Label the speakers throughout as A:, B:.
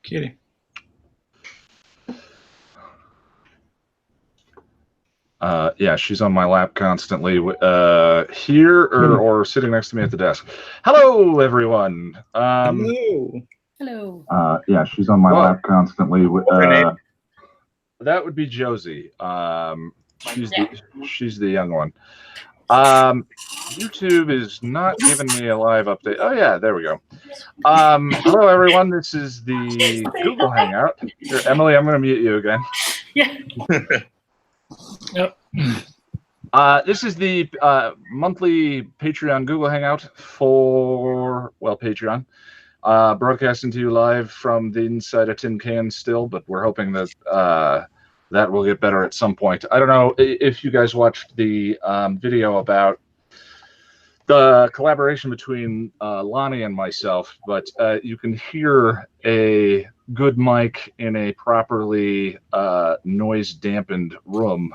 A: Kitty.
B: Yeah, she's on my lap constantly, here or sitting next to me at the desk. Hello, everyone.
A: Hello.
C: Hello.
B: Yeah, she's on my lap constantly. That would be Josie. She's the young one. YouTube is not giving me a live update. Oh yeah, there we go. Hello, everyone. This is the Google Hangout. Here, Emily, I'm going to mute you again.
C: Yeah.
A: Yep.
B: This is the monthly Patreon Google Hangout for, well, Patreon. Broadcasting to you live from the inside a tin can still, but we're hoping that that will get better at some point. I don't know if you guys watched the video about the collaboration between Lonnie and myself, but you can hear a good mic in a properly noise-dampened room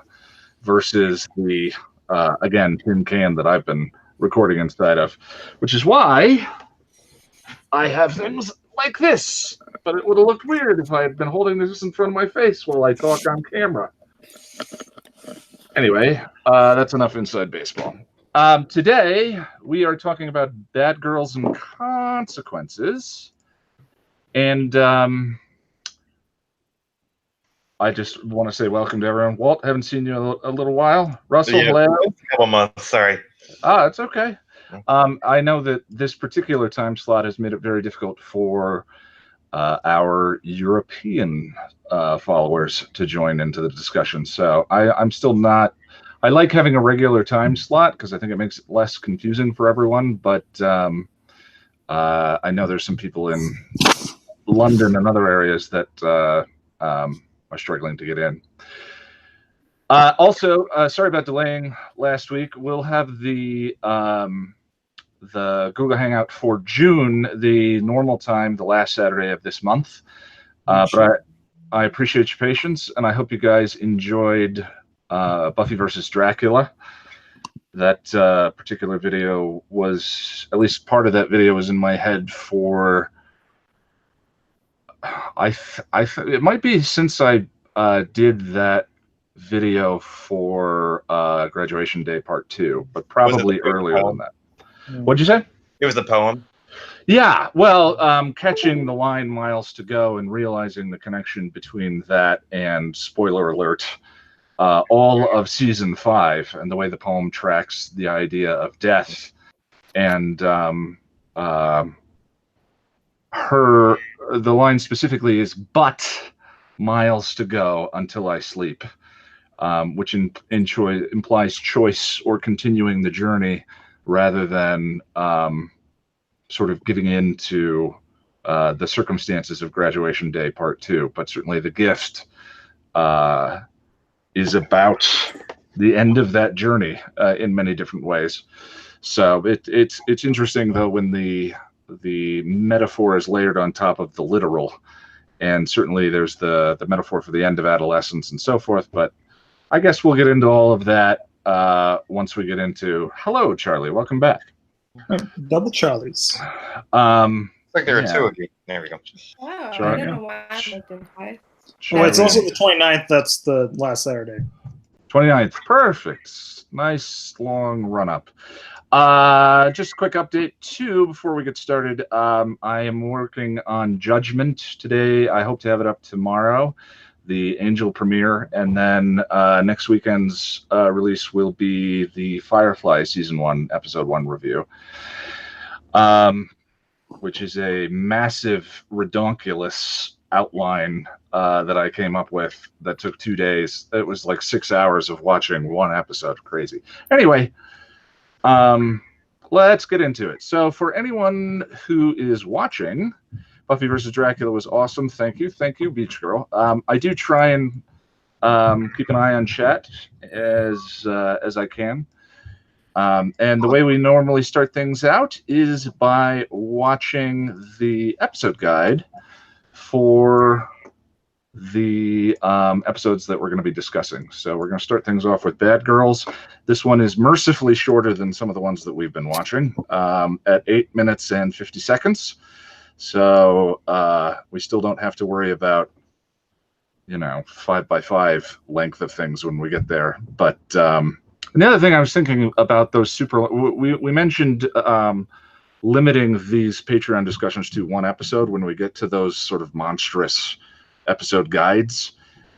B: versus the, again, tin can that I've been recording inside of, which is why I have things like this. But it would have looked weird if I had been holding this in front of my face while I talk on camera. Anyway, that's enough inside baseball. Today, we are talking about Bad Girls and Consequences. And I just want to say welcome to everyone. Walt, haven't seen you in a little while. Russell, hello.
D: A couple months, sorry.
B: It's okay. I know that this particular time slot has made it very difficult for our European followers to join into the discussion. So I'm still not. I like having a regular time slot because I think it makes it less confusing for everyone. But I know there's some people in London and other areas that are struggling to get in. Also, sorry about delaying last week. We'll have the Google Hangout for June, the normal time, the last Saturday of this month. But I appreciate your patience, and I hope you guys enjoyed Buffy versus Dracula. That particular video was, at least part of that video was in my head for, it might be since I did that video for Graduation Day Part 2, but probably earlier than that. What'd you say?
D: It was the poem.
B: Yeah, well, catching the line "Miles to Go" and realizing the connection between that and, spoiler alert, all of season 5 and the way the poem tracks the idea of death and the line specifically is "but miles to go until I sleep," which implies choice or continuing the journey rather than sort of giving in to the circumstances of Graduation Day Part 2. But certainly the gift is about the end of that journey in many different ways. So it's interesting, though, when the metaphor is layered on top of the literal. And certainly there's the metaphor for the end of adolescence and so forth. But I guess we'll get into all of that once we get into. Hello, Charlie. Welcome back.
A: Double Charlies.
D: Like there are two of you. There we go.
E: Wow,
B: Sure.
E: I don't know why I looked in twice.
A: Well, it's also the 29th. That's the last Saturday.
B: 29th. Perfect. Nice long run up. Just a quick update too before we get started. I am working on Judgment today. I hope to have it up tomorrow, the Angel premiere, and then next weekend's release will be the Firefly season 1 episode 1 review, which is a massive redonkulous outline that I came up with that took 2 days. It was like 6 hours of watching one episode. Crazy. Anyway, let's get into it. So for anyone who is watching, Buffy versus Dracula was awesome. Thank you, Beach Girl. I do try and keep an eye on chat as I can. And the way we normally start things out is by watching the episode guide for the episodes that we're going to be discussing. So we're going to start things off with Bad Girls. This one is mercifully shorter than some of the ones that we've been watching, at 8 minutes and 50 seconds. So we still don't have to worry about, 5x5 length of things when we get there. But the other thing I was thinking about those we mentioned limiting these Patreon discussions to one episode when we get to those sort of monstrous episode guides.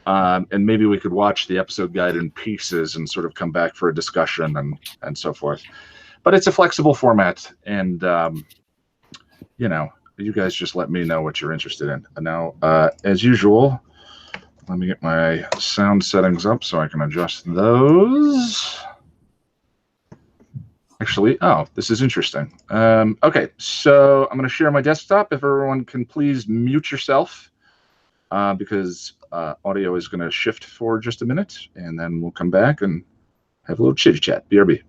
B: And maybe we could watch the episode guide in pieces and sort of come back for a discussion and so forth. But it's a flexible format, and you guys just let me know what you're interested in. And now, as usual, let me get my sound settings up so I can adjust those. Actually, this is interesting. Okay, so I'm going to share my desktop. If everyone can please mute yourself, because audio is going to shift for just a minute, and then we'll come back and have a little chit-chat. BRB.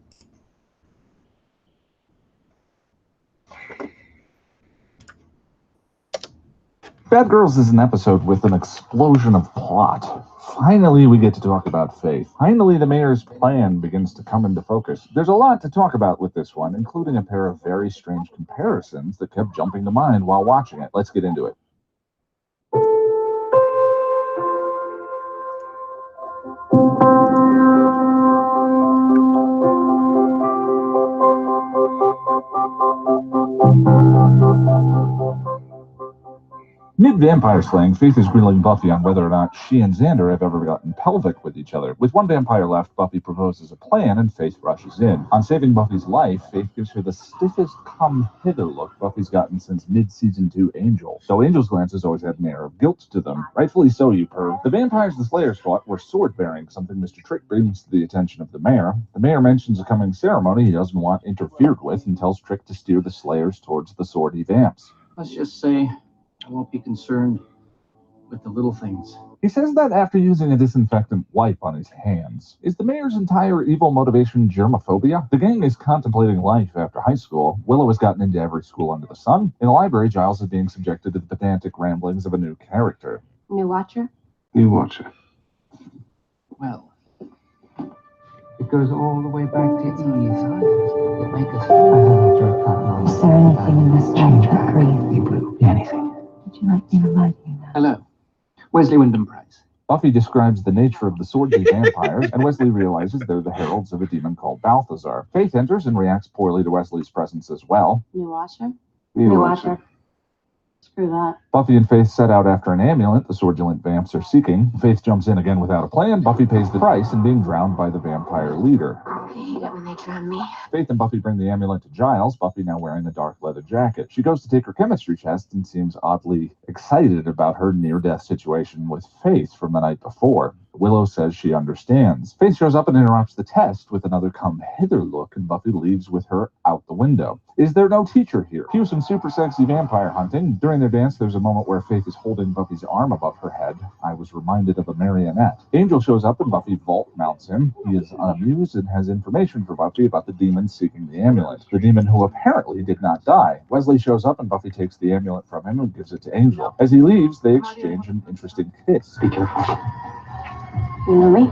F: Bad Girls is an episode with an explosion of plot. Finally, we get to talk about Faith. Finally, the mayor's plan begins to come into focus. There's a lot to talk about with this one, including a pair of very strange comparisons that kept jumping to mind while watching it. Let's get into it. Mid-vampire slaying, Faith is grilling Buffy on whether or not she and Xander have ever gotten pelvic with each other. With one vampire left, Buffy proposes a plan and Faith rushes in. On saving Buffy's life, Faith gives her the stiffest come-hither look Buffy's gotten since mid-season 2 Angel. Though Angel's glances always had an air of guilt to them. Rightfully so, you perv. The vampires the Slayers fought were sword-bearing, something Mr. Trick brings to the attention of the mayor. The mayor mentions a coming ceremony he doesn't want interfered with and tells Trick to steer the Slayers towards the sword he vamps.
G: Let's just say I won't be concerned with the little things.
F: He says that after using a disinfectant wipe on his hands. Is the mayor's entire evil motivation germophobia? The gang is contemplating life after high school. Willow has gotten into every school under the sun. In the library, Giles is being subjected to the pedantic ramblings of a new character.
E: New Watcher?
G: New Watcher. Well, it goes all the way back to Eve, huh? It make us...
C: Is there anything in this change that agrees?
G: You blue. Anything.
C: Would you like me to like you now?
G: Hello. Wesley Wyndham Price.
F: Buffy describes the nature of the swordsy vampires, and Wesley realizes they're the heralds of a demon called Balthazar. Faith enters and reacts poorly to Wesley's presence as well.
C: New Watcher?
G: New Watcher.
C: Screw that.
F: Buffy and Faith set out after an amulet the swordulent vamps are seeking. Faith jumps in again without a plan. Buffy pays the price in being drowned by the vampire leader.
C: I hate it when they drown me.
F: Faith and Buffy bring the amulet to Giles, Buffy now wearing a dark leather jacket. She goes to take her chemistry test and seems oddly excited about her near-death situation with Faith from the night before. Willow says she understands. Faith shows up and interrupts the test with another come-hither look, and Buffy leaves with her out the window. Is there no teacher here? Cue some super sexy vampire hunting. During their dance, there's a moment where Faith is holding Buffy's arm above her head. I was reminded of a marionette. Angel shows up and Buffy vault mounts him. He is unamused and has information for Buffy about the demon seeking the amulet. The demon who apparently did not die. Wesley shows up and Buffy takes the amulet from him and gives it to Angel. As he leaves, they exchange an interesting kiss.
G: Be careful.
C: You know me?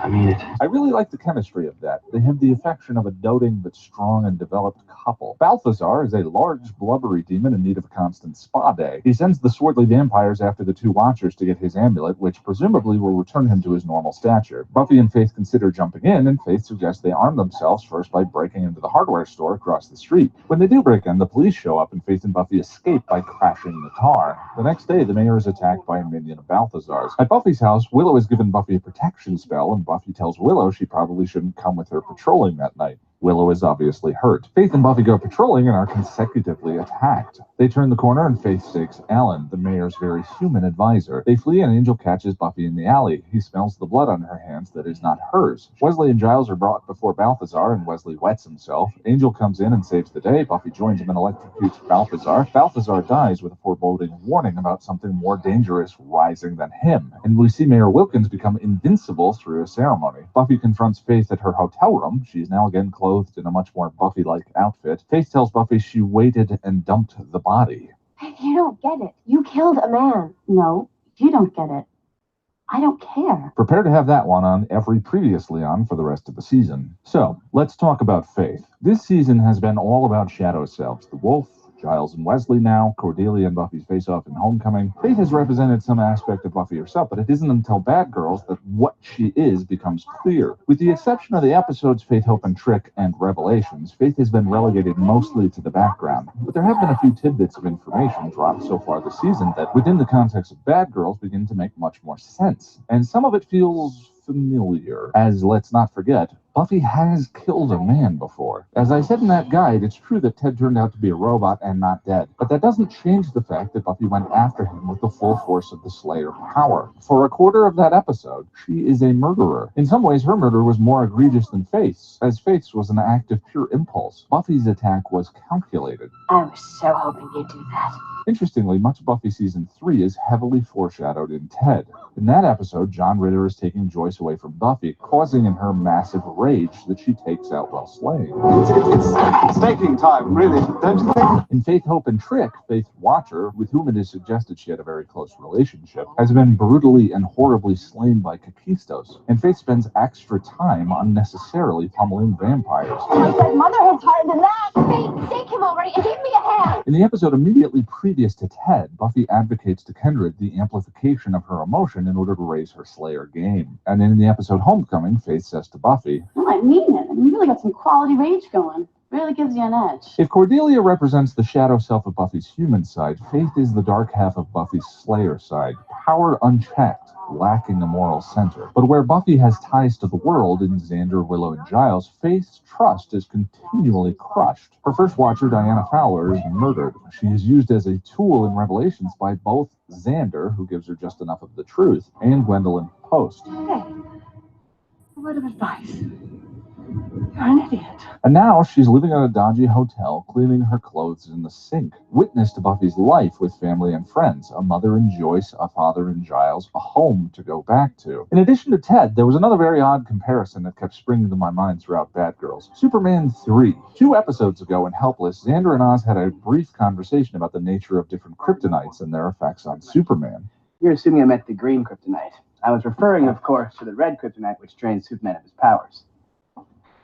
G: I mean it.
F: I really like the chemistry of that. They have the affection of a doting but strong and developed couple. Balthazar is a large, blubbery demon in need of a constant spa day. He sends the swarthy vampires after the two Watchers to get his amulet, which presumably will return him to his normal stature. Buffy and Faith consider jumping in, and Faith suggests they arm themselves first by breaking into the hardware store across the street. When they do break in, the police show up, and Faith and Buffy escape by crashing the car. The next day, the mayor is attacked by a minion of Balthazar's. At Buffy's house, Willow has given Buffy a protection spell, and Buffy tells Willow she probably shouldn't come with her patrolling that night. Willow is obviously hurt. Faith and Buffy go patrolling and are consecutively attacked. They turn the corner and Faith stakes Alan, the mayor's very human advisor. They flee and Angel catches Buffy in the alley. He smells the blood on her hands that is not hers. Wesley and Giles are brought before Balthazar and Wesley wets himself. Angel comes in and saves the day. Buffy joins him and electrocutes Balthazar. Balthazar dies with a foreboding warning about something more dangerous rising than him. And we see Mayor Wilkins become invincible through a ceremony. Buffy confronts Faith at her hotel room. She is now again clothed in a much more Buffy-like outfit. Faith tells Buffy she waited and dumped the body.
C: You don't get it. You killed a man. No, you you don't get it, I don't care.
F: Prepare to have that one on every previously on for the rest of the season. So, let's talk about Faith. This season has been all about shadow selves. The wolf, Giles and Wesley now, Cordelia and Buffy's face-off in Homecoming. Faith has represented some aspect of Buffy herself, but it isn't until Bad Girls that what she is becomes clear. With the exception of the episodes Faith, Hope, and Trick and Revelations, Faith has been relegated mostly to the background. But there have been a few tidbits of information dropped so far this season that, within the context of Bad Girls, begin to make much more sense. And some of it feels familiar, as let's not forget, Buffy has killed a man before. As I said in that guide, it's true that Ted turned out to be a robot and not dead, but that doesn't change the fact that Buffy went after him with the full force of the Slayer power. For a quarter of that episode, she is a murderer. In some ways, her murder was more egregious than Faith's, as Faith's was an act of pure impulse. Buffy's attack was calculated.
C: I was so hoping you'd do that.
F: Interestingly, much of Buffy Season 3 is heavily foreshadowed in Ted. In that episode, John Ritter is taking Joyce away from Buffy, causing in her massive rage that she takes out while slaying.
H: It's taking time, really, don't you think?
F: In Faith, Hope, and Trick, Faith Watcher, with whom it is suggested she had a very close relationship, has been brutally and horribly slain by Kakistos, and Faith spends extra time unnecessarily pummeling vampires.
C: But Mother hits harder than that. Faith, take him already and give me a hand.
F: In the episode immediately previous to Ted, Buffy advocates to Kindred the amplification of her emotion in order to raise her Slayer game. And in the episode Homecoming, Faith says to Buffy,
C: Oh, I mean it. You really got some quality rage going. Really gives you an edge.
F: if Cordelia represents the shadow self of Buffy's human side, Faith is the dark half of Buffy's Slayer side. Power unchecked, lacking a moral center. But where Buffy has ties to the world in Xander, Willow, and Giles, Faith's trust is continually crushed. Her first watcher, Diana Fowler, is murdered. She is used as a tool in Revelations by both Xander, who gives her just enough of the truth, and Gwendolyn Post.
C: Hey, a word of advice. You're an idiot.
F: And now she's living in a dodgy hotel, cleaning her clothes in the sink. Witness to Buffy's life with family and friends, a mother in Joyce, a father in Giles, a home to go back to. In addition to Ted, there was another very odd comparison that kept springing to my mind throughout Bad Girls. Superman 3. 2 episodes ago in Helpless, Xander and Oz had a brief conversation about the nature of different kryptonites and their effects on Superman.
I: You're assuming I meant the green kryptonite. I was referring, of course, to the red kryptonite, which drains Superman of his powers.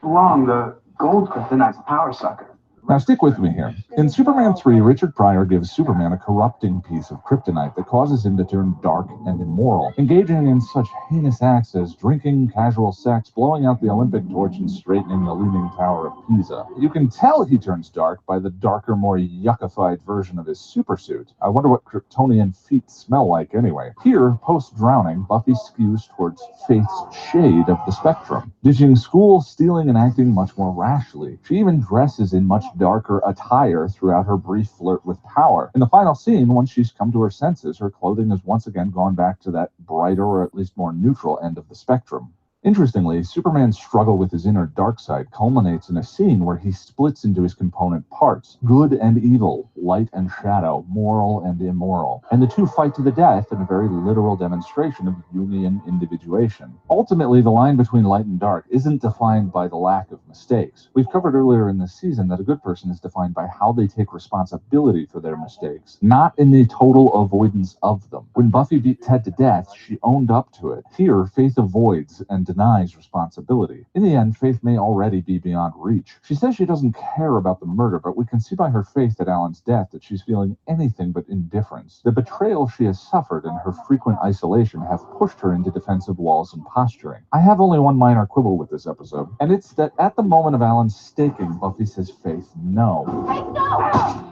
G: Wrong, the gold kryptonite's a power sucker.
F: Now stick with me here. In Superman 3, Richard Pryor gives Superman a corrupting piece of kryptonite that causes him to turn dark and immoral, engaging in such heinous acts as drinking, casual sex, blowing out the Olympic torch, and straightening the Leaning Tower of Pisa. You can tell he turns dark by the darker, more yuckified version of his supersuit. I wonder what Kryptonian feet smell like anyway. Here, post-drowning, Buffy skews towards Faith's shade of the spectrum, ditching school, stealing, and acting much more rashly. She even dresses in much darker attire throughout her brief flirt with power. In the final scene, once she's come to her senses, her clothing has once again gone back to that brighter or at least more neutral end of the spectrum. Interestingly, Superman's struggle with his inner dark side culminates in a scene where he splits into his component parts, good and evil, light and shadow, moral and immoral, and the two fight to the death in a very literal demonstration of Jungian individuation. Ultimately, the line between light and dark isn't defined by the lack of mistakes. We've covered earlier in this season that a good person is defined by how they take responsibility for their mistakes, not in the total avoidance of them. When Buffy beat Ted to death, she owned up to it. Here, Faith avoids and denies responsibility. In the end, Faith may already be beyond reach. She says she doesn't care about the murder, but we can see by her faith at Alan's death that she's feeling anything but indifference. The betrayal she has suffered and her frequent isolation have pushed her into defensive walls and posturing. I have only one minor quibble with this episode, and it's that at the moment of Alan's staking, Buffy says Faith no.
C: Faith, no!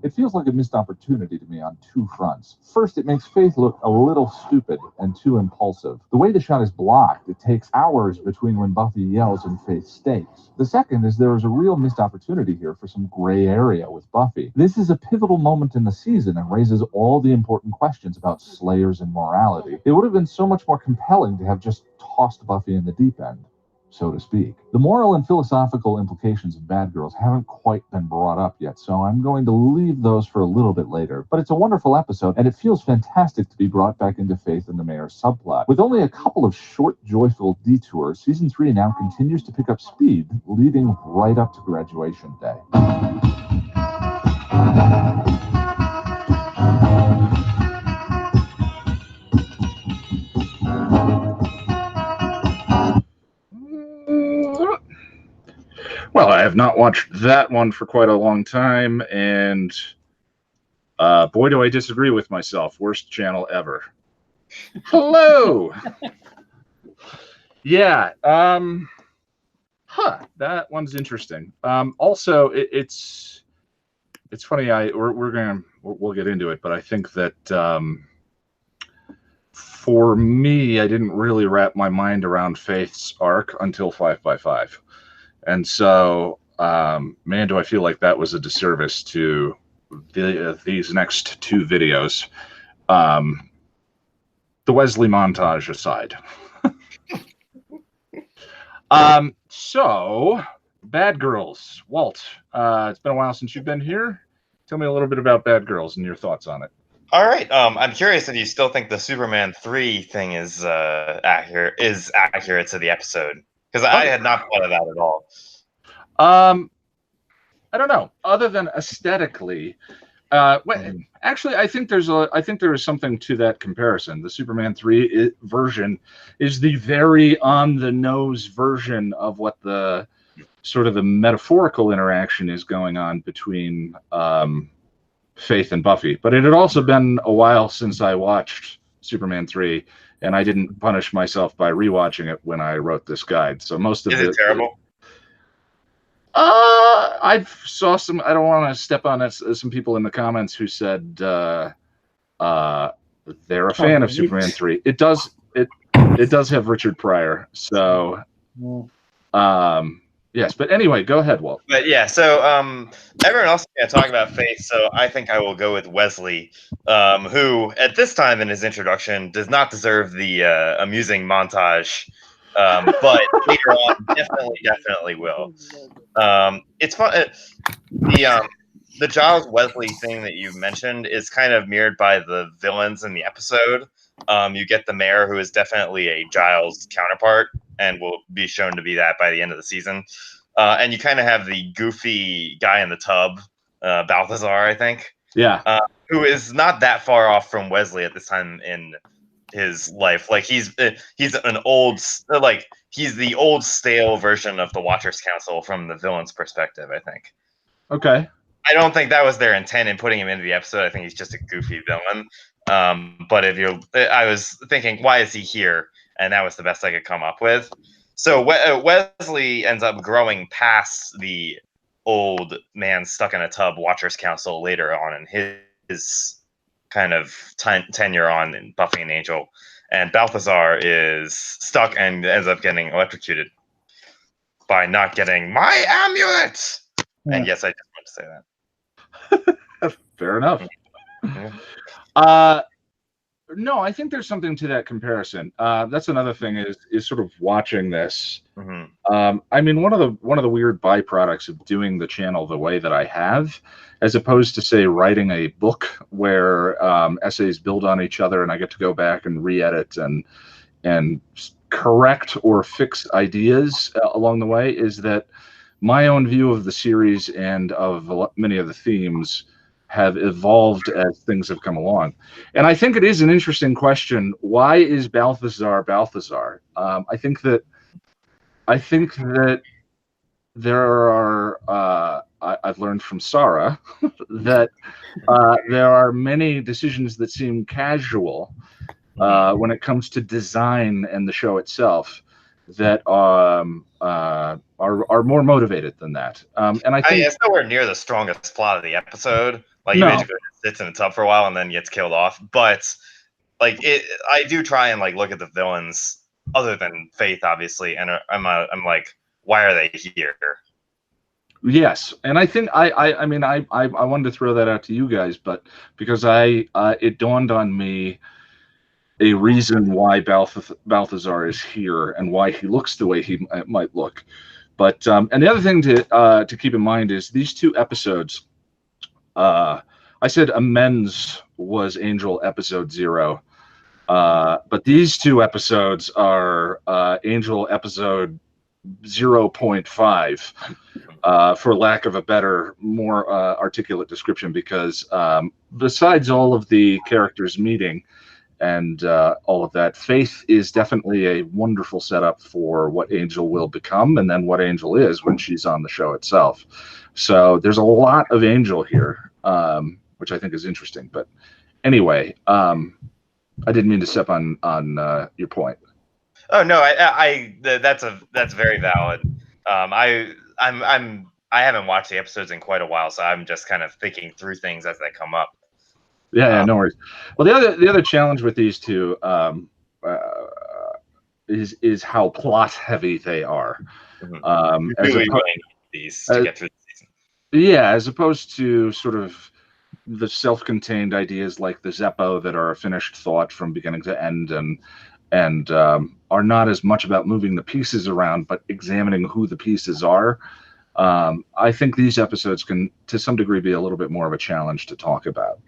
F: It feels like a missed opportunity to me on two fronts. First, it makes Faith look a little stupid and too impulsive. The way the shot is blocked, it takes hours between when Buffy yells and Faith stakes. The second is there is a real missed opportunity here for some gray area with Buffy. This is a pivotal moment in the season and raises all the important questions about Slayers and morality. It would have been so much more compelling to have just tossed Buffy in the deep end, so to speak. The moral and philosophical implications of Bad Girls haven't quite been brought up yet, so I'm going to leave those for a little bit later. But it's a wonderful episode, and it feels fantastic to be brought back into Faith and the Mayor's subplot. With only a couple of short, joyful detours, Season 3 now continues to pick up speed, leading right up to graduation day.
B: Well, I have not watched that one for quite a long time, and boy, do I disagree with myself. Worst channel ever. Hello. Yeah. That one's interesting. Also, it's funny. We'll get into it, but I think that for me, I didn't really wrap my mind around Faith's arc until 5x5, and so man, do I feel like that was a disservice to these next two videos. The Wesley montage aside. So, Bad Girls. Walt, it's been a while since you've been here. Tell me a little bit about Bad Girls and your thoughts on it.
D: All right. I'm curious if you still think the Superman 3 thing is accurate to the episode, because I had not thought of that at all.
B: I don't know. Other than aesthetically, actually, I think there is something to that comparison. The Superman 3 version is the very on the nose version of what the sort of the metaphorical interaction is going on between Faith and Buffy. But it had also been a while since I watched Superman 3, and I didn't punish myself by rewatching it when I wrote this guide. So most of
D: it terrible?
B: I saw some. I don't want to step on some people in the comments who said they're a fan of Superman 3. It does have Richard Pryor. So yes, but anyway, go ahead, Walt.
D: But yeah, so everyone else is going to talk about Faith, so I think I will go with Wesley, who at this time in his introduction does not deserve the amusing montage, but later on definitely will. It's fun. The Giles Wesley thing that you mentioned is kind of mirrored by the villains in the episode. You get the mayor, who is definitely a Giles counterpart, and will be shown to be that by the end of the season. And you kind of have the goofy guy in the tub, Balthazar, I think.
B: Yeah.
D: Who is not that far off from Wesley at this time in his life. Like he's an old, like he's the old stale version of the Watchers Council from the villain's perspective, I think.
B: Okay.
D: I don't think that was their intent in putting him into the episode. I think he's just a goofy villain. But I was thinking, why is he here? And that was the best I could come up with. So Wesley ends up growing past the old man stuck in a tub Watchers Council later on in his kind of tenure on in Buffy and Angel. And Balthazar is stuck and ends up getting electrocuted by not getting my amulet. Yeah. And yes, I just want to say that.
B: Fair enough. No, I think there's something to that comparison. That's another thing is sort of watching this. Mm-hmm. I mean, one of the weird byproducts of doing the channel the way that I have, as opposed to say writing a book where essays build on each other and I get to go back and re-edit and correct or fix ideas along the way, is that my own view of the series and of many of the themes have evolved as things have come along. And I think it is an interesting question. Why is Balthazar Balthazar? I think that there are, I've learned from Sarah that there are many decisions that seem casual when it comes to design and the show itself that are more motivated than that. And I think
D: it's nowhere near the strongest plot of the episode. Like, he basically sits in a tub for a while and then gets killed off. But like, I do try and like look at the villains other than Faith, obviously, and I'm like, why are they here?
B: Yes, and I think I mean I wanted to throw that out to you guys, but because it dawned on me a reason why Balthazar is here and why he looks the way he might look. But and the other thing to keep in mind is these two episodes. I said Amends was Angel episode 0, but these two episodes are Angel episode 0.5, for lack of a better, more articulate description, because besides all of the characters meeting all of that. Faith is definitely a wonderful setup for what Angel will become, and then what Angel is when she's on the show itself. So there's a lot of Angel here, which I think is interesting. But anyway, I didn't mean to step on your point.
D: Oh no, that's very valid. I haven't watched the episodes in quite a while, so I'm just kind of thinking through things as they come up.
B: Yeah, no worries. Well, the other challenge with these two is how plot heavy they are.
D: Really need these to get through the season.
B: Yeah, as opposed to sort of the self-contained ideas like the Zeppo that are a finished thought from beginning to end, and are not as much about moving the pieces around, but examining who the pieces are. I think these episodes can, to some degree, be a little bit more of a challenge to talk about.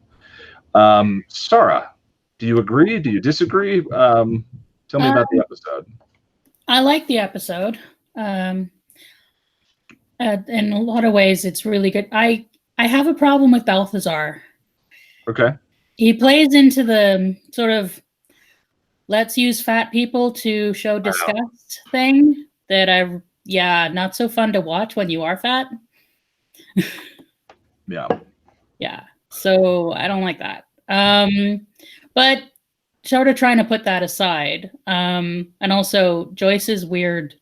B: Sarah, do you agree? Do you disagree? Tell me about the episode.
J: I like the episode. In a lot of ways, it's really good. I have a problem with Balthazar.
B: Okay.
J: He plays into the sort of let's use fat people to show disgust thing that not so fun to watch when you are fat.
B: Yeah.
J: Yeah. So I don't like that. But sort of trying to put that aside. And also Joyce's weird,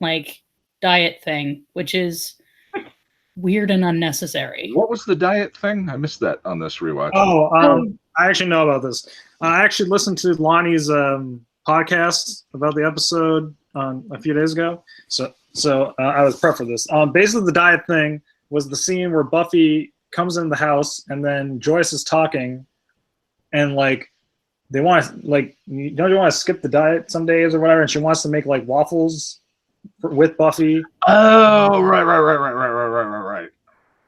J: like, diet thing, which is weird and unnecessary.
B: What was the diet thing? I missed that on this rewatch.
A: I actually know about this. I actually listened to Lonnie's podcast about the episode a few days ago. So I was prepped for this. Basically, the diet thing was the scene where Buffy comes in the house and then Joyce is talking, and like they want to don't you want to skip the diet some days or whatever, and she wants to make like waffles with Buffy.
B: Oh, right.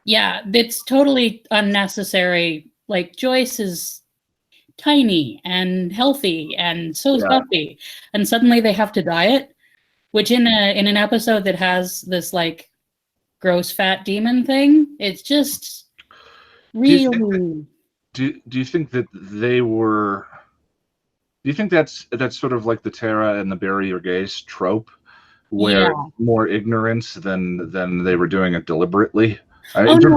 J: Yeah, it's totally unnecessary. Like, Joyce is tiny and healthy, and so is Buffy, and suddenly they have to diet, which in an episode that has this like gross fat demon thing, it's just really.
B: Do you think that they were? Do you think that's sort of like the Tara and the bury your gaze trope, where more ignorance than they were doing it deliberately?
J: I don't think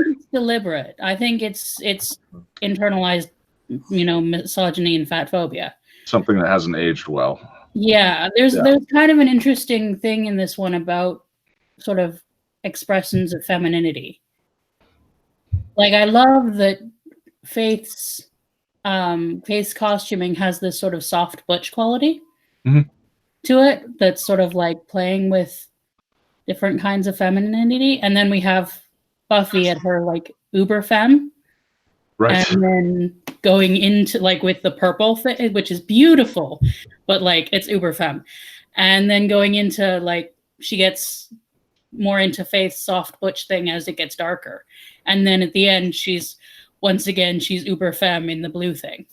J: it's deliberate. I think it's internalized, misogyny and fat phobia.
B: Something that hasn't aged well.
J: Yeah, there's kind of an interesting thing in this one about sort of expressions of femininity. Like, I love that Faith's costuming has this sort of soft butch quality to it that's sort of like playing with different kinds of femininity. And then we have Buffy at her like uber femme. Right. And then going into like with the purple thing, which is beautiful, but like it's uber femme. And then going into like she gets more into Faith's soft butch thing as it gets darker. And then at the end she's uber femme in the blue thing.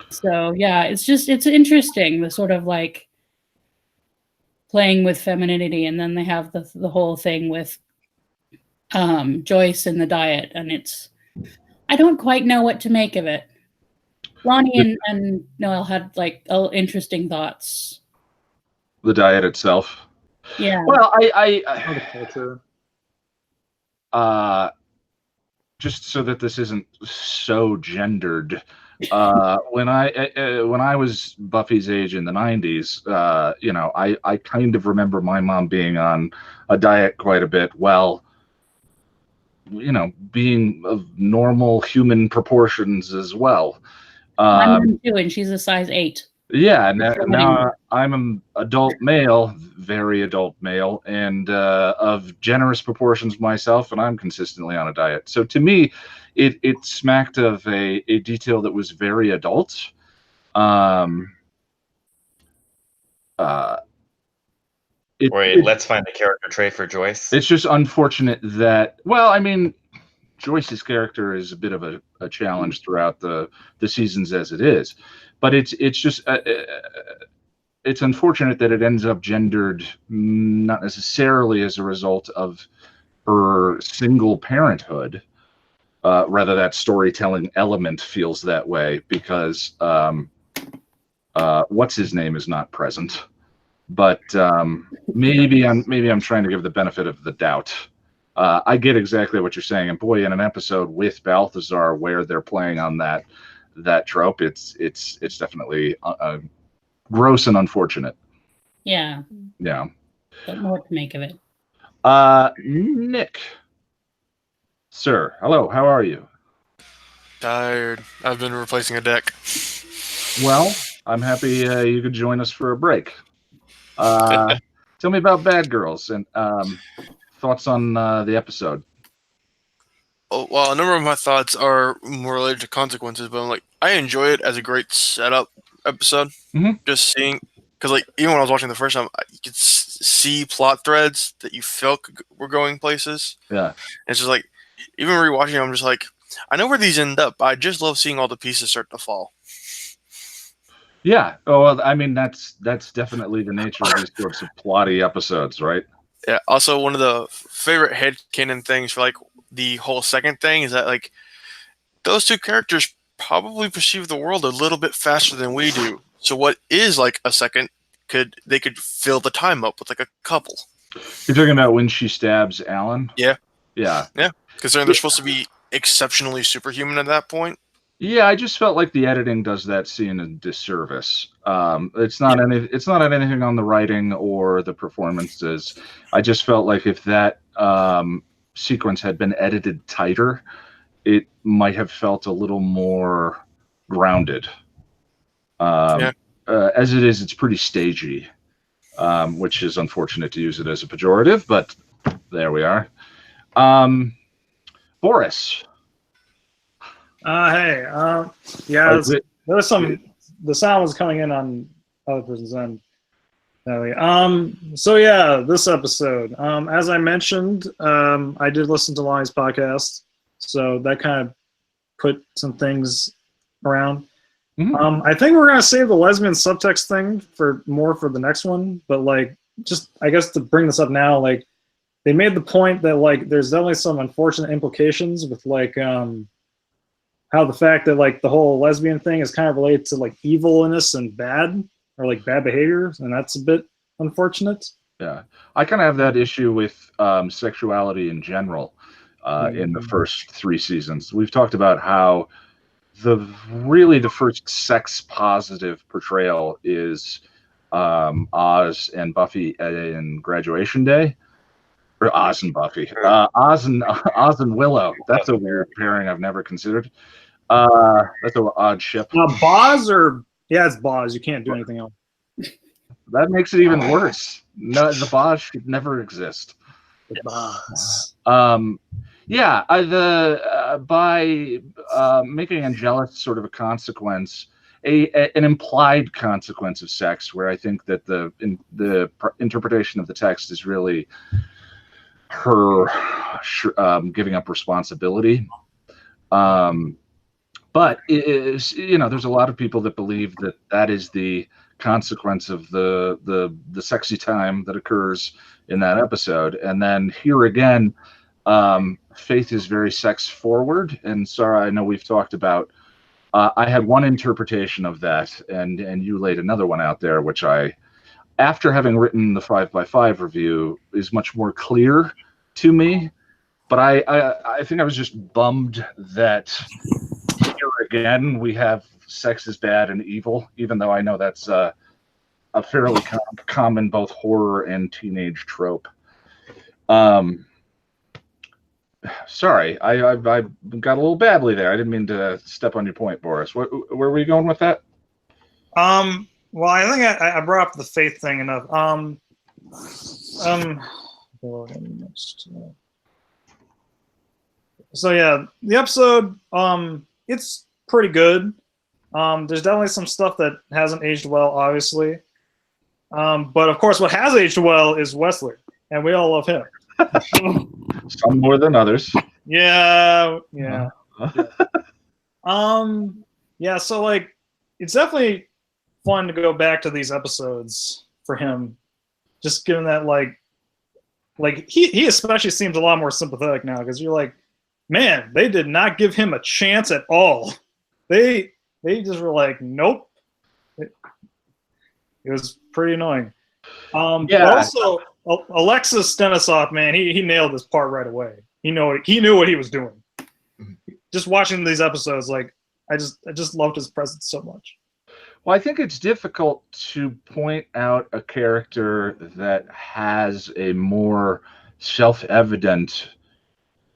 J: So yeah, it's interesting, the sort of like playing with femininity, and then they have the whole thing with Joyce and the diet, and I don't quite know what to make of it. Lonnie and Noel had like interesting thoughts.
B: The diet itself.
J: Yeah.
B: Well, just so that this isn't so gendered, when I was Buffy's age in the 90s, I kind of remember my mom being on a diet quite a bit. Well, being of normal human proportions as well.
J: My mom too, and she's a size 8.
B: Yeah, now I'm an adult male, very adult male, and of generous proportions myself, and I'm consistently on a diet. So to me, it smacked of a detail that was very adult.
D: Let's find a character trait for Joyce.
B: It's just unfortunate that, well, I mean, Joyce's character is a bit of a challenge throughout the seasons as it is. But it's just it's unfortunate that it ends up gendered, not necessarily as a result of her single parenthood, rather that storytelling element feels that way because what's his name is not present. But maybe I'm trying to give the benefit of the doubt. I get exactly what you're saying, and boy, in an episode with Balthazar where they're playing on that trope, it's definitely gross and unfortunate.
J: Yeah.
B: Yeah.
J: Don't know what to make of it.
B: Nick, sir, hello. How are you?
K: Tired. I've been replacing a deck.
B: Well, I'm happy you could join us for a break. Tell me about Bad Girls and thoughts on the episode.
K: Oh, well, a number of my thoughts are more related to consequences, but I'm like, I enjoy it as a great setup episode. Just seeing, because like even when I was watching the first time, you could see plot threads that you felt were going places.
B: Yeah,
K: it's just like even rewatching them, I'm just like, I know where these end up. I just love seeing all the pieces start to fall.
B: Yeah. Oh, well, I mean, that's definitely the nature of these sorts of plotty episodes, right?
K: Yeah. Also, one of the favorite headcanon things for like the whole second thing is that like those two characters probably perceive the world a little bit faster than we do. So what is like a second they could fill the time up with like a couple.
B: You're talking about when she stabs Alan?
K: Yeah.
B: Yeah.
K: Yeah. Because they're supposed to be exceptionally superhuman at that point.
B: Yeah, I just felt like the editing does that scene a disservice. It's not anything on the writing or the performances. I just felt like if that sequence had been edited tighter, it might have felt a little more grounded. As it is, it's pretty stagey, which is unfortunate to use it as a pejorative, but there we are. Boris.
A: Hey, yeah, there was some. The sound was coming in on other person's end. So yeah, this episode. As I mentioned, I did listen to Lonnie's podcast, so that kind of put some things around. I think we're gonna save the lesbian subtext thing for the next one, but like, just I guess to bring this up now, like, they made the point that like there's definitely some unfortunate implications with like how the fact that like the whole lesbian thing is kind of related to like evilness and bad or like bad behavior, and that's a bit unfortunate.
B: Yeah, I kind of have that issue with sexuality in general in the first 3 seasons. We've talked about how the first sex positive portrayal is Oz and Buffy in Graduation Day. Or Oz and Buffy. Oz and Willow. That's a weird pairing I've never considered. That's an odd ship.
A: Boz it's Boz. You can't do anything else.
B: That makes it even worse. No, the Boz should never exist.
A: The Boz.
B: By making Angelus sort of a consequence, an implied consequence of sex, where I think that the interpretation of the text is really her giving up responsibility. But it is, there's a lot of people that believe that is the consequence of the sexy time that occurs in that episode. And then here again, Faith is very sex forward. And Sarah, I know we've talked about, I had one interpretation of that, and you laid another one out there, which after having written the 5x5 review, is much more clear to me. But I think I was just bummed that here again we have sex is bad and evil, even though I know that's a fairly common both horror and teenage trope. Sorry, I got a little badly there. I didn't mean to step on your point, Boris. Where were you going with that?
A: Well, I think I brought up the Faith thing enough. So yeah, the episode, it's pretty good. There's definitely some stuff that hasn't aged well, obviously. But of course, what has aged well is Wesley, and we all love him.
B: Some more than others.
A: Yeah. So like, it's definitely fun to go back to these episodes for him, just given that like he especially seems a lot more sympathetic now, because you're like, man, they did not give him a chance at all. They just were like, nope. It was pretty annoying. But also, Alexis Denisov, man, he nailed this part right away. He knew what he was doing. Just watching these episodes, like I just loved his presence so much.
B: Well, I think it's difficult to point out a character that has a more self-evident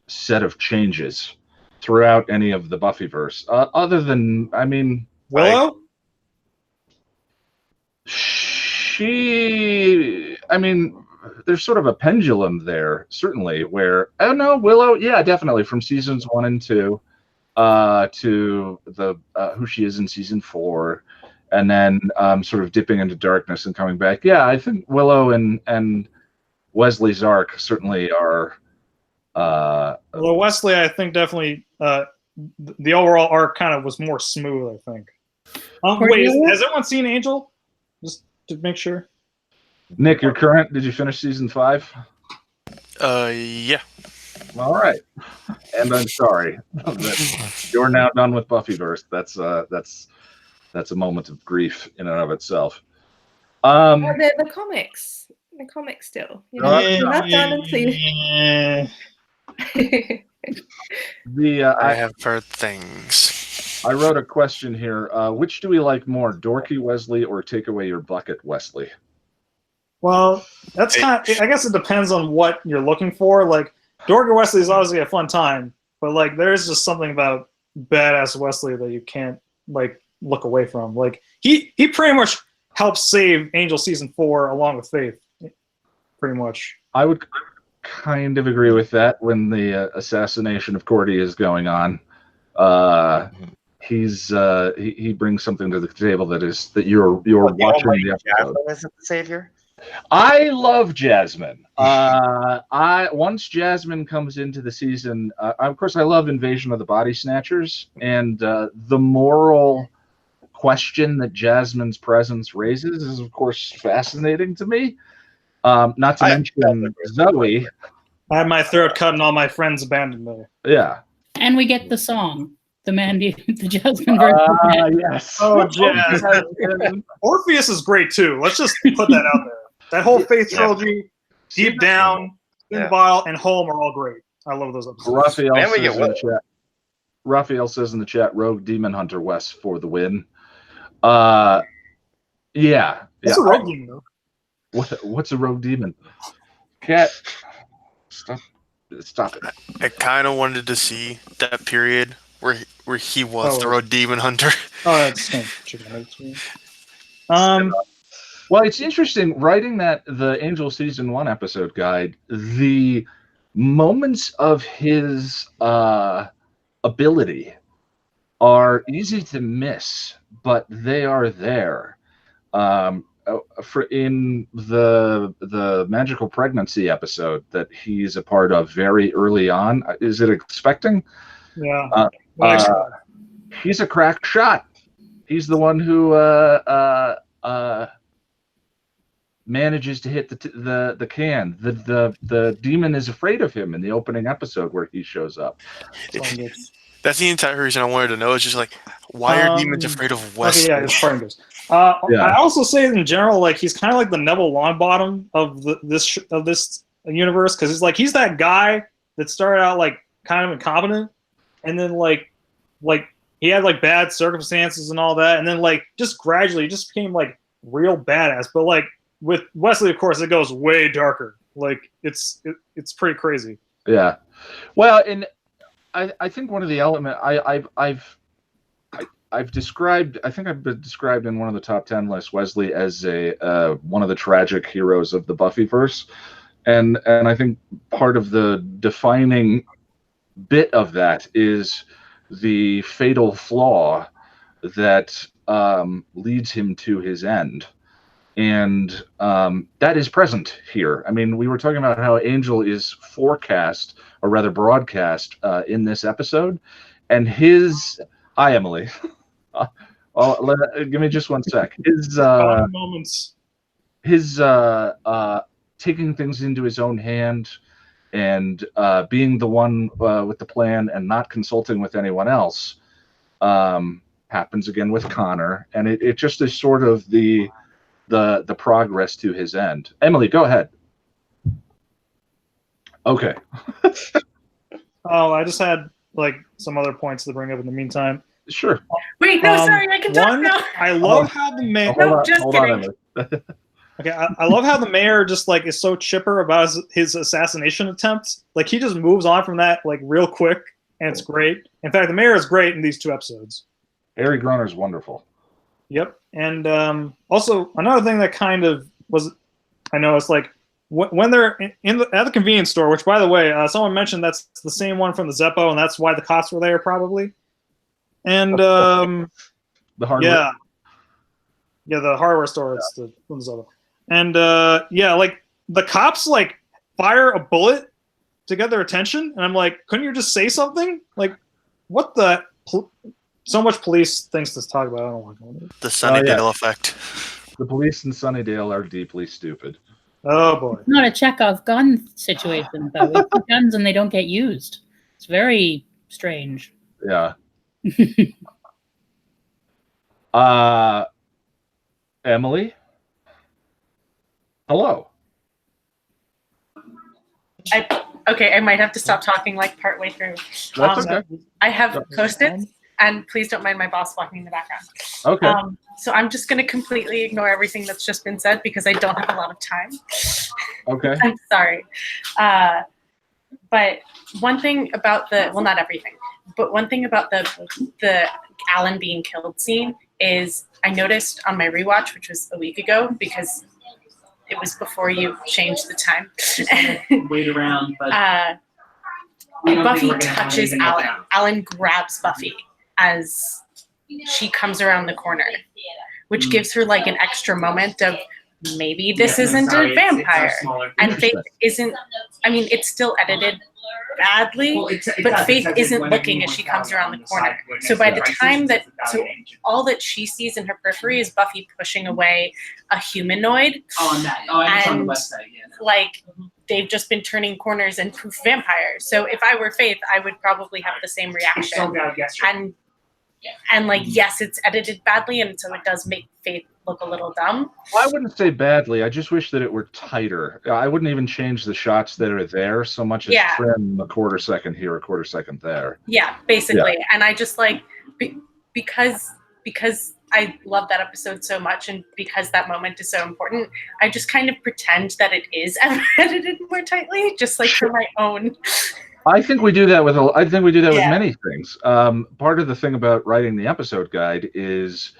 B: set of changes throughout any of the Buffyverse, other than, I mean,
A: Willow.
B: There's sort of a pendulum there, certainly, where, oh no, Willow, yeah, definitely, from seasons 1 and 2 to the who she is in season 4, and then sort of dipping into darkness and coming back. Yeah, I think Willow and Wesley Zark certainly are.
A: Well, Wesley, I think definitely the overall arc kind of was more smooth, I think. Wait, has everyone seen Angel? Just to make sure.
B: Nick, you're current. Did you finish season 5?
K: Yeah.
B: All right. And I'm sorry that you're now done with Buffyverse. That's a moment of grief in and of itself.
E: The comics. The comics still. You know, not done until.
K: I have heard things.
B: I wrote a question here. Which do we like more, Dorky Wesley or Take Away Your Bucket Wesley?
A: Well, that's kind of, I guess it depends on what you're looking for. Like, Dorky Wesley is obviously a fun time, but like there is just something about badass Wesley that you can't like look away from. Like he pretty much helped save Angel season 4 along with Faith, pretty much.
B: I would kind of agree with that when the assassination of Cordy is going on. He brings something to the table that you're watching the episode.
D: Isn't the savior?
B: I love Jasmine. Once Jasmine comes into the season, of course, I love Invasion of the Body Snatchers, and the moral question that Jasmine's presence raises is, of course, fascinating to me. Not to mention Zoe.
A: I had my throat cut and all my friends abandoned me.
B: Yeah.
J: And we get the song, the Jasmine version.
B: Yes.
A: Oh, Jasmine. Orpheus is great too. Let's just put that out there. That whole Faith trilogy, Deep Down, In the Bottle, and Home are all great. I love those episodes.
B: Raphael says in the chat, Rogue Demon Hunter West for the win. Yeah.
A: What's a rogue demon, though?
B: What's a rogue demon? Cat, stop it.
K: I kind of wanted to see that period where he was the rogue demon hunter.
A: Oh, that's chicken.
B: Well, it's interesting writing the Angel season 1 episode guide. The moments of his ability are easy to miss, but they are there. In the magical pregnancy episode that he's a part of very early on, is it Expecting?
A: Yeah.
B: He's a crack shot. He's the one who manages to hit the can. The demon is afraid of him in the opening episode where he shows up.
K: That's the entire reason I wanted to know. It's just like, why are demons afraid of Wesley?
A: Okay, yeah, it's Pringles. I also say in general, like he's kind of like the Neville Longbottom of this universe, because he's that guy that started out like kind of incompetent, and then like he had like bad circumstances and all that, and then like just gradually just became like real badass. But like with Wesley, of course, it goes way darker. Like it's pretty crazy.
B: Yeah. Well, and I think one of the elements I've described, I think I've been described in one of the top 10 lists, Wesley as one of the tragic heroes of the Buffyverse, and I think part of the defining bit of that is the fatal flaw that leads him to his end. And that is present here. I mean, we were talking about how Angel is forecast, or rather broadcast, in this episode. And hi, Emily. Give me just one sec.
A: Moments.
B: His taking things into his own hand, and being the one with the plan and not consulting with anyone else happens again with Connor, and it just is sort of the progress to his end. Emily, go ahead. Okay.
A: Oh, I just had like some other points to bring up in the meantime.
B: Sure.
L: Wait, no, sorry, I can talk now.
A: I love how the mayor.
L: No, just kidding.
A: Okay, I love how the mayor just like is so chipper about his assassination attempt. Like he just moves on from that like real quick, and it's great. In fact, the mayor is great in these 2 episodes.
B: Harry Groner is wonderful.
A: Yep, and also another thing that kind of was, I know it's like when they're at the convenience store. Which, by the way, someone mentioned that's the same one from the Zeppo, and that's why the cops were there probably. And
B: the hardware.
A: Yeah, the hardware store. It's the Zeppo. And like the cops like fire a bullet to get their attention, and I'm like, couldn't you just say something? Like, what the? So much police things to talk about. I don't want to.
K: The Sunnydale effect.
B: The police in Sunnydale are deeply stupid.
A: Oh boy!
J: It's not a Chekhov gun situation though. It's guns and they don't get used. It's very strange.
B: Yeah. Emily. Hello.
L: Okay, I might have to stop talking like partway through.
B: That's okay.
L: I have Post-its, and please don't mind my boss walking in the background.
B: Okay.
L: So I'm just going to completely ignore everything that's just been said because I don't have a lot of time.
B: Okay.
L: I'm sorry. But one thing about not everything, but one thing about the Alan being killed scene is I noticed on my rewatch, which was a week ago, because it was before you changed the time.
M: Wait around, but
L: Buffy touches Alan. Alan grabs Buffy as she comes around the corner, which gives her like an extra moment of maybe this isn't a vampire. And Faith isn't, I mean, it's still edited badly, but Faith isn't looking as she comes around the corner. So by the time that, so all that she sees in her periphery is Buffy pushing away a humanoid. And like they've just been turning corners and poof vampires. So if I were Faith, I would probably have the same reaction. And like, yes, it's edited badly, and so it does make Faith look a little dumb.
B: Well, I wouldn't say badly. I just wish that it were tighter. I wouldn't even change the shots that are there so much as trim a quarter second here, a quarter second there.
L: Yeah, basically. Yeah. And I just like, because I love that episode so much, and because that moment is so important, I just kind of pretend that it is edited more tightly, just like for my own.
B: I think we do that with with many things. Part of the thing about writing the episode guide is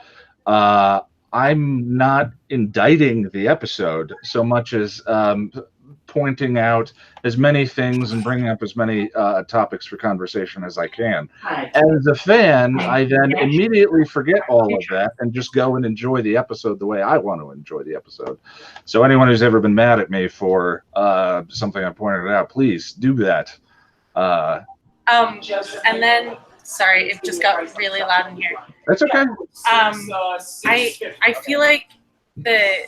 B: I'm not indicting the episode so much as pointing out as many things and bringing up as many topics for conversation as I can. As a fan, I then immediately forget all of that and just go and enjoy the episode the way I want to enjoy the episode. So anyone who's ever been mad at me for something I pointed out, please do that.
L: And then, sorry, it just got really loud in here.
B: That's okay.
L: I feel like the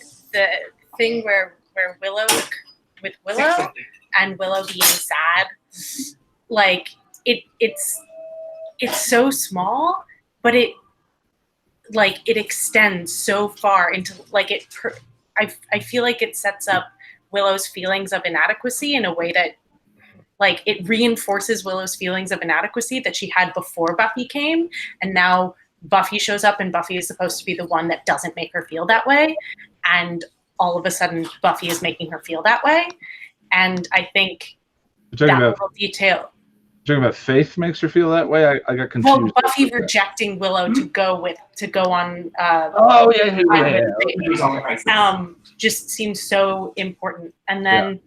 L: thing where Willow with Willow and Willow being sad, like it's so small, but it extends so far into like I feel like it sets up Willow's feelings of inadequacy in a way that like it reinforces Willow's feelings of inadequacy that she had before Buffy came, and now Buffy shows up and Buffy is supposed to be the one that doesn't make her feel that way, and all of a sudden Buffy is making her feel that way. And I think that little detail.
B: You're talking about Faith makes her feel that way? I got confused.
L: Well, Buffy rejecting Willow to go on just seems so important. And then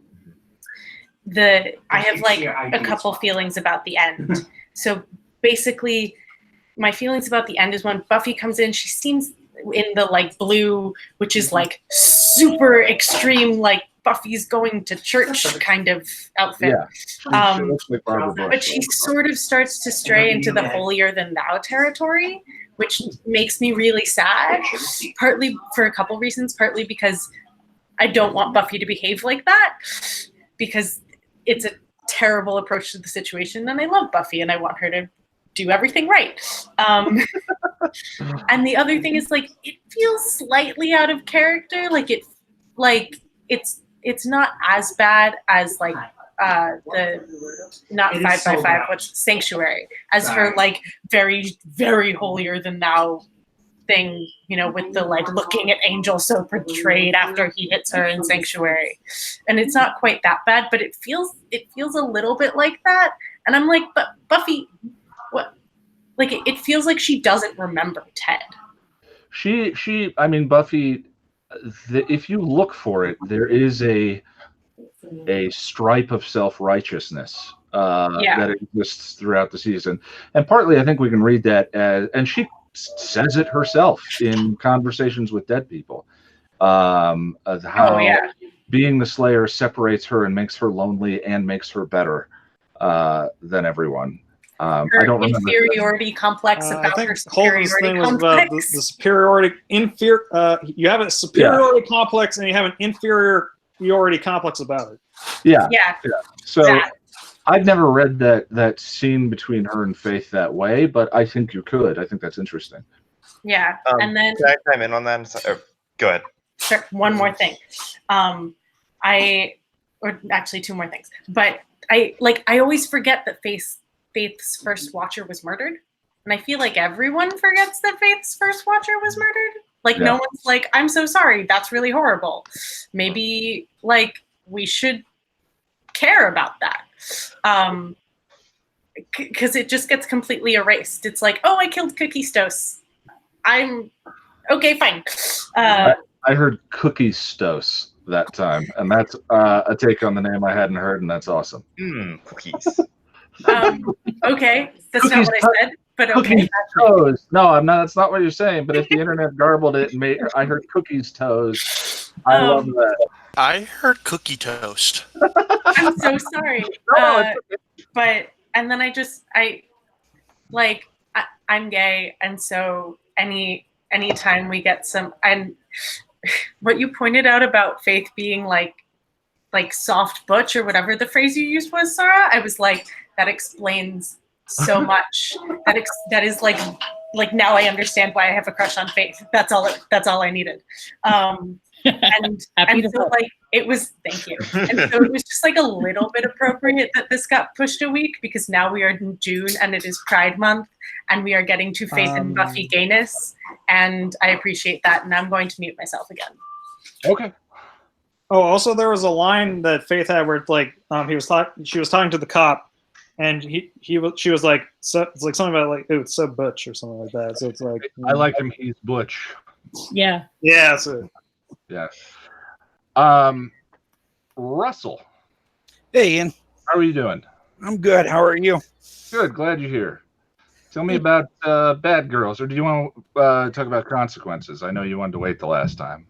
L: I have like a couple feelings about the end. So basically my feelings about the end is when Buffy comes in, she seems in the like blue, which is like super extreme, like Buffy's going to church kind of outfit. But she sort of starts to stray into the holier than thou territory, which makes me really sad, partly for a couple reasons, partly because I don't want Buffy to behave like that, because it's terrible approach to the situation, and I love Buffy, and I want her to do everything right. And the other thing is, like, it feels slightly out of character. It's not as bad as like the not 5x5, which Sanctuary, as her like very, very holier than thou thing, with the like looking at Angel so portrayed after he hits her in Sanctuary. And it's not quite that bad, but it feels a little bit like that. And I'm like, but Buffy, what? Like it feels like she doesn't remember Ted.
B: I mean, Buffy, if you look for it, there is a stripe of self-righteousness that exists throughout the season. And partly I think we can read that as, and she says it herself in conversations with dead people, of how being the Slayer separates her and makes her lonely and makes her better than everyone.
L: Her
B: I don't remember
L: inferiority complex
A: I
L: about
A: think
L: her
A: Holden's
L: superiority
A: thing was
L: complex.
A: about the superiority. You have a superiority complex and you have an inferiority complex about it.
B: Yeah.
L: Yeah.
B: So I've never read that scene between her and Faith that way, but I think you could. I think that's interesting.
L: Yeah. And then
D: can I chime in on that? Go ahead.
L: Sure. One more thing. Or actually two more things. But I always forget that Faith's first watcher was murdered. And I feel like everyone forgets that Faith's first watcher was murdered. Like no one's like, I'm so sorry, that's really horrible. Maybe like we should care about that. Because it just gets completely erased. It's like, oh, I killed Cookie Stos. I'm okay, fine.
B: I heard Cookie Stos that time, and that's a take on the name I hadn't heard, and that's awesome.
D: Cookies.
L: Okay, that's not what I said, but okay.
B: Cookies toes. No, I'm not. That's not what you're saying. But if the internet garbled it and made, I heard cookies toes. I love that.
K: I heard cookie toast.
L: I'm so sorry. But and then I'm gay, and so anytime we get some, and what you pointed out about Faith being like soft butch or whatever the phrase you used was, Sarah, I was like, that explains so much. That is like now I understand why I have a crush on Faith. That's all I needed. And so like it was, thank you. And so it was just like a little bit appropriate that this got pushed a week, because now we are in June and it is Pride Month and we are getting to Faith and Buffy gayness, and I appreciate that, and I'm going to mute myself again.
B: Okay.
A: Oh, also there was a line that Faith had where it's like she was talking to the cop, and she was like, so it's like something about like, oh, it's so butch or something like that. So it's like,
B: I like him. He's butch.
J: Yeah.
A: Yeah, that's it.
B: Yeah. Russell.
N: Hey, Ian.
B: How are you doing?
N: I'm good. How are you?
B: Good. Glad you're here. Tell me about Bad Girls, or do you want to talk about Consequences? I know you wanted to wait the last time.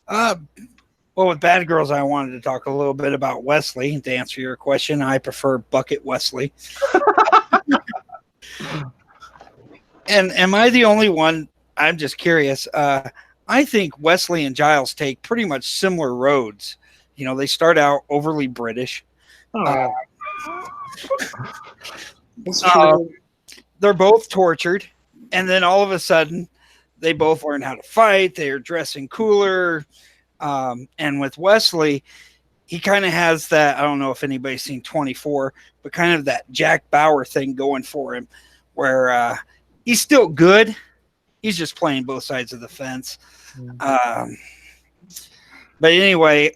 N: Well, with Bad Girls, I wanted to talk a little bit about Wesley. To answer your question, I prefer Bucket Wesley. And am I the only one? I'm just curious. I think Wesley and Giles take pretty much similar roads. They start out overly British. They're both tortured, and then all of a sudden, they both learn how to fight. They're dressing cooler. And with Wesley, he kind of has that, I don't know if anybody's seen 24, but kind of that Jack Bauer thing going for him, where he's still good. He's just playing both sides of the fence. But anyway,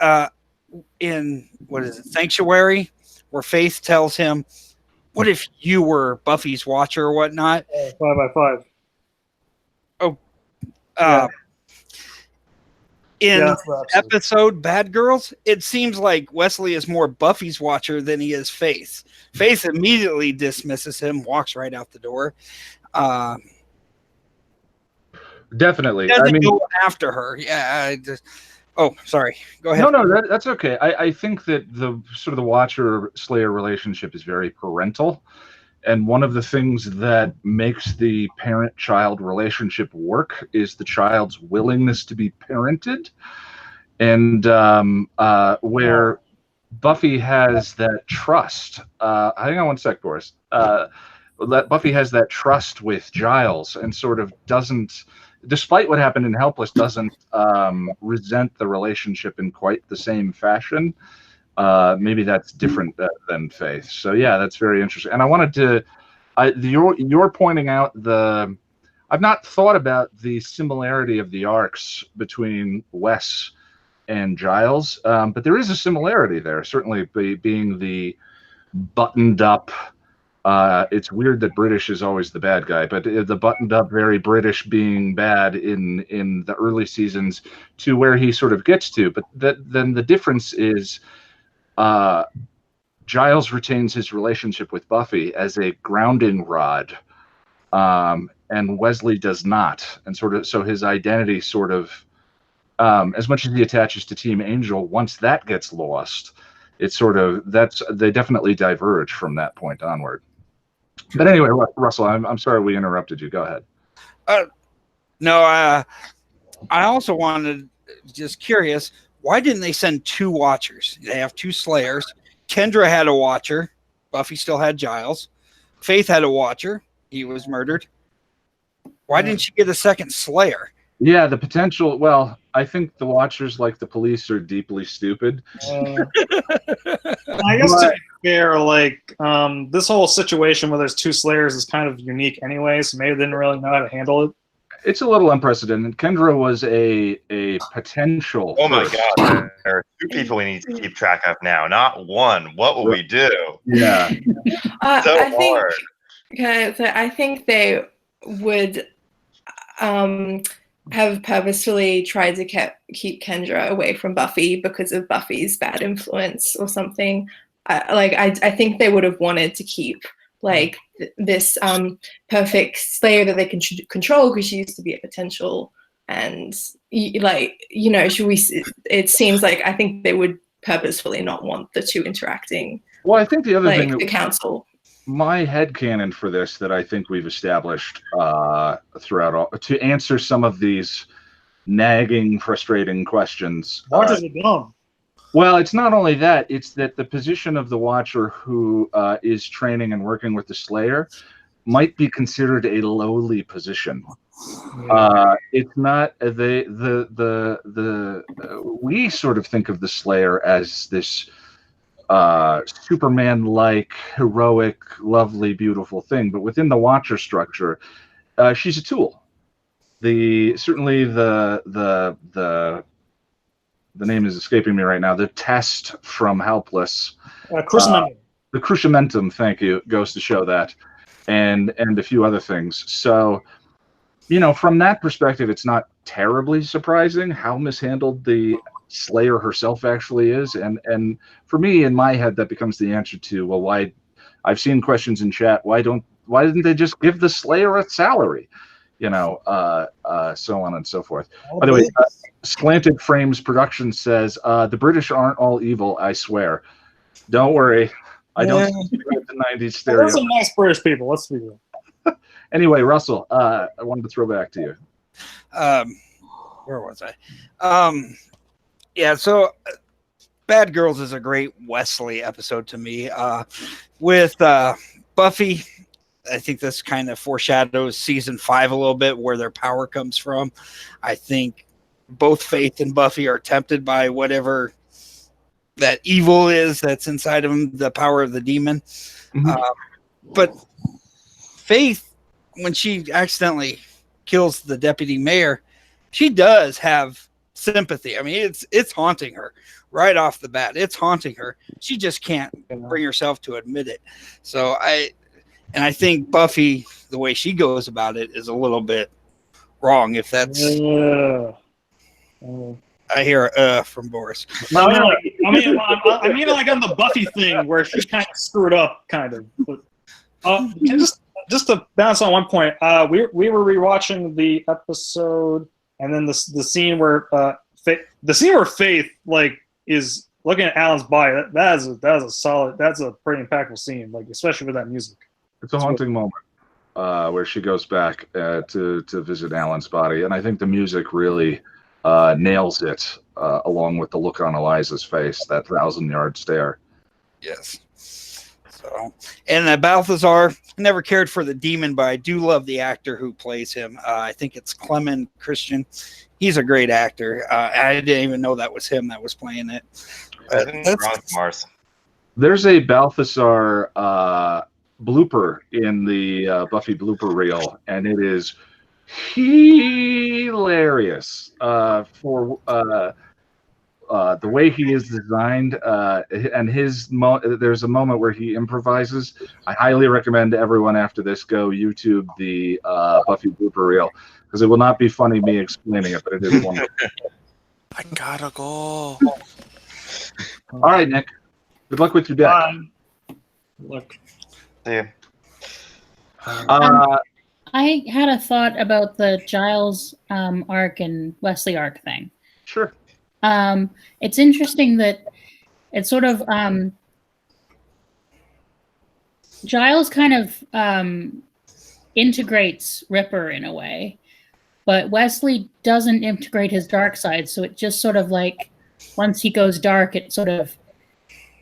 N: in Sanctuary, where Faith tells him, what if you were Buffy's watcher or whatnot?
A: 5x5.
N: Oh,
A: Yeah.
N: In
A: Yeah,
N: episode Bad Girls, it seems like Wesley is more Buffy's watcher than he is Faith. Faith immediately dismisses him, walks right out the door.
B: Definitely.
N: Doesn't go after her. Yeah. Oh, sorry. Go ahead.
B: No, that's okay. I think that the sort of the Watcher-Slayer relationship is very parental. And one of the things that makes the parent-child relationship work is the child's willingness to be parented. And where Buffy has that trust. Hang on one sec, Boris. Buffy has that trust with Giles and sort of doesn't, despite what happened in Helpless, doesn't resent the relationship in quite the same fashion. Maybe that's different than Faith. So yeah, that's very interesting. And I wanted to, you're pointing out I've not thought about the similarity of the arcs between Wes and Giles, but there is a similarity there. Certainly, being the buttoned up. It's weird that British is always the bad guy, but the buttoned up, very British being bad in the early seasons to where he sort of gets to. But then the difference is Giles retains his relationship with Buffy as a grounding rod, and Wesley does not. And so his identity sort of, as much as he attaches to Team Angel, once that gets lost, it's sort of, they definitely diverge from that point onward. But anyway, Russell, I'm sorry we interrupted you. Go ahead.
N: No, I also wanted, just curious, why didn't they send 2 Watchers? They have 2 Slayers. Kendra had a Watcher. Buffy still had Giles. Faith had a Watcher. He was murdered. Why didn't she get a second Slayer?
B: Yeah, the potential. Well, I think the Watchers, like the police, are deeply stupid.
A: I guess to be fair, like this whole situation where there's 2 Slayers is kind of unique anyway, so maybe they didn't really know how to handle it.
B: It's a little unprecedented. Kendra was a potential.
D: Oh my God! There are 2 people we need to keep track of now, not 1. What will we do?
B: Yeah.
E: Hard. So I think they would have purposefully tried to keep Kendra away from Buffy because of Buffy's bad influence or something. I think they would have wanted to keep like this perfect Slayer that they can control because she used to be a potential, and it seems like I think they would purposefully not want the 2 interacting.
B: Well, I think the other thing,
E: the council.
B: My headcanon for this that I think we've established throughout to answer some of these nagging, frustrating questions.
A: Watchers are dumb.
B: Well, it's not only that; it's that the position of the Watcher who is training and working with the Slayer might be considered a lowly position. It's not we sort of think of the Slayer as this Superman-like, heroic, lovely, beautiful thing, but within the Watcher structure, she's a tool. Certainly the name is escaping me right now. The test from Helpless,
A: Cruciamentum.
B: The Cruciamentum, thank you, goes to show that, and a few other things. So, from that perspective, it's not terribly surprising how mishandled the Slayer herself actually is, and for me, in my head, that becomes the answer to, well, why? I've seen questions in chat. Why didn't they just give the Slayer a salary? So on and so forth. By the way, Slanted Frames Production says the British aren't all evil. I swear. Don't worry. I don't subscribe to 90s stereo.
A: There's some nice British people. Let's be real.
B: Anyway, Russell, I wanted to throw back to you.
N: Where was I? Yeah, so Bad Girls is a great Wesley episode to me. With Buffy, I think this kind of foreshadows season 5 a little bit, where their power comes from. I think both Faith and Buffy are tempted by whatever that evil is that's inside of them, the power of the demon. Mm-hmm. But Faith, when she accidentally kills the deputy mayor, she does have sympathy. I mean, it's haunting her right off the bat. It's haunting her. She just can't bring herself to admit it. So I think Buffy, the way she goes about it, is a little bit wrong. If that's, I hear from Boris.
A: No, I mean, like on the Buffy thing where she kind of screwed up, kind of. But, just to bounce on one point, we were rewatching the episode, and then the scene where Faith like is looking at Alan's body. That's a pretty impactful scene, like especially with that music.
B: It's a haunting moment where she goes back to visit Alan's body, and I think the music really nails it, along with the look on Eliza's face, that 1,000-yard stare.
N: Yes. So, and Balthazar, never cared for the demon, but I do love the actor who plays him. I think it's Clement Christian. He's a great actor. I didn't even know that was him that was playing it.
D: Mars.
B: There's a Balthazar blooper in the Buffy blooper reel, and it is hilarious for the way he is designed, and there's a moment where he improvises. I highly recommend everyone after this go YouTube the Buffy blooper reel, because it will not be funny me explaining it, but it is wonderful.
K: I gotta go.
B: All right, Nick. Good luck with your deck.
A: Look.
D: See you.
J: I had a thought about the Giles arc and Wesley arc thing.
B: Sure.
J: It's interesting that it's sort of Giles kind of integrates Ripper in a way, but Wesley doesn't integrate his dark side. So it just sort of like once he goes dark, it sort of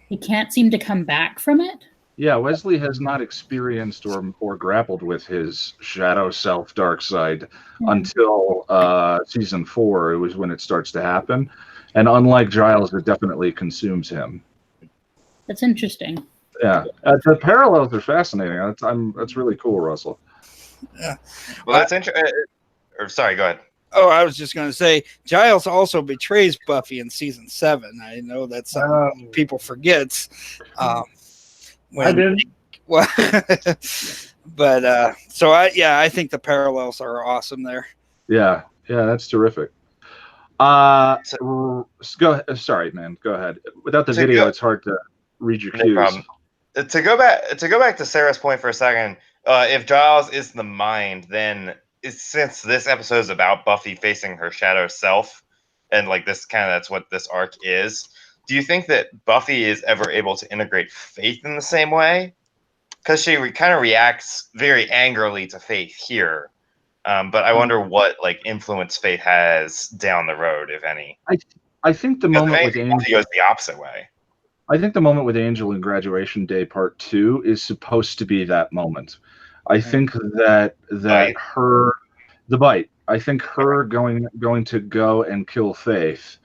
J: he can't seem to come back from it.
B: Yeah, Wesley has not experienced or grappled with his shadow self dark side until season 4. It was when it starts to happen. And unlike Giles, it definitely consumes him.
J: That's interesting.
B: Yeah, the parallels are fascinating. That's really cool, Russell.
N: Yeah.
D: Well, that's interesting. Sorry, go ahead.
N: Oh, I was just going to say, Giles also betrays Buffy in season 7. I know that's something people forget.
A: I didn't.
N: Well, but I think the parallels are awesome there.
B: Yeah, that's terrific. Go ahead. Sorry, man. Go ahead. Without the video, it's hard to read your cues.
D: Problem. To go back to Sarah's point for a second, if Giles is the mind, then since this episode is about Buffy facing her shadow self, and like that's what this arc is. Do you think that Buffy is ever able to integrate Faith in the same way? Because she kind of reacts very angrily to Faith here. But I wonder what influence Faith has down the road, if any.
B: I think the moment with Angel
D: goes the opposite way.
B: I think the moment with Angel in Graduation Day Part 2 is supposed to be that moment. I think that her bite. I think her going to go and kill Faith,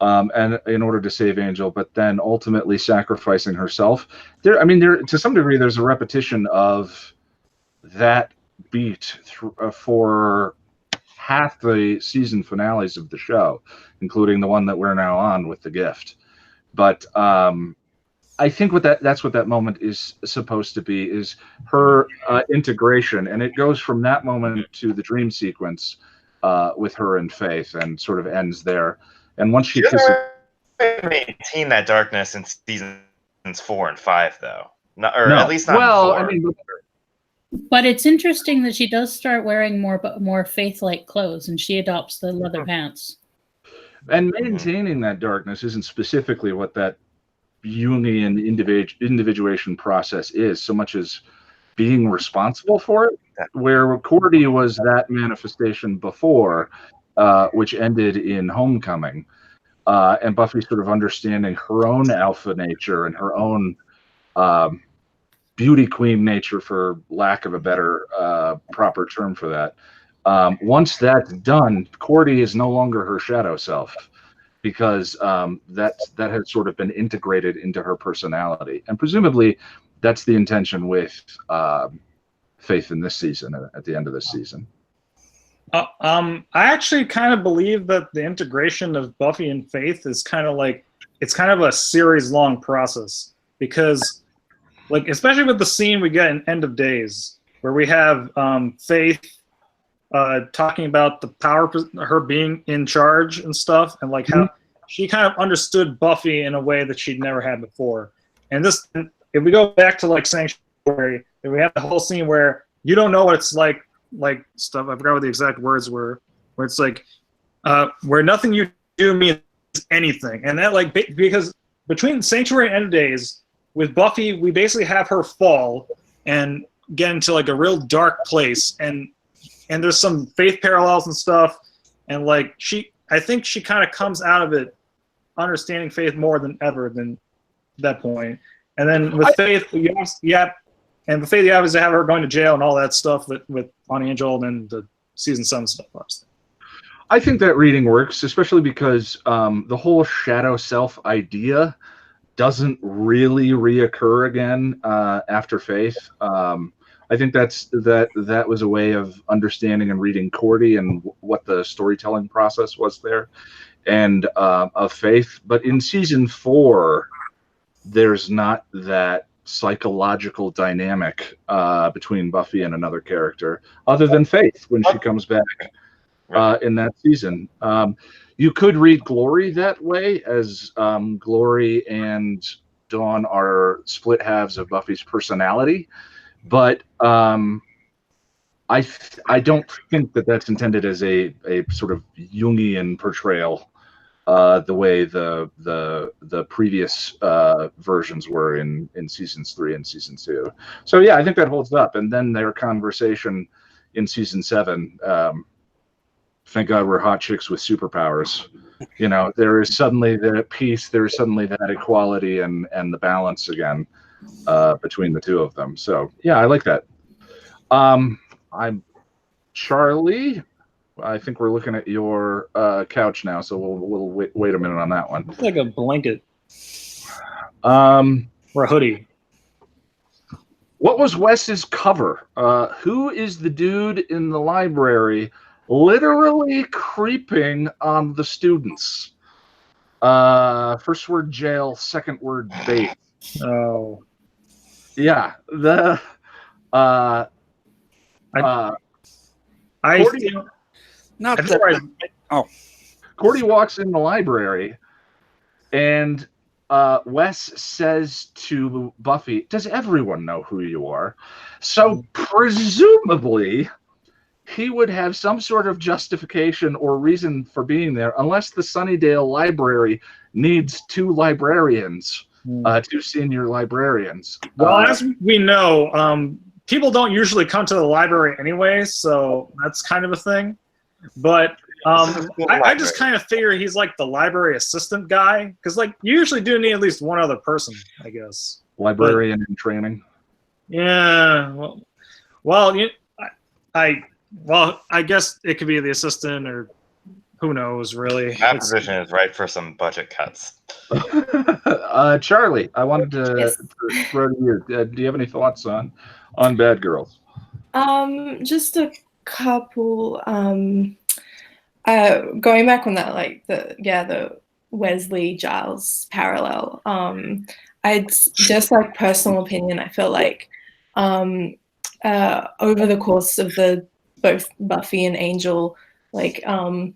B: and in order to save Angel, but then ultimately sacrificing herself. There to some degree, there's a repetition of that beat for half the season finales of the show, including the one that we're now on with The Gift. But I think that's what that moment is supposed to be, is her integration, and it goes from that moment to the dream sequence with her and Faith, and sort of ends there. And once she kisses,
D: maintain that darkness in seasons 4 and 5, though,
B: at
D: least not. Well,
J: but it's interesting that she does start wearing more Faith-like clothes, and she adopts the leather pants.
B: And maintaining that darkness isn't specifically what that Jungian individuation process is, so much as being responsible for it. Where Cordy was that manifestation before, which ended in Homecoming, and Buffy sort of understanding her own alpha nature and her own beauty queen nature, for lack of a better proper term for that. Once that's done, Cordy is no longer her shadow self, because that has sort of been integrated into her personality, and presumably that's the intention with Faith in this season, at the end of this season.
A: I actually kind of believe that the integration of Buffy and Faith is kind of a series-long process, because especially with the scene we get in End of Days, where we have Faith talking about the power, her being in charge and stuff, and how she kind of understood Buffy in a way that she'd never had before. And this, if we go back to Sanctuary, we have the whole scene where you don't know what it's like stuff. I forgot what the exact words were. Where it's where nothing you do means anything, and that because between Sanctuary and End of Days, with Buffy, we basically have her fall and get into a real dark place, and there's some Faith parallels and stuff, and I think she kind of comes out of it understanding Faith more than ever than that point. And then with Faith, you obviously have her going to jail and all that stuff with on Angel and the season 7 stuff. Obviously.
B: I think that reading works, especially because the whole shadow self idea doesn't really reoccur again after Faith. I think that was a way of understanding and reading Cordy and what the storytelling process was there, and of Faith. But in season 4, there's not that psychological dynamic between Buffy and another character other than Faith when she comes back in that season. You could read Glory that way, as Glory and Dawn are split halves of Buffy's personality, but I don't think that that's intended as a sort of Jungian portrayal, the way the previous versions were in seasons 3 and season 2. So yeah, I think that holds up. And then their conversation in season 7. Thank God we're hot chicks with superpowers. You know, there is suddenly that peace, there is suddenly that equality and the balance again between the two of them. So yeah, I like that. I'm Charlie. I think we're looking at your couch now, so we'll wait a minute on that one.
A: It's like a blanket. Or a hoodie.
B: What was Wes's cover? Who is the dude in the library literally creeping on the students? First word jail, second word bait.
A: Oh.
B: Yeah. Cordy walks in the library, and Wes says to Buffy, "Does everyone know who you are?" So presumably, he would have some sort of justification or reason for being there, unless the Sunnydale Library needs 2 librarians, 2 senior librarians.
A: Well, as we know, people don't usually come to the library anyway, so that's kind of a thing. But I just kind of figure he's like the library assistant guy, because like you usually do need at least one other person, I guess.
B: Librarian in training.
A: Yeah. Well, I guess it could be the assistant, or who knows, really.
D: That position is right for some budget cuts.
B: Charlie, I wanted to throw to you. Do you have any thoughts on Bad Girls?
E: Just a couple. Going back on that, like the Wesley Giles parallel. I'd just like personal opinion. I feel like over the course of both Buffy and Angel, like I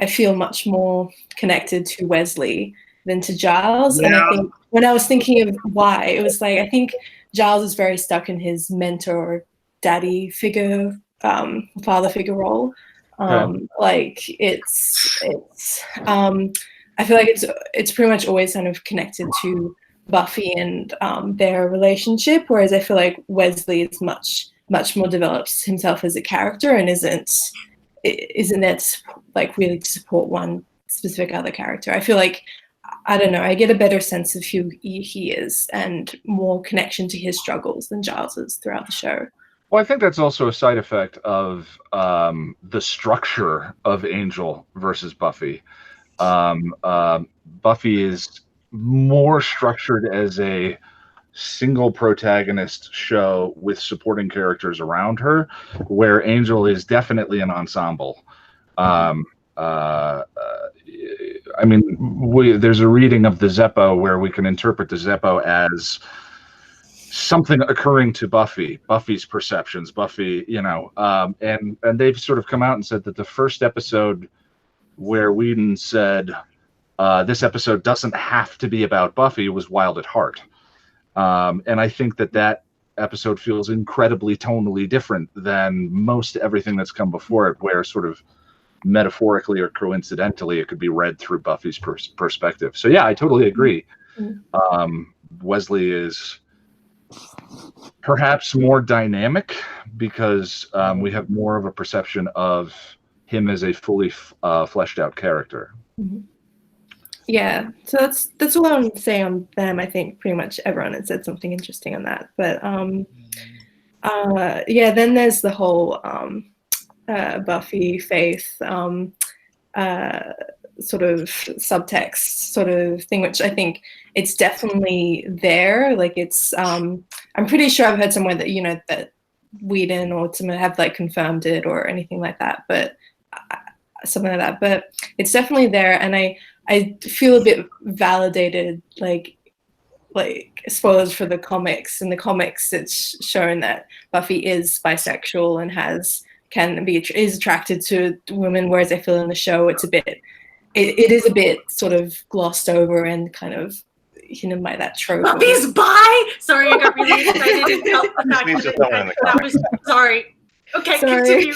E: feel much more connected to Wesley than to Giles. Yeah. And I think when I was thinking of why, it was like I think Giles is very stuck in his mentor, daddy figure, father figure role. Like it's I feel like it's pretty much always kind of connected to Buffy and their relationship, whereas I feel like Wesley is much more develops himself as a character and isn't there to, like, really to support one specific other character. I feel like, I don't know, I get a better sense of who he is and more connection to his struggles than Giles is throughout the show.
B: Well, I think that's also a side effect of the structure of Angel versus Buffy. Buffy is more structured as a single protagonist show with supporting characters around her, where Angel is definitely an ensemble. I mean, there's a reading of the Zeppo where we can interpret the Zeppo as something occurring to Buffy's perceptions, Buffy, and they've sort of come out and said that the first episode where Whedon said this episode doesn't have to be about Buffy was Wild at Heart. And I think that episode feels incredibly tonally different than most everything that's come before it, where sort of metaphorically or coincidentally it could be read through Buffy's perspective. So yeah, I totally agree. Wesley is perhaps more dynamic because we have more of a perception of him as a fully fleshed out character.
E: Yeah, so that's all I want to say on them. I think pretty much everyone had said something interesting on that. But yeah, then there's the whole Buffy Faith sort of subtext sort of thing, which I think it's definitely there. Like it's I'm pretty sure I've heard somewhere that, you know, that Whedon or someone have like confirmed it or anything like that, but something like that. But it's definitely there, and I feel a bit validated, like spoilers for the comics. In the comics, it's shown that Buffy is bisexual and is attracted to women, whereas I feel in the show it's a bit, it is a bit sort of glossed over and kind of hidden by that trope.
L: Buffy's bi. Sorry, I got really excited. That was sorry. Okay,
E: Sorry.
L: continue.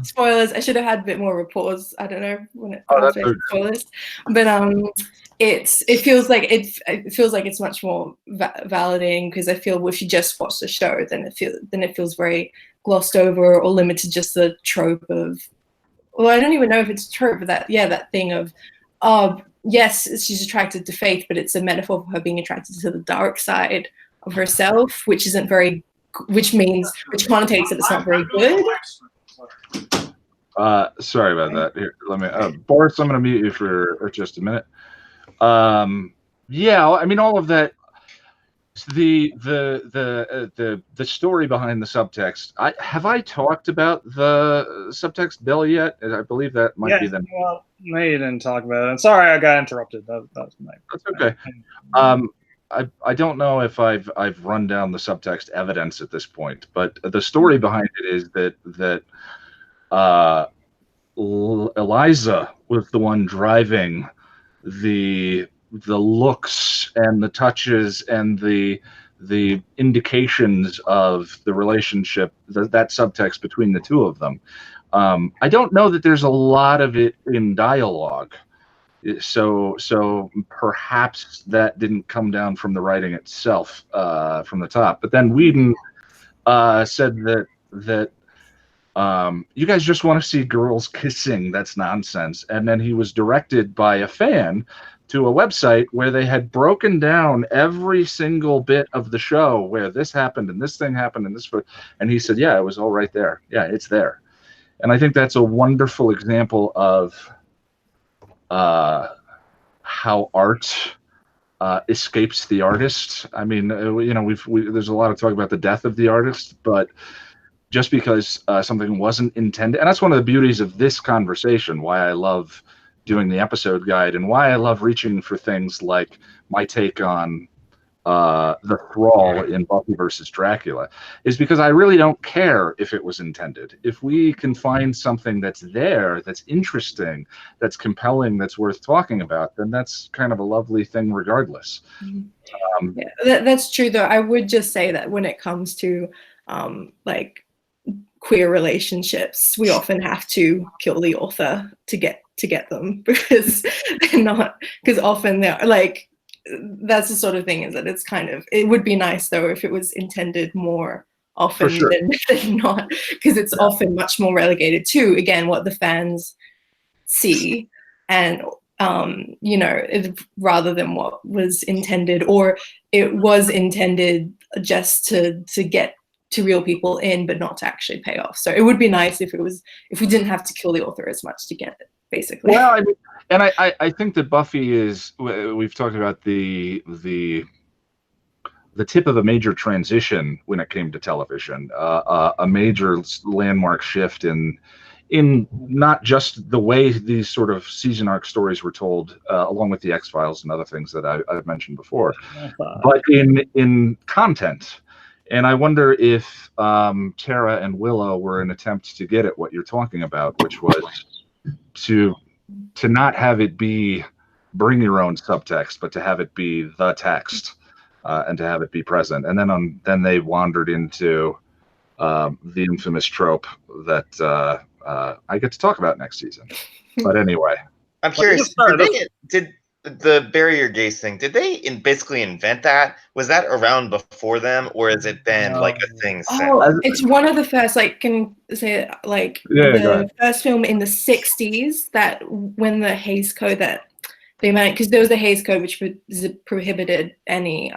E: Spoilers. I should have had a bit more rapport. I don't know when it comes to spoilers, but it feels like it's much more validating, because I feel if you just watch the show, then it feels very glossed over or limited, just the trope of, well, I don't even know if it's a trope, but that thing of, yes, she's attracted to Faith, but it's a metaphor for her being attracted to the dark side of herself, which connotates that it's not very good.
B: Sorry about that. Here, let me, Boris, I'm going to mute you for just a minute. Yeah, I mean, all of that. The story behind the subtext. Have I talked about the subtext Bill yet? I believe that might be the.
A: Well, no, you didn't talk about it. I'm sorry, I got interrupted. That's
B: okay. I don't know if I've run down the subtext evidence at this point, but the story behind it is that Eliza was the one driving the looks and the touches and the indications of the relationship, that subtext between the two of them. I don't know that there's a lot of it in dialogue. So perhaps that didn't come down from the writing itself, from the top. But then Whedon said that you guys just want to see girls kissing. That's nonsense. And then he was directed by a fan to a website where they had broken down every single bit of the show where this happened and this thing happened and this, and he said, yeah, it was all right there. Yeah, it's there. And I think that's a wonderful example of how art escapes the artist. I mean, you know, there's a lot of talk about the death of the artist, but just because something wasn't intended, and that's one of the beauties of this conversation, why I love doing the episode guide and why I love reaching for things like my take on the Thrall in Buffy versus Dracula, is because I really don't care if it was intended. If we can find something that's there, that's interesting, that's compelling, that's worth talking about, then that's kind of a lovely thing regardless.
E: Yeah, that's true, though. I would just say that when it comes to like queer relationships, we often have to kill the author to get them, because they're not, because often they're like, that's the sort of thing, is that it's kind of, it would be nice though if it was intended more often than not, because it's often much more relegated to, again, what the fans see, and you know, rather than what was intended, or it was intended just to get to reel people in, but not to actually pay off. So it would be nice if we didn't have to kill the author as much to get it, basically.
B: Well, I mean, and I think that Buffy is, we've talked about the tip of a major transition when it came to television, a major landmark shift in not just the way these sort of season arc stories were told, along with the X-Files and other things that I've mentioned before, but in content. And I wonder if Tara and Willow were an attempt to get at what you're talking about, which was to not have it be bring your own subtext, but to have it be the text, and to have it be present. And then they wandered into the infamous trope that I get to talk about next season. But anyway,
D: I'm curious. the barrier gaze thing, did they basically invent that? Was that around before them, or has it been like a thing since?
E: Oh, it's one of the first, like, can say, like,
B: Yeah, go
E: the
B: ahead.
E: first film in the 60s that when the Hays Code that they meant, because there was the Hays Code which prohibited any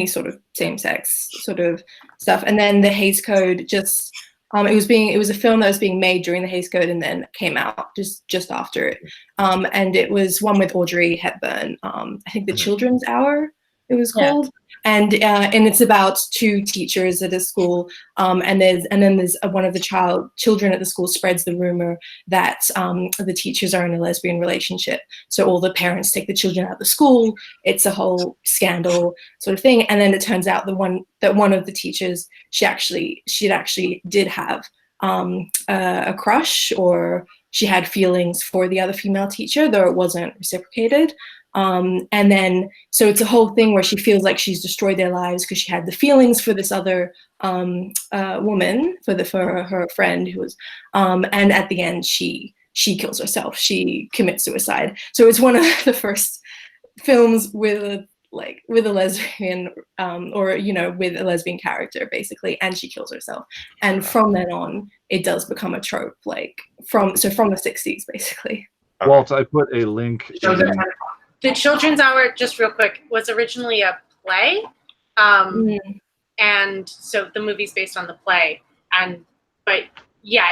E: sort of same-sex sort of stuff, and then the Hays Code just it was a film that was being made during the Hays Code and then came out just after it, and it was one with Audrey Hepburn. I think The Children's Hour it was called. And it's about two teachers at a school, and then there's one of the children at the school spreads the rumor that the teachers are in a lesbian relationship. So all the parents take the children out of the school. It's a whole scandal sort of thing. And then it turns out one of the teachers she actually did have a crush, or she had feelings for the other female teacher, though it wasn't reciprocated. And then, so it's a whole thing where she feels like she's destroyed their lives because she had the feelings for this other woman, for her friend who was, and at the end she kills herself. She commits suicide. So it's one of the first films with a lesbian, or with a lesbian character basically, and she kills herself. And from then on, it does become a trope, from the 60s basically.
B: Walt, I put a link.
L: The Children's Hour, just real quick, was originally a play, and so the movie's based on the play. But yeah,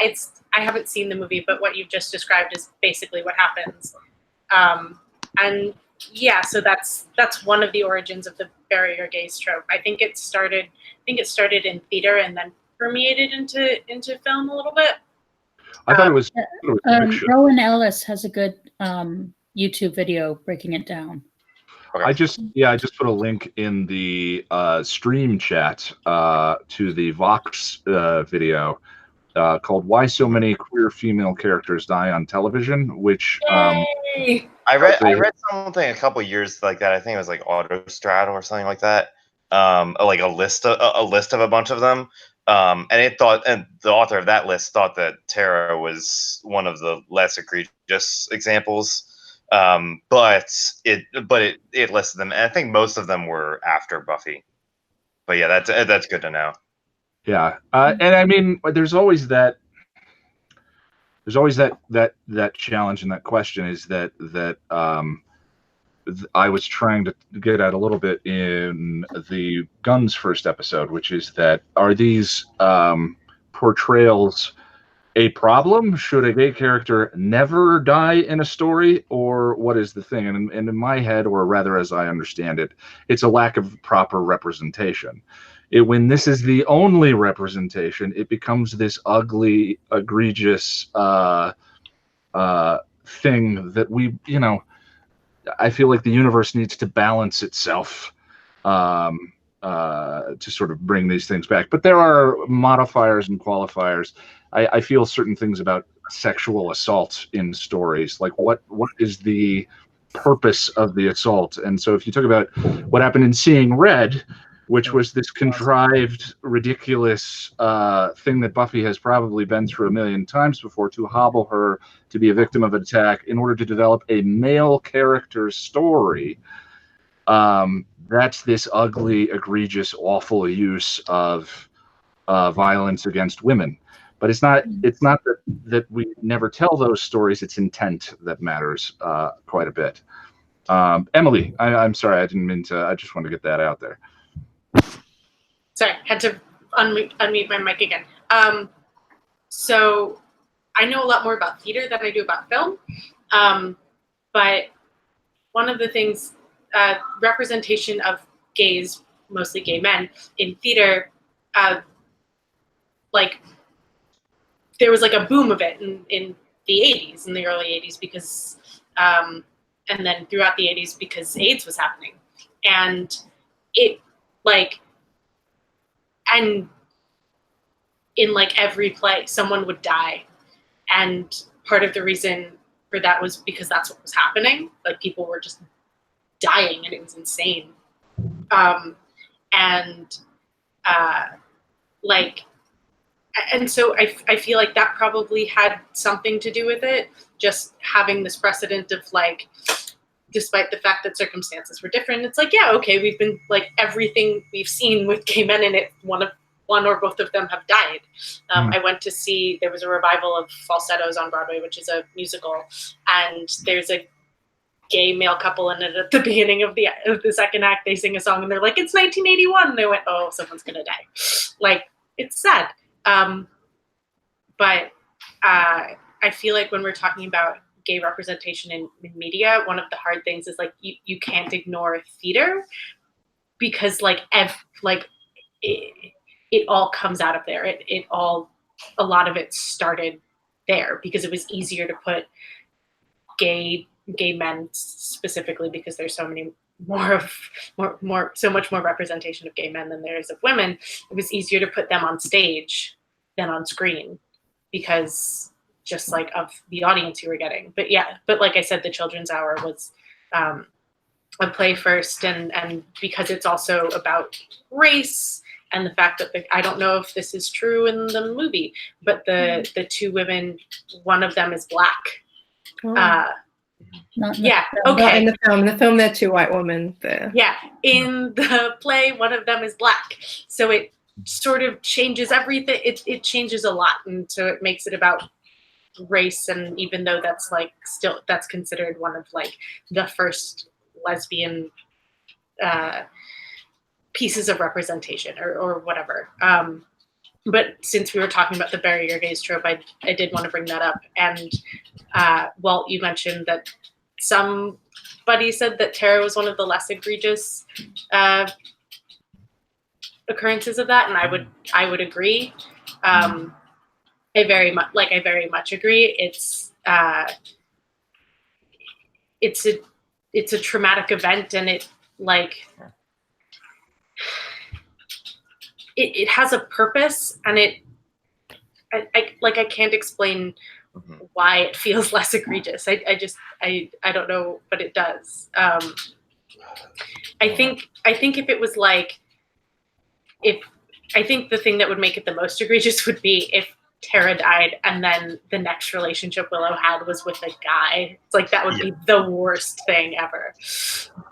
L: I haven't seen the movie, but what you've just described is basically what happens. And yeah, so that's one of the origins of the barrier gaze trope. I think it started in theater and then permeated into film a little bit.
B: I thought it was.
J: Rowan Ellis has a good YouTube video breaking it down.
B: I just put a link in the stream chat to the Vox video called "Why So Many Queer Female Characters Die on Television," which
D: I read something a couple years like that. I think it was like Autostrad or something like that. Like a list of a bunch of them. And the author of that list thought that Tara was one of the less egregious examples. But it listed them, and I think most of them were after Buffy. But yeah, that's good to know.
B: Yeah, and I mean, there's always that challenge and that question is that I was trying to get at a little bit in the Guns first episode, which is that are these portrayals a problem? Should a gay character never die in a story, or what is the thing? And in my head, or rather as I understand it, it's a lack of proper representation. When this is the only representation, it becomes this ugly, egregious thing that I feel like the universe needs to balance itself to sort of bring these things back. But there are modifiers and qualifiers. I feel certain things about sexual assault in stories, like what is the purpose of the assault? And so if you talk about what happened in Seeing Red, which was this contrived, ridiculous thing that Buffy has probably been through a million times before to hobble her to be a victim of an attack in order to develop a male character's story. That's this ugly, egregious, awful use of violence against women. But it's not that we never tell those stories. It's intent that matters quite a bit. Emily, I'm sorry, I didn't mean to. I just wanted to get that out there.
L: Sorry, had to unmute my mic again. So I know a lot more about theater than I do about film. But one of the things, representation of gays, mostly gay men, in theater, there was like a boom of it in the 80s, in the early 80s, because, and then throughout the 80s because AIDS was happening. And it, and in every play, someone would die. And part of the reason for that was because that's what was happening. People were just dying, and it was insane. And so I feel like that probably had something to do with it, just having this precedent of despite the fact that circumstances were different. It's like, yeah, okay, we've been like everything we've seen with gay men in it, one or both of them have died. I went to see, there was a revival of Falsettos on Broadway, which is a musical, and there's a gay male couple in it at the beginning of the second act. They sing a song and they're like, it's 1981. And they went, oh, someone's gonna die. Like, it's sad. But I feel like when we're talking about gay representation in media, one of the hard things is like you can't ignore theater, because like it all comes out of there. A lot of it started there because it was easier to put gay men specifically, because there's so many so much more representation of gay men than there is of women. It was easier to put them on stage than on screen because just like of the audience you were getting. But like I said, the Children's Hour was a play first, and because it's also about race and the fact that I don't know if this is true in the movie, but the two women, one of them is Black.
E: Not in the film, they're two white women there.
L: Yeah, in the play, one of them is Black. So it sort of changes everything. It changes a lot, and so it makes it about race. And even though that's like still that's considered one of like the first lesbian pieces of representation or whatever. But since we were talking about the bury your gays trope, I did want to bring that up. And Walt, you mentioned that somebody said that Tara was one of the less egregious occurrences of that, and I would agree. I very much agree. It's a traumatic event, and it has a purpose, and I can't explain why it feels less egregious. I don't know, but it does. I think if it was like, I think the thing that would make it the most egregious would be if Tara died and then the next relationship Willow had was with a guy. It's like that would be the worst thing ever.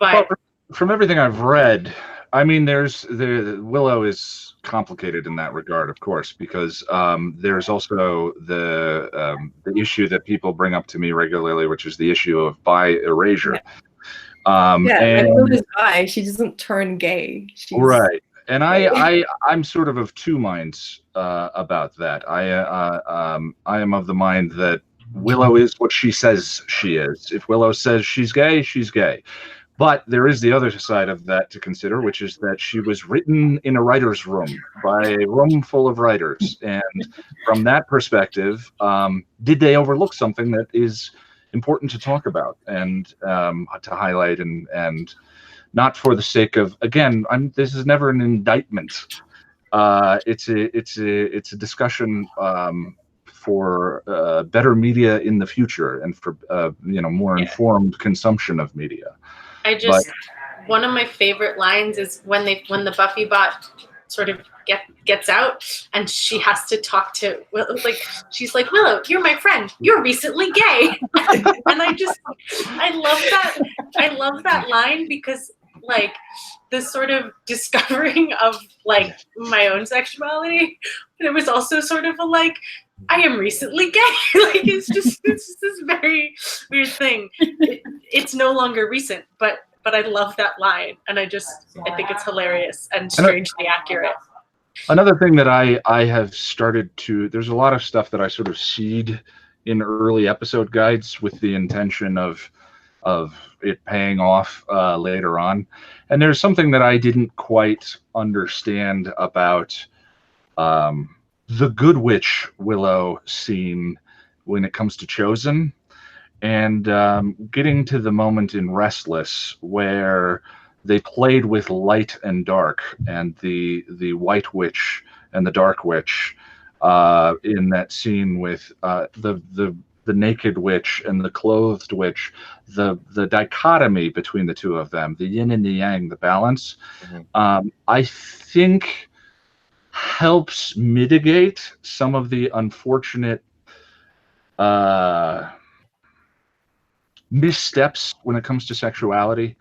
L: But
B: from everything I've read, I mean, the Willow is complicated in that regard, of course, because there's also the issue that people bring up to me regularly, which is the issue of bi erasure.
E: And Willow's bi. She doesn't turn gay.
B: Right. And I'm sort of two minds about that. I am of the mind that Willow is what she says she is. If Willow says she's gay, she's gay. But there is the other side of that to consider, which is that she was written in a writer's room by a room full of writers. And from that perspective, did they overlook something that is important to talk about and to highlight and not for the sake of, again, this is never an indictment. It's a discussion for better media in the future and for more informed consumption of media.
L: One of my favorite lines is when the Buffy bot sort of gets out and she has to talk to she's like, Willow, you're my friend. You're recently gay. And I love that line because like the sort of discovering of like my own sexuality, but it was also sort of a like, I am recently gay. Like it's just this very weird thing. It's no longer recent, but I love that line, and I think it's hilarious and strangely accurate.
B: Another thing that I have started to, there's a lot of stuff that I sort of seed in early episode guides with the intention of it paying off later on. And there's something that I didn't quite understand about the Good Witch Willow scene when it comes to Chosen, and getting to the moment in Restless where they played with light and dark, and the White Witch and the Dark Witch in that scene with the naked witch and the clothed witch, the dichotomy between the two of them, the yin and the yang, the balance, I think helps mitigate some of the unfortunate missteps when it comes to sexuality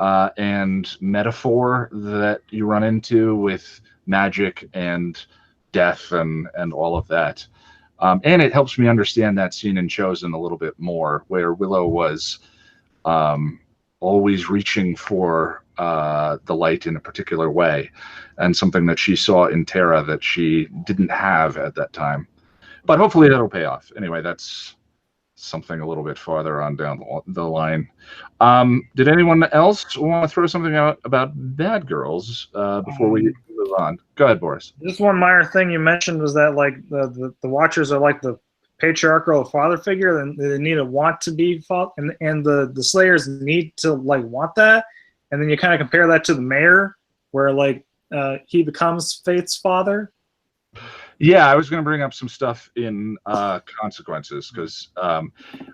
B: and metaphor that you run into with magic and death and all of that. And it helps me understand that scene in Chosen a little bit more, where Willow was always reaching for the light in a particular way, and something that she saw in Terra that she didn't have at that time. But hopefully that'll pay off. Anyway, that's something a little bit farther on down the line. Did anyone else want to throw something out about Bad Girls before we move on? Go ahead, Boris.
A: Just one minor thing you mentioned was that like the Watchers are like the patriarchal father figure, and they need to want to be father, and the Slayers need to like want that, and then you kind of compare that to the Mayor, where like he becomes Faith's father.
B: Yeah, I was going to bring up some stuff in Consequences, because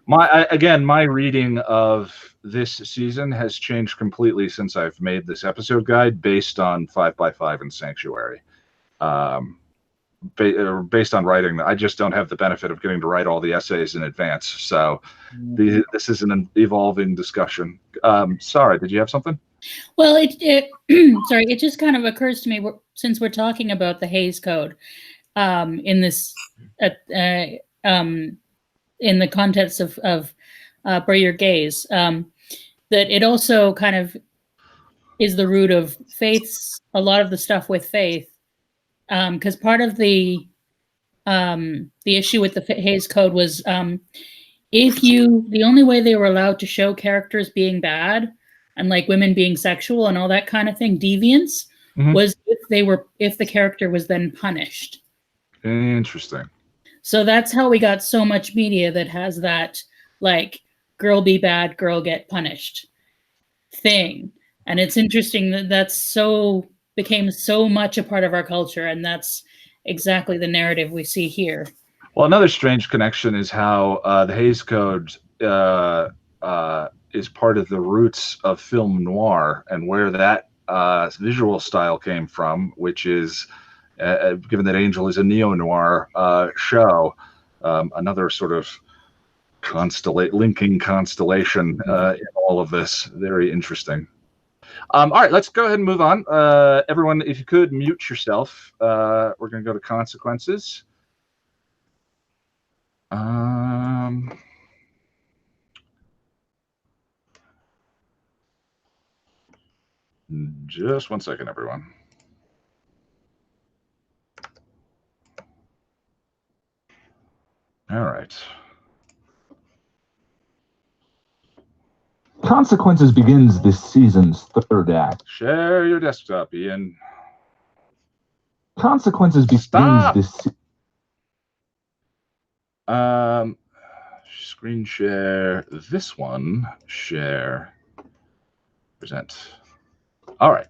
B: my reading of this season has changed completely since I've made this episode guide based on 5x5 and Sanctuary. Based on writing, I just don't have the benefit of getting to write all the essays in advance. So this is an evolving discussion. Sorry, did you have something?
J: Well, sorry, it just kind of occurs to me, since we're talking about the Hays Code, in this, in the context of Bury Your Gaze, that it also kind of is the root of Faith's, a lot of the stuff with Faith, because part of the issue with the Hays Code was the only way they were allowed to show characters being bad and like women being sexual and all that kind of thing, deviance, was if the character was then punished.
B: Interesting.
J: So that's how we got so much media that has that like girl be bad, girl get punished thing. And it's interesting that became so much a part of our culture, and that's exactly the narrative we see here.
B: Well, another strange connection is how the Hays Code is part of the roots of film noir, and where that visual style came from, which is given that Angel is a neo-noir show, another sort of linking constellation in all of this. Very interesting. All right, let's go ahead and move on. Everyone, if you could mute yourself. We're going to go to Consequences. Just one second, everyone. All right.
F: Consequences begins this season's third act.
B: Share your desktop, Ian.
F: Consequences begins this.
B: Screen share this one. Share. Present. All right.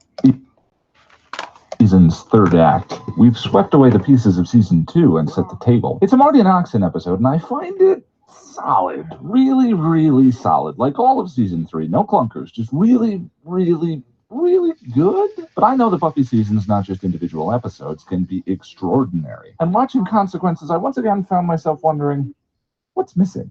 F: Season's third act. We've swept away the pieces of season 2 and set the table. It's a Marty and Oxen episode, and I find it solid. Really, really solid. Like all of season 3. No clunkers. Just really, really, really good. But I know that Buffy seasons, not just individual episodes, can be extraordinary. And watching Consequences, I once again found myself wondering, what's missing?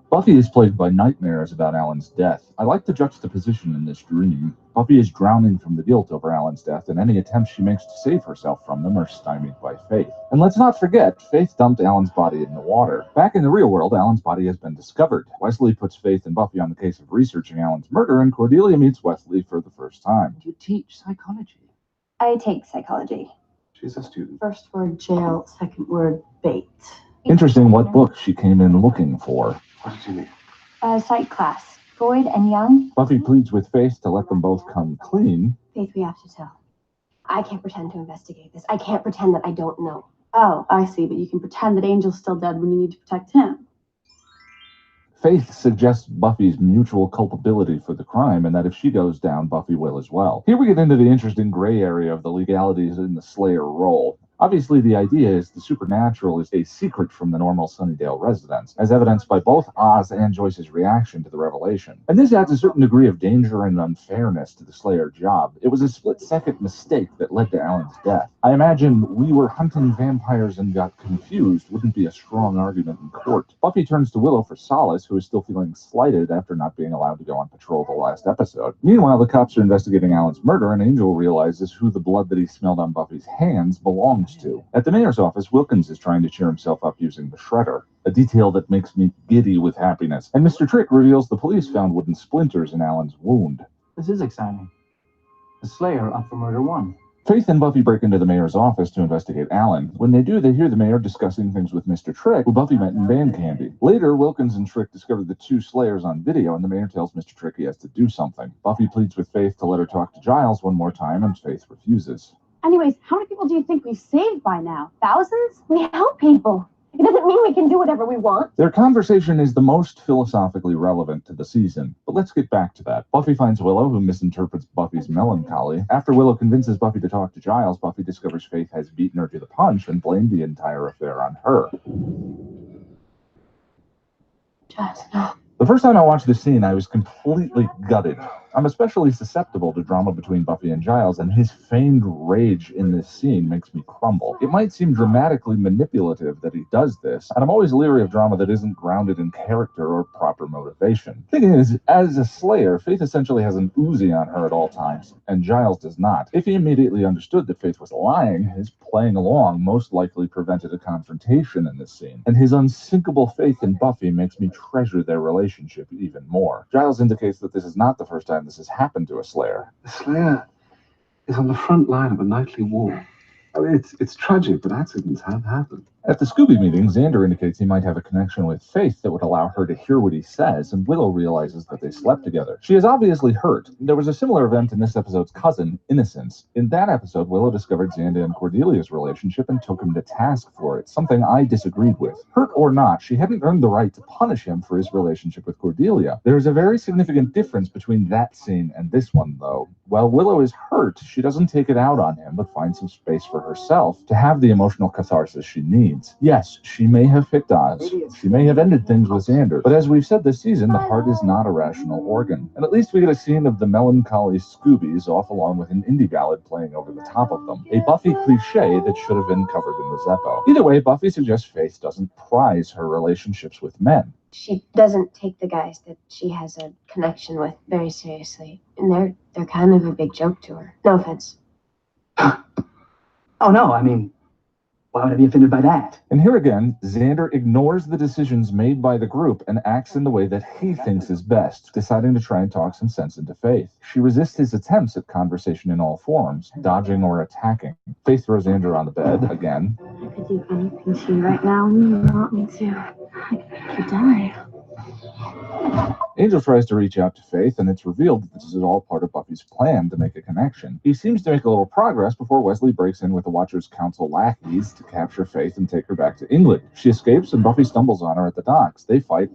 F: Buffy is plagued by nightmares about Alan's death. I like the juxtaposition in this dream. Buffy is drowning from the guilt over Alan's death, and any attempts she makes to save herself from them are stymied by Faith. And let's not forget, Faith dumped Alan's body in the water. Back in the real world, Alan's body has been discovered. Wesley puts Faith and Buffy on the case of researching Alan's murder, and Cordelia meets Wesley for the first time.
O: You teach psychology.
P: I take psychology.
O: She's a student.
P: First word jail, second word bait.
F: Interesting what book she came in looking for.
O: What did you mean?
P: Psych class. Freud and Young.
F: Buffy pleads with Faith to let them both come clean.
P: Faith, we have to tell. I can't pretend to investigate this. I can't pretend that I don't know. Oh, I see, but you can pretend that Angel's still dead when you need to protect him.
F: Faith suggests Buffy's mutual culpability for the crime, and that if she goes down, Buffy will as well. Here we get into the interesting gray area of the legalities in the Slayer role. Obviously, the idea is the supernatural is a secret from the normal Sunnydale residents, as evidenced by both Oz and Joyce's reaction to the revelation. And this adds a certain degree of danger and unfairness to the Slayer job. It was a split-second mistake that led to Alan's death. I imagine "we were hunting vampires and got confused" wouldn't be a strong argument in court. Buffy turns to Willow for solace, who is still feeling slighted after not being allowed to go on patrol the last episode. Meanwhile, the cops are investigating Alan's murder, and Angel realizes who the blood that he smelled on Buffy's hands belongs to. At the mayor's office, Wilkins is trying to cheer himself up using the shredder, a detail that makes me giddy with happiness. And Mr. Trick reveals the police found wooden splinters in Alan's wound.
G: This is exciting. The Slayer up for murder 1.
F: Faith and Buffy break into the mayor's office to investigate Alan. When they do, they hear the mayor discussing things with Mr. Trick, who Buffy met in band candy. Later, Wilkins and Trick discover the two Slayers on video, and the mayor tells Mr. Trick he has to do something. Buffy pleads with Faith to let her talk to Giles one more time, and Faith refuses.
P: Anyways, how many people do you think we've saved by now? Thousands? We help people. It doesn't mean we can do whatever we want.
F: Their conversation is the most philosophically relevant to the season, but let's get back to that. Buffy finds Willow, who misinterprets Buffy's melancholy. After Willow convinces Buffy to talk to Giles, Buffy discovers Faith has beaten her to the punch and blamed the entire affair on her.
P: Giles, no.
F: The first time I watched this scene, I was completely gutted. I'm especially susceptible to drama between Buffy and Giles, and his feigned rage in this scene makes me crumble. It might seem dramatically manipulative that he does this, and I'm always leery of drama that isn't grounded in character or proper motivation. The thing is, as a Slayer, Faith essentially has an Uzi on her at all times, and Giles does not. If he immediately understood that Faith was lying, his playing along most likely prevented a confrontation in this scene, and his unsinkable faith in Buffy makes me treasure their relationship even more. Giles indicates that this is not the first time this has happened to a Slayer.
H: The Slayer is on the front line of a nightly war. I mean, it's tragic, but accidents have happened.
F: At the Scooby meeting, Xander indicates he might have a connection with Faith that would allow her to hear what he says, and Willow realizes that they slept together. She is obviously hurt. There was a similar event in this episode's cousin, Innocence. In that episode, Willow discovered Xander and Cordelia's relationship and took him to task for it, something I disagreed with. Hurt or not, she hadn't earned the right to punish him for his relationship with Cordelia. There is a very significant difference between that scene and this one, though. While Willow is hurt, she doesn't take it out on him, but finds some space for herself to have the emotional catharsis she needs. Yes, she may have picked Oz. She may have ended things with Xander. But as we've said this season, the heart is not a rational organ. And at least we get a scene of the melancholy Scoobies off along with an indie ballad playing over the top of them. A Buffy cliche that should have been covered in the Zeppo. Either way, Buffy suggests Faith doesn't prize her relationships with men.
P: She doesn't take the guys that she has a connection with very seriously. And they're kind of a big joke to her. No offense.
G: Oh, no, I mean, why would I be offended by that?
F: And here again, Xander ignores the decisions made by the group and acts in the way that he thinks is best, deciding to try and talk some sense into Faith. She resists his attempts at conversation in all forms, dodging or attacking. Faith throws Xander on the bed, again.
P: I could do anything to you right now when you want me to. I could die.
F: Angel tries to reach out to Faith, and it's revealed that this is all part of Buffy's plan to make a connection. He seems to make a little progress before Wesley breaks in with the Watcher's Council lackeys to capture Faith and take her back to England. She escapes, and Buffy stumbles on her at the docks. They fight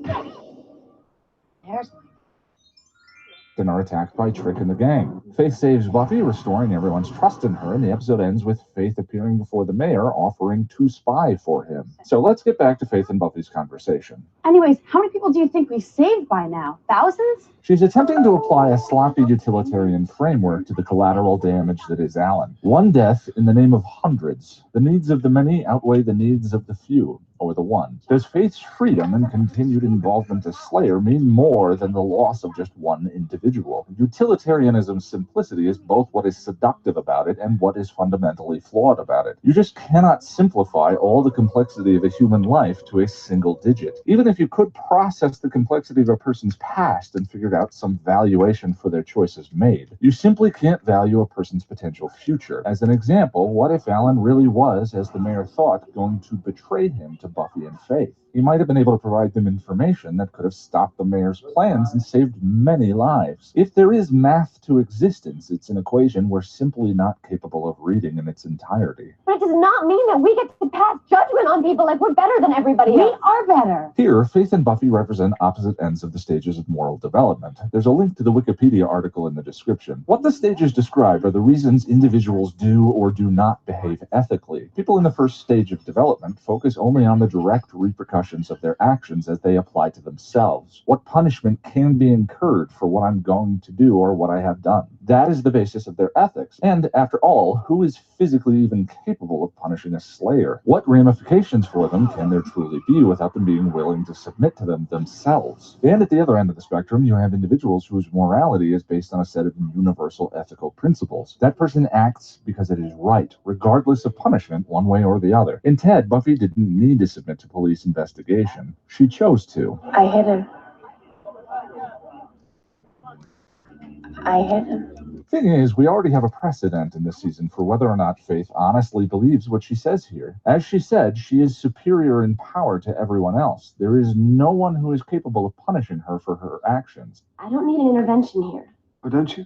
F: and are attacked by Trick and the gang. Faith saves Buffy, restoring everyone's trust in her, and the episode ends with Faith appearing before the mayor, offering to spy for him. So let's get back to Faith and Buffy's conversation.
P: Anyways, how many people do you think we've saved by now? Thousands?
F: She's attempting to apply a sloppy utilitarian framework to the collateral damage that is Alan. One death in the name of hundreds. The needs of the many outweigh the needs of the few, or the one. Does Faith's freedom and continued involvement as Slayer mean more than the loss of just one individual? Utilitarianism's simplicity is both what is seductive about it and what is fundamentally flawed about it. You just cannot simplify all the complexity of a human life to a single digit. Even if you could process the complexity of a person's past and figured out some valuation for their choices made, you simply can't value a person's potential future. As an example, what if Alan really was, as the mayor thought, going to betray him to Buffy and Faith? He might have been able to provide them information that could have stopped the mayor's plans and saved many lives. If there is math to existence, it's an equation we're simply not capable of reading in its entirety.
P: But it does not mean that we get to pass judgment on people like we're better than everybody else. We are better.
F: Here, Faith and Buffy represent opposite ends of the stages of moral development. There's a link to the Wikipedia article in the description. What the stages describe are the reasons individuals do or do not behave ethically. People in the first stage of development focus only on the direct repercussions of their actions as they apply to themselves. What punishment can be incurred for what I'm going to do or what I have done? That is the basis of their ethics. And after all, who is physically even capable of punishing a slayer? What ramifications for them can there truly be without them being willing to submit to them themselves? And at the other end of the spectrum, you have individuals whose morality is based on a set of universal ethical principles. That person acts because it is right, regardless of punishment, one way or the other. In Ted, Buffy didn't need to submit to police investigation. She chose to.
P: I hit him. I hit him.
F: Thing is, we already have a precedent in this season for whether or not Faith honestly believes what she says here. As she said, she is superior in power to everyone else. There is no one who is capable of punishing her for her actions.
P: I don't need an intervention here.
H: Oh, don't you?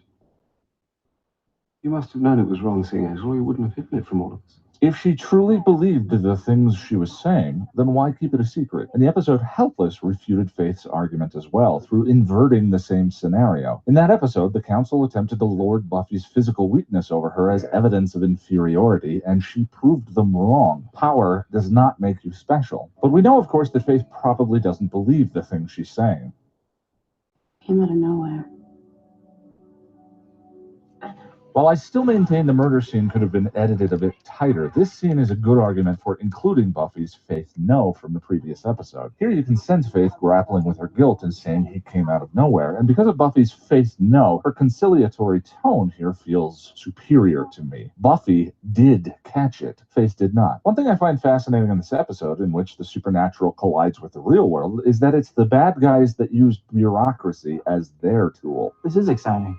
H: You must have known it was wrong, seeing as or you wouldn't have hidden it from all of us.
F: If she truly believed the things she was saying, then why keep it a secret? And the episode Helpless refuted Faith's argument as well, through inverting the same scenario. In that episode, the council attempted to lord Buffy's physical weakness over her as evidence of inferiority, and she proved them wrong. Power does not make you special. But we know, of course, that Faith probably doesn't believe the things she's saying.
P: Came out of nowhere.
F: While I still maintain the murder scene could have been edited a bit tighter, this scene is a good argument for including Buffy's Faith no from the previous episode. Here you can sense Faith grappling with her guilt and saying he came out of nowhere, and because of Buffy's Faith no, her conciliatory tone here feels superior to me. Buffy did catch it. Faith did not. One thing I find fascinating in this episode, in which the supernatural collides with the real world, is that it's the bad guys that use bureaucracy as their tool.
I: This is exciting.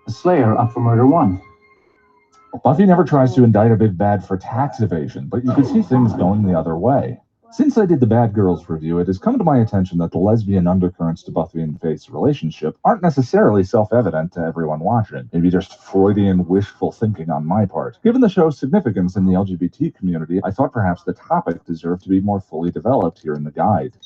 I: A Slayer up for murder 1.
F: Buffy never tries to indict a big bad for tax evasion, but you can see things going the other way. Since I did the Bad Girls review, it has come to my attention that the lesbian undercurrents to Buffy and Faith's relationship aren't necessarily self-evident to everyone watching. Maybe just Freudian wishful thinking on my part. Given the show's significance in the LGBT community, I thought perhaps the topic deserved to be more fully developed here in the guide.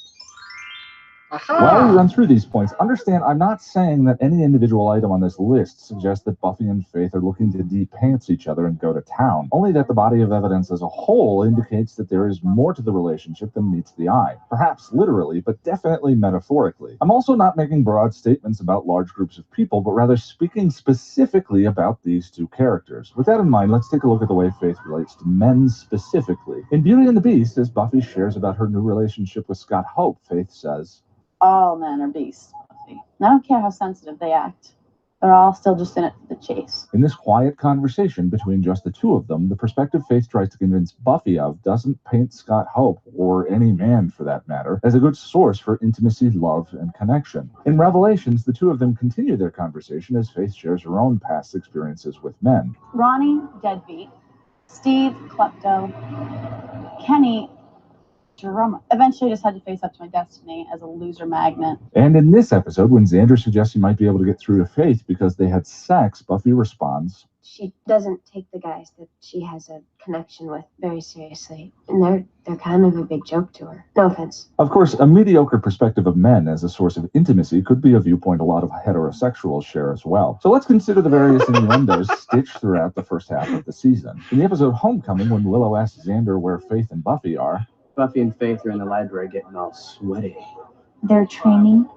F: While we run through these points, understand I'm not saying that any individual item on this list suggests that Buffy and Faith are looking to de-pants each other and go to town. Only that the body of evidence as a whole indicates that there is more to the relationship than meets the eye. Perhaps literally, but definitely metaphorically. I'm also not making broad statements about large groups of people, but rather speaking specifically about these two characters. With that in mind, let's take a look at the way Faith relates to men specifically. In Beauty and the Beast, as Buffy shares about her new relationship with Scott Hope, Faith says,
Q: all men are beasts, Buffy. And I don't care how sensitive they act. They're all still just in it for the chase.
F: In this quiet conversation between just the two of them, the perspective Faith tries to convince Buffy of doesn't paint Scott Hope, or any man for that matter, as a good source for intimacy, love, and connection. In Revelations, the two of them continue their conversation as Faith shares her own past experiences with men.
Q: Ronnie, deadbeat. Steve, klepto. Kenny, Jerome. Eventually just had to face up to my destiny as a loser magnet.
F: And in this episode, when Xander suggests he might be able to get through to Faith because they had sex, Buffy responds,
P: she doesn't take the guys that she has a connection with very seriously. And they're kind of a big joke to her. No offense.
F: Of course, a mediocre perspective of men as a source of intimacy could be a viewpoint a lot of heterosexuals share as well. So let's consider the various innuendos stitched throughout the first half of the season. In the episode Homecoming, when Willow asks Xander where Faith and Buffy are,
I: Buffy and Faith are in the library getting all sweaty.
Q: They're training.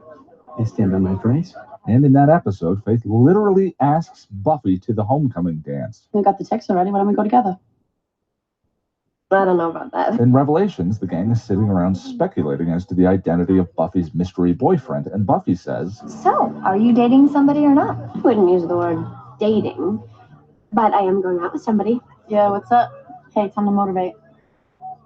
I: I stand by my phrase.
F: And in that episode, Faith literally asks Buffy to the homecoming dance.
Q: We got the text already. Why don't we go together?
P: I don't know about that.
F: In Revelations, the gang is sitting around speculating as to the identity of Buffy's mystery boyfriend, and Buffy says,
P: So, are you dating somebody or not? I wouldn't use the word dating, but I am going out with somebody.
Q: Yeah, what's up? Hey, time to motivate.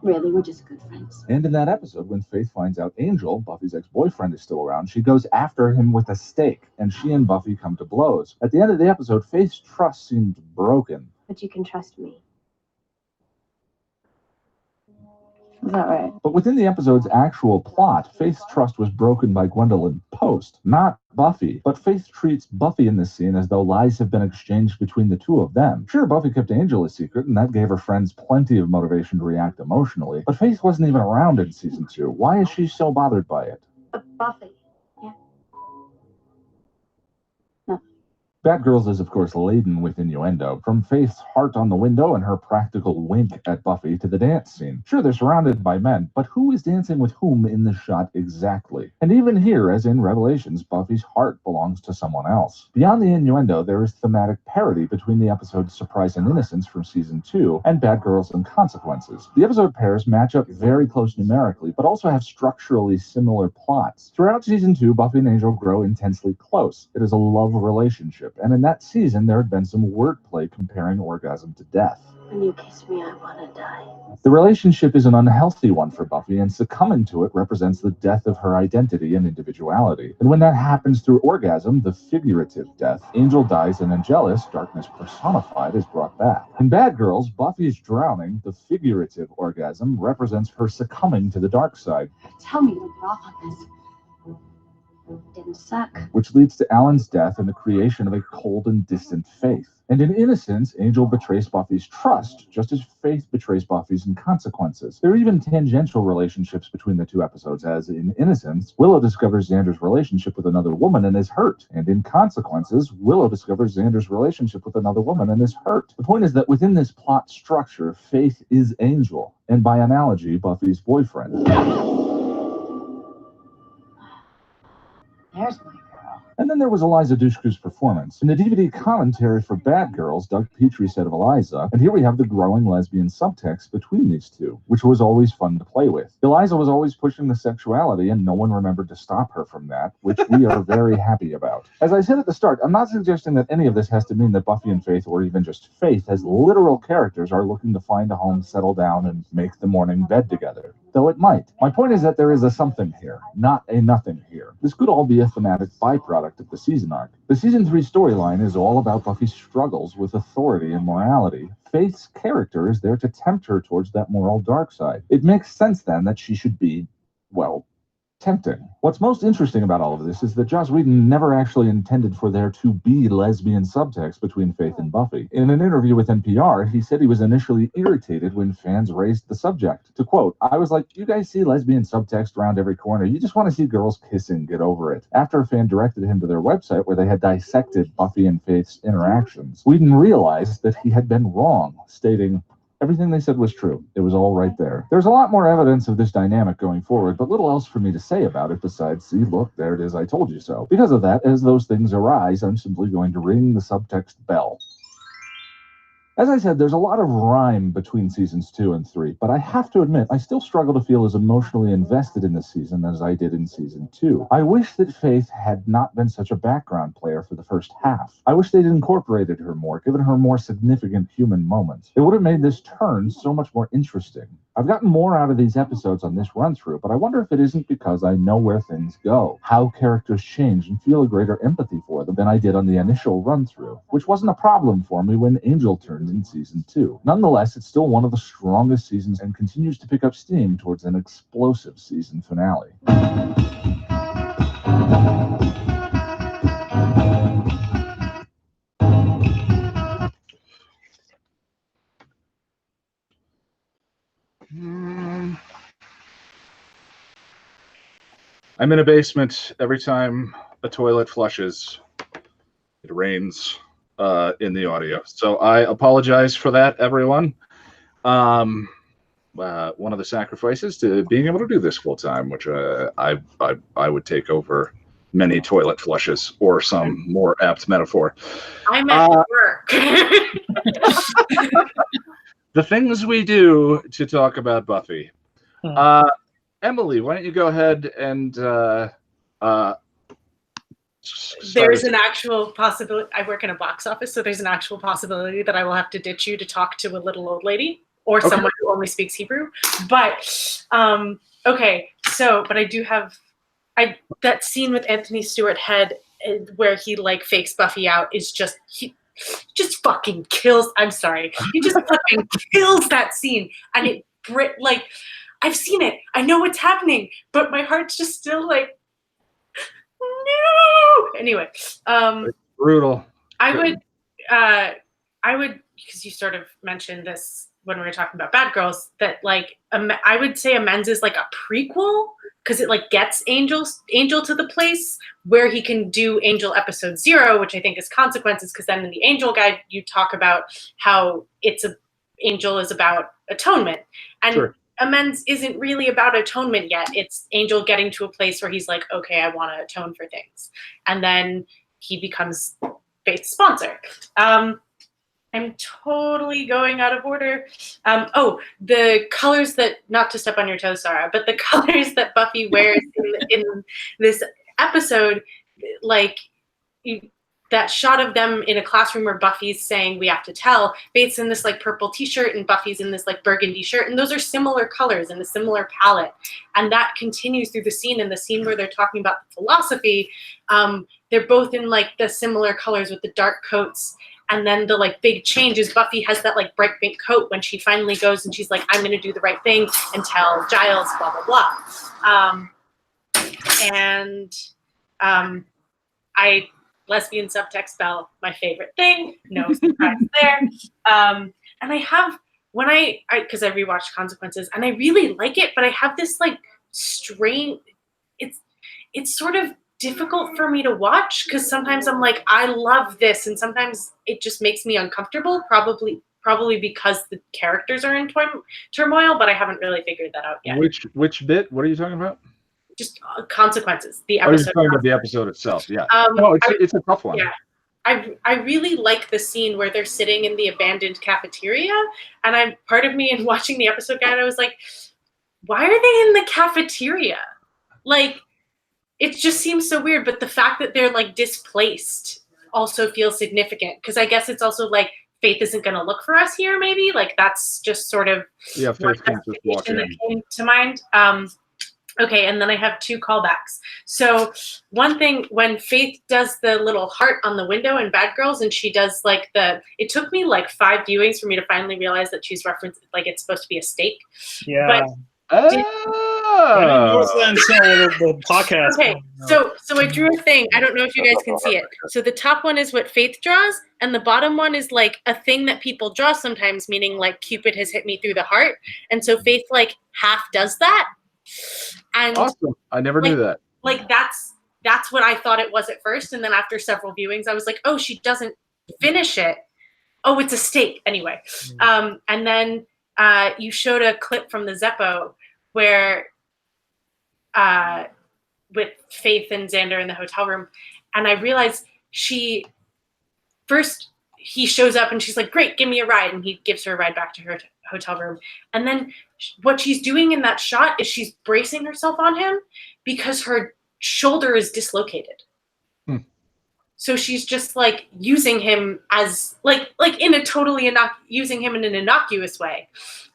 P: Really, we're just good friends.
F: And in that episode, when Faith finds out Angel, Buffy's ex-boyfriend, is still around, she goes after him with a stake, and she and Buffy come to blows. At the end of the episode, Faith's trust seemed broken.
P: But you can trust me. Is that right?
F: But within the episode's actual plot, Faith's trust was broken by Gwendolyn Post, not Buffy. But Faith treats Buffy in this scene as though lies have been exchanged between the two of them. Sure, Buffy kept Angel a secret, and that gave her friends plenty of motivation to react emotionally, but Faith wasn't even around in season 2. Why is she so bothered by it?
P: Buffy.
F: Batgirls is, of course, laden with innuendo, from Faith's heart on the window and her practical wink at Buffy to the dance scene. Sure, they're surrounded by men, but who is dancing with whom in the shot exactly? And even here, as in Revelations, Buffy's heart belongs to someone else. Beyond the innuendo, there is thematic parody between the episodes Surprise and Innocence from Season 2 and Batgirls and Consequences. The episode pairs match up very close numerically, but also have structurally similar plots. Throughout Season 2, Buffy and Angel grow intensely close. It is a love relationship. And in that season, there had been some wordplay comparing orgasm to death.
P: When you kiss me, I want to die.
F: The relationship is an unhealthy one for Buffy, and succumbing to it represents the death of her identity and individuality. And when that happens through orgasm, the figurative death, Angel dies and Angelus, darkness personified, is brought back. In Bad Girls, Buffy's drowning, the figurative orgasm, represents her succumbing to the dark side.
P: Tell me to get off on this. Didn't suck.
F: Which leads to Alan's death and the creation of a cold and distant Faith. And in Innocence, Angel betrays Buffy's trust, just as Faith betrays Buffy's in Consequences. There are even tangential relationships between the two episodes, as in Innocence, Willow discovers Xander's relationship with another woman and is hurt. And in Consequences, Willow discovers Xander's relationship with another woman and is hurt. The point is that within this plot structure, Faith is Angel, and by analogy, Buffy's boyfriend.
P: There's my girl.
F: And then there was Eliza Dushku's performance. In the DVD commentary for Bad Girls, Doug Petrie said of Eliza, and here we have the growing lesbian subtext between these two, which was always fun to play with. Eliza was always pushing the sexuality, and no one remembered to stop her from that, which we are very happy about. As I said at the start, I'm not suggesting that any of this has to mean that Buffy and Faith, or even just Faith, as literal characters, are looking to find a home, settle down, and make the morning bed together. Though it might. My point is that there is a something here, not a nothing here. This could all be a thematic byproduct of the season arc. The Season 3 storyline is all about Buffy's struggles with authority and morality. Faith's character is there to tempt her towards that moral dark side. It makes sense then that she should be, well, tempting. What's most interesting about all of this is that Joss Whedon never actually intended for there to be lesbian subtext between Faith and Buffy. In an interview with NPR, he said he was initially irritated when fans raised the subject. To quote, "I was like, you guys see lesbian subtext around every corner. You just want to see girls kissing. Get over it." After a fan directed him to their website where they had dissected Buffy and Faith's interactions, Whedon realized that he had been wrong, stating, "Everything they said was true. It was all right there." There's a lot more evidence of this dynamic going forward, but little else for me to say about it besides, see, look, there it is, I told you so. Because of that, as those things arise, I'm simply going to ring the subtext bell. As I said, there's a lot of rhyme between seasons 2 and 3, but I have to admit, I still struggle to feel as emotionally invested in this season as I did in season 2. I wish that Faith had not been such a background player for the first half. I wish they'd incorporated her more, given her more significant human moments. It would have made this turn so much more interesting. I've gotten more out of these episodes on this run-through, but I wonder if it isn't because I know where things go, how characters change, and feel a greater empathy for them than I did on the initial run-through, which wasn't a problem for me when Angel turned in season 2. Nonetheless, it's still one of the strongest seasons and continues to pick up steam towards an explosive season finale.
B: I'm in a basement. Every time a toilet flushes, it rains in the audio. So I apologize for that, everyone. One of the sacrifices to being able to do this full time, which I would take over many toilet flushes, or some more apt metaphor.
L: I'm at work.
B: The things we do to talk about Buffy. Emily, why don't you go ahead and
L: there's an actual possibility. I work in a box office, so there's an actual possibility that I will have to ditch you to talk to a little old lady or someone who only speaks Hebrew. But okay, so but I do have that scene with Anthony Stewart Head where he like fakes Buffy out is just he just fucking kills. I'm sorry, he just fucking kills that scene, and it like. I've seen it. I know what's happening, but my heart's just still like, no. Anyway,
B: It's brutal.
L: I would, because you sort of mentioned this when we were talking about Bad Girls, that like I would say Amends is like a prequel because it like gets Angel to the place where he can do Angel episode 0, which I think is Consequences, because then in the Angel guide you talk about how Angel is about atonement, and
B: Sure.
L: Amends isn't really about atonement yet. It's Angel getting to a place where he's like, okay, I want to atone for things, and then he becomes Faith's sponsor. I'm totally going out of order. The colors that, not to step on your toes, Sarah, but the colors that Buffy wears in this episode, like that shot of them in a classroom where Buffy's saying we have to tell, Faith's in this like purple t-shirt and Buffy's in this like burgundy shirt, and those are similar colors and a similar palette, and that continues through the scene. In the scene where they're talking about the philosophy, they're both in like the similar colors with the dark coats. And then the like big change is Buffy has that like bright pink coat when she finally goes and she's like, I'm going to do the right thing and tell Giles, blah, blah, blah. Lesbian subtext spell, my favorite thing. No surprise there. And I have, because I rewatched Consequences and I really like it, but I have this like strange, it's sort of difficult for me to watch because sometimes I'm like, I love this, and sometimes it just makes me uncomfortable, probably because the characters are in turmoil, but I haven't really figured that out yet.
B: Which bit? What are you talking about?
L: Just Consequences, the
B: Oh, you're
L: episode.
B: talking about the episode itself, yeah. No, it's a tough one.
L: Yeah. I really like the scene where they're sitting in the abandoned cafeteria, and part of me in watching the episode guide, I was like, why are they in the cafeteria? Like, it just seems so weird, but the fact that they're like displaced also feels significant because I guess it's also like Faith isn't going to look for us here. Maybe like that's just sort of
B: Faith can just walk in.
L: That came to mind. Okay, and then I have 2 callbacks. So one thing, when Faith does the little heart on the window in Bad Girls, and she does like it took me like 5 viewings for me to finally realize that she's referenced like it's supposed to be a steak.
A: Yeah.
L: But
A: I didn't notice that until the podcast.
L: Okay, so I drew a thing. I don't know if you guys can see it. So the top one is what Faith draws, and the bottom one is like a thing that people draw sometimes, meaning like Cupid has hit me through the heart. And so Faith like half does that. And
B: awesome. I never knew that.
L: Like that's what I thought it was at first, and then after several viewings, I was like, oh, she doesn't finish it. Oh, it's a steak anyway. And then you showed a clip from the Zeppo where with Faith and Xander in the hotel room, and I realized he shows up and she's like, great, give me a ride, and he gives her a ride back to her hotel room, and then what she's doing in that shot is she's bracing herself on him because her shoulder is dislocated. So she's just like using him as like in a totally using him in an innocuous way.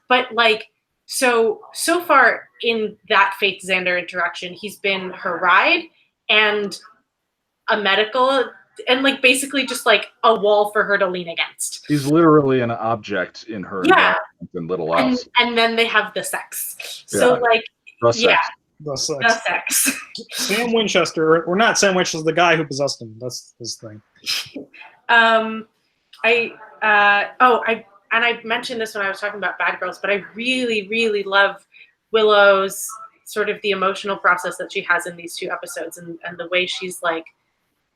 L: But like, so far in that Faith Xander interaction, he's been her ride and a medical and like basically just like a wall for her to lean against.
B: He's literally an object in her environment and little else.
L: And then they have the sex. So like,
A: The sex. Sam Winchester, or not Sam Winchester, the guy who possessed him. That's his thing.
L: I mentioned this when I was talking about Bad Girls, but I really, really love Willow's sort of the emotional process that she has in these 2 episodes, and the way she's like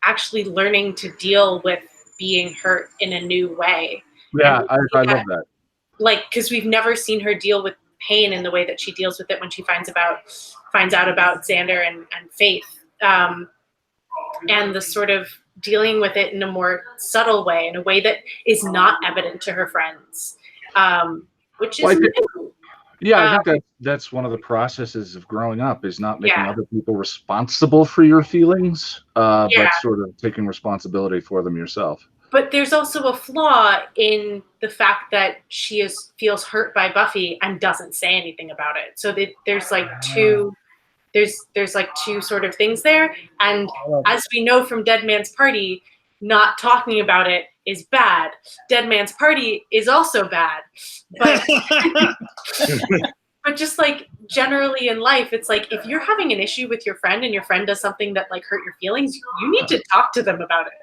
L: actually learning to deal with being hurt in a new way.
B: Yeah, I love that. Like,
L: because we've never seen her deal with pain in the way that she deals with it when she finds out about Xander and Faith, and the sort of dealing with it in a more subtle way, in a way that is not evident to her friends, which is new.
B: Yeah, I think that's one of the processes of growing up, is not making other people responsible for your feelings, but sort of taking responsibility for them yourself.
L: But there's also a flaw in the fact that she feels hurt by Buffy and doesn't say anything about it. So there's like there's like 2 sort of things there. And as we know from Dead Man's Party, not talking about it is bad. Dead Man's Party is also bad. But But just like generally in life, it's like if you're having an issue with your friend and your friend does something that like hurt your feelings, you need to talk to them about it.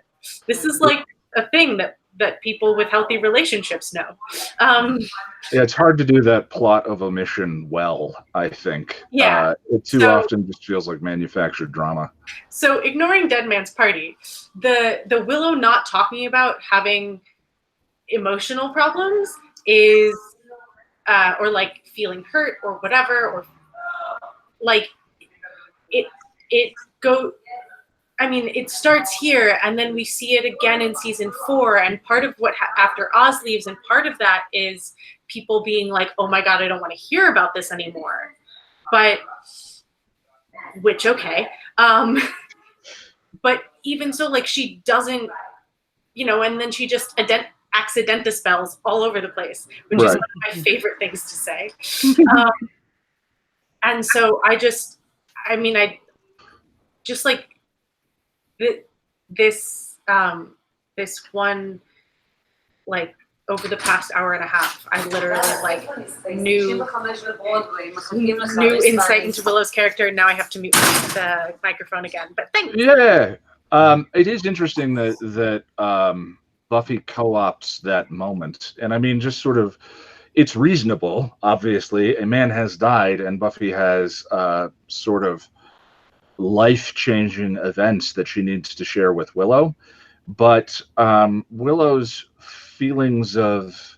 L: This is like a thing that people with healthy relationships know.
B: Yeah, it's hard to do that plot of omission well, I think.
L: Yeah.
B: It too
L: So-
B: often just feels like manufactured drama.
L: So ignoring Dead Man's Party, the Willow not talking about having emotional problems is or like feeling hurt or whatever, or like it starts here and then we see it again in season 4, and part of what after Oz leaves, and part of that is people being like, oh my god, I don't want to hear about this anymore. But which okay. But even so, like, she doesn't, and then she just accidenta spells all over the place, which is one of my favorite things to say. And so I just like this one, like, over the past hour and a half, I literally like new insight into Willow's character, and now I have to mute the microphone again. But thanks.
B: Yeah, it is interesting that Buffy co-ops that moment, and I mean, just sort of, it's reasonable. Obviously, a man has died, and Buffy has sort of life-changing events that she needs to share with Willow, but Willow's feelings of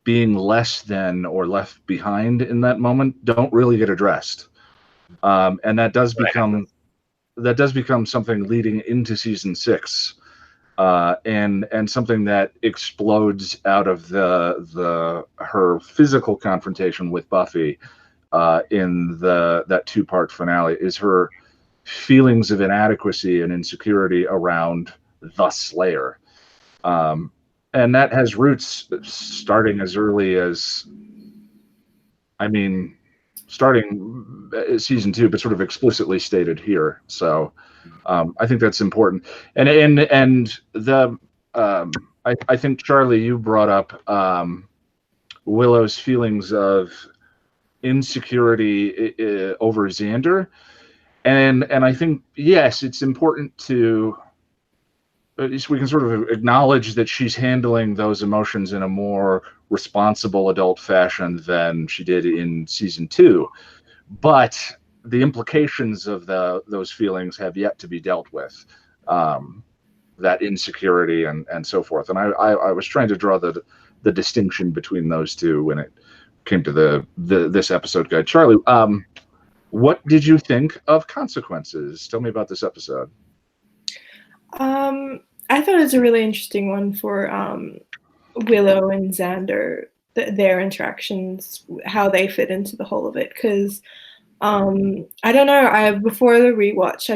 B: being less than or left behind in that moment don't really get addressed, and that does become something leading into season 6, and something that explodes out of her physical confrontation with Buffy in that 2-part finale, is her feelings of inadequacy and insecurity around the Slayer. And that has roots starting as early as, starting season 2, but sort of explicitly stated here. So I think that's important. And the I think, Charlie, you brought up Willow's feelings of insecurity over Xander, and I think, yes, it's important to, we can sort of acknowledge that she's handling those emotions in a more responsible adult fashion than she did in season 2, but the implications of those feelings have yet to be dealt with, that insecurity and so forth. And I was trying to draw the distinction between those two when it came to this episode guide. Charlie, what did you think of Consequences? Tell me about this episode.
E: I thought it was a really interesting one for Willow and Xander, their interactions, how they fit into the whole of it. Because I don't know, before the rewatch,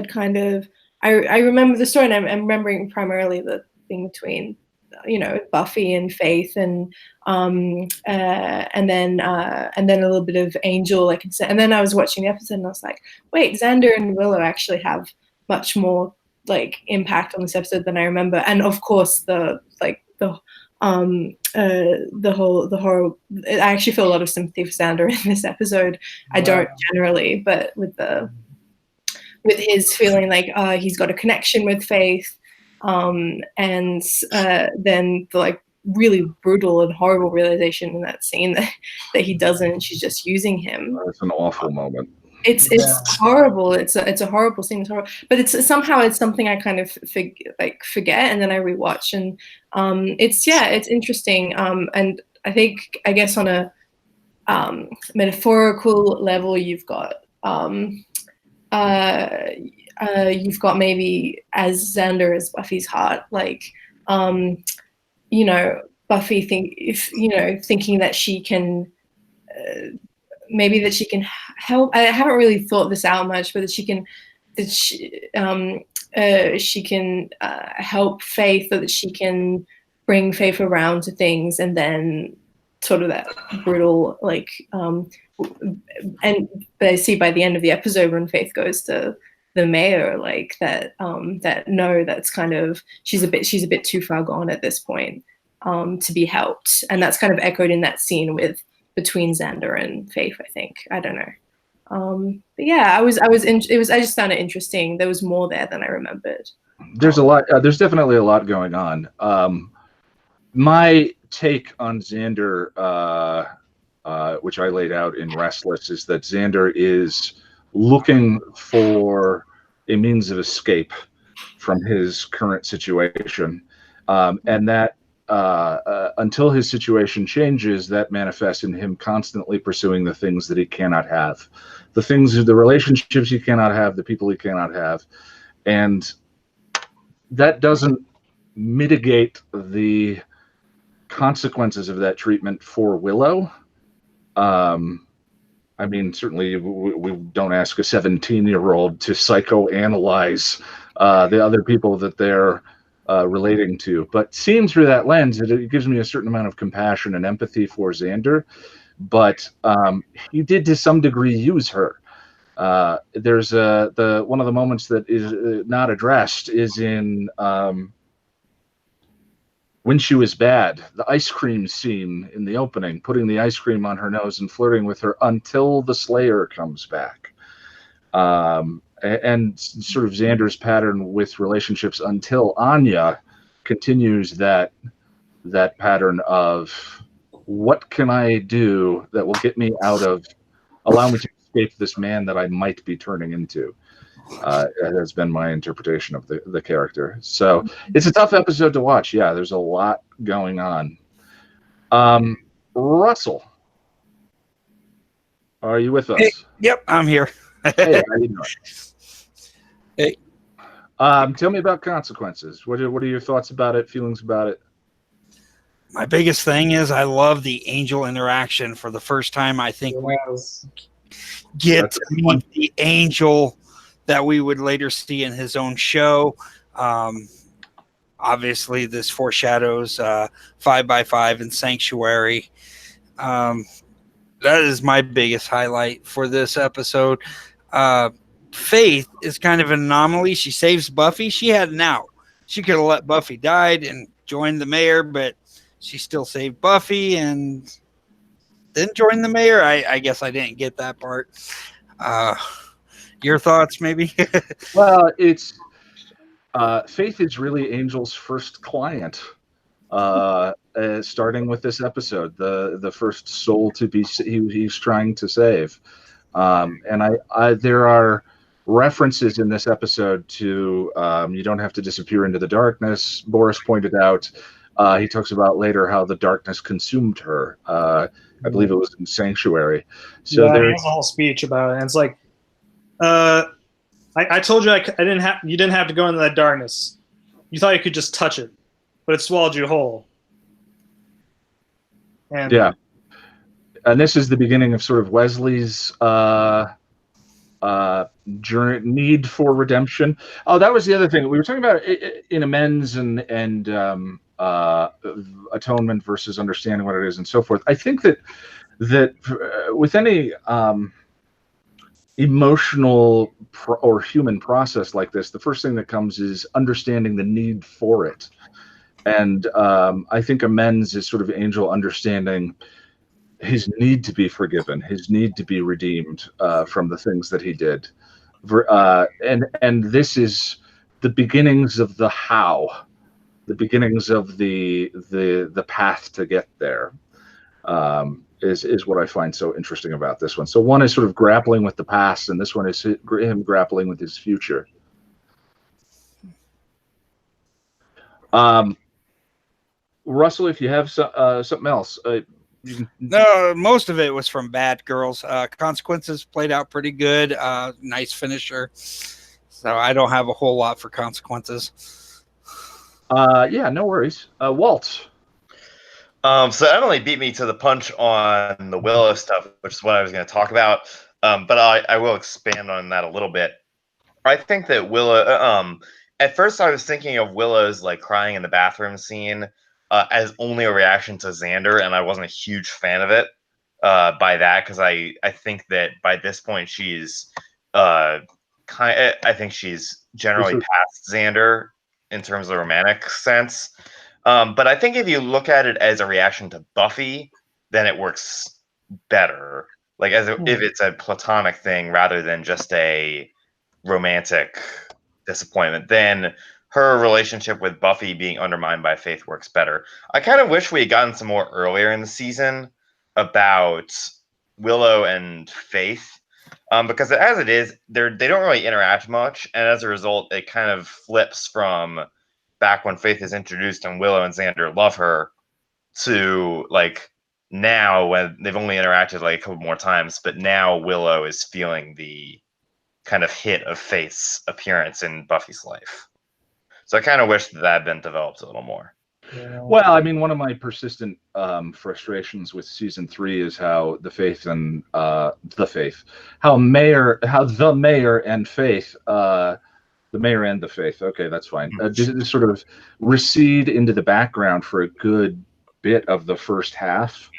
E: I remember the story, and I'm remembering primarily the thing between Buffy and Faith, and then a little bit of Angel, and then I was watching the episode and I was like, wait, Xander and Willow actually have much more impact on this episode than I remember. And of course the horror, I actually feel a lot of sympathy for Xander in this episode. I don't generally, but with his feeling like he's got a connection with Faith, and then the really brutal and horrible realization in that scene that he doesn't, she's just using him.
B: It's an awful moment.
E: It's horrible. It's a horrible scene. It's horrible, but it's something I kind of forget, and then I rewatch, and it's interesting. And I guess on a metaphorical level, you've got maybe as Xander as Buffy's heart, Buffy thinking that she can. Maybe that she can help. I haven't really thought this out much, but she can help Faith, so that she can bring Faith around to things, and then sort of that brutal but I see by the end of the episode when Faith goes to the mayor, that's kind of, she's a bit too far gone at this point to be helped, and that's kind of echoed in that scene with between Xander and Faith. I think, I don't know. But yeah, I just found it interesting. There was more there than I remembered.
B: There's a lot. There's definitely a lot going on. My take on Xander, which I laid out in Restless, is that Xander is looking for a means of escape from his current situation, and that until his situation changes, that manifests in him constantly pursuing the things that he cannot have, the relationships he cannot have, the people he cannot have, and that doesn't mitigate the consequences of that treatment for Willow. I mean, certainly we don't ask a 17-year-old to psychoanalyze the other people that they're relating to, but seeing through that lens, it gives me a certain amount of compassion and empathy for Xander. But he did, to some degree, use her. There's one of the moments that is not addressed is in When She Was Bad, the ice cream scene in the opening, putting the ice cream on her nose and flirting with her until the Slayer comes back. And sort of Xander's pattern with relationships until Anya continues that pattern of, what can I do that will get me out of, allow me to escape this man that I might be turning into. Has been my interpretation of the character. So it's a tough episode to watch. Yeah, there's a lot going on. Russell, are you with us?
N: Hey, yep, I'm here.
B: Hey, how you doing?
N: Hey.
B: Tell me about Consequences. What are your thoughts about it, feelings about it?
N: My biggest thing is I love the Angel interaction. For the first time, I think we get to meet the Angel that we would later see in his own show. Obviously, this foreshadows 5x5 and Sanctuary. That is my biggest highlight for this episode. Faith is kind of an anomaly. She saves Buffy. She had an out. She could have let Buffy die and joined the mayor, but she still saved Buffy and then joined the mayor. I guess I didn't get that part. Your thoughts, maybe?
B: Well, it's Faith is really Angel's first client, starting with this episode, the first soul to be he's trying to save. And there are references in this episode to you don't have to disappear into the darkness. Boris pointed out. He talks about later how the darkness consumed her. I believe it was in Sanctuary. So
A: yeah,
B: there's
A: a whole speech about it. And it's like, I told you you didn't have to go into that darkness. You thought you could just touch it, but it swallowed you whole. And
B: yeah, and this is the beginning of sort of Wesley's journey, need for redemption. Oh, that was the other thing we were talking about in amends and atonement versus understanding what it is and so forth. I think that with any emotional or human process like this, the first thing that comes is understanding the need for it. And I think amends is sort of Angel understanding his need to be forgiven, his need to be redeemed from the things that he did. And this is the beginnings of the how, the beginnings of the path to get there. Is what I find so interesting about this one. So one is sort of grappling with the past, and this one is him grappling with his future. Russell, if you have something else.
N: No, most of it was from Bad Girls. Consequences played out pretty good. Nice finisher. So I don't have a whole lot for Consequences.
B: Yeah, no worries. Walt.
D: So Emily beat me to the punch on the Willow stuff, which is what I was going to talk about. But I will expand on that a little bit. I think that Willow. At first, I was thinking of Willow's like crying in the bathroom scene as only a reaction to Xander, and I wasn't a huge fan of it by that, because I think that by this point she's I think she's generally past Xander in terms of the romantic sense. But I think if you look at it as a reaction to Buffy, then it works better. Like if it's a platonic thing rather than just a romantic disappointment, then her relationship with Buffy being undermined by Faith works better. I kind of wish we had gotten some more earlier in the season about Willow and Faith, because as it is, they don't really interact much, and as a result, it kind of flips from back when Faith is introduced and Willow and Xander love her to like now when they've only interacted like a couple more times, but now Willow is feeling the kind of hit of Faith's appearance in Buffy's life. So I kind of wish that had been developed a little more.
B: Well, I mean, one of my persistent frustrations with season 3 is how the Faith and how the mayor and Faith, the mayor and the Faith. Okay, that's fine. Just sort of recede into the background for a good bit of the first half.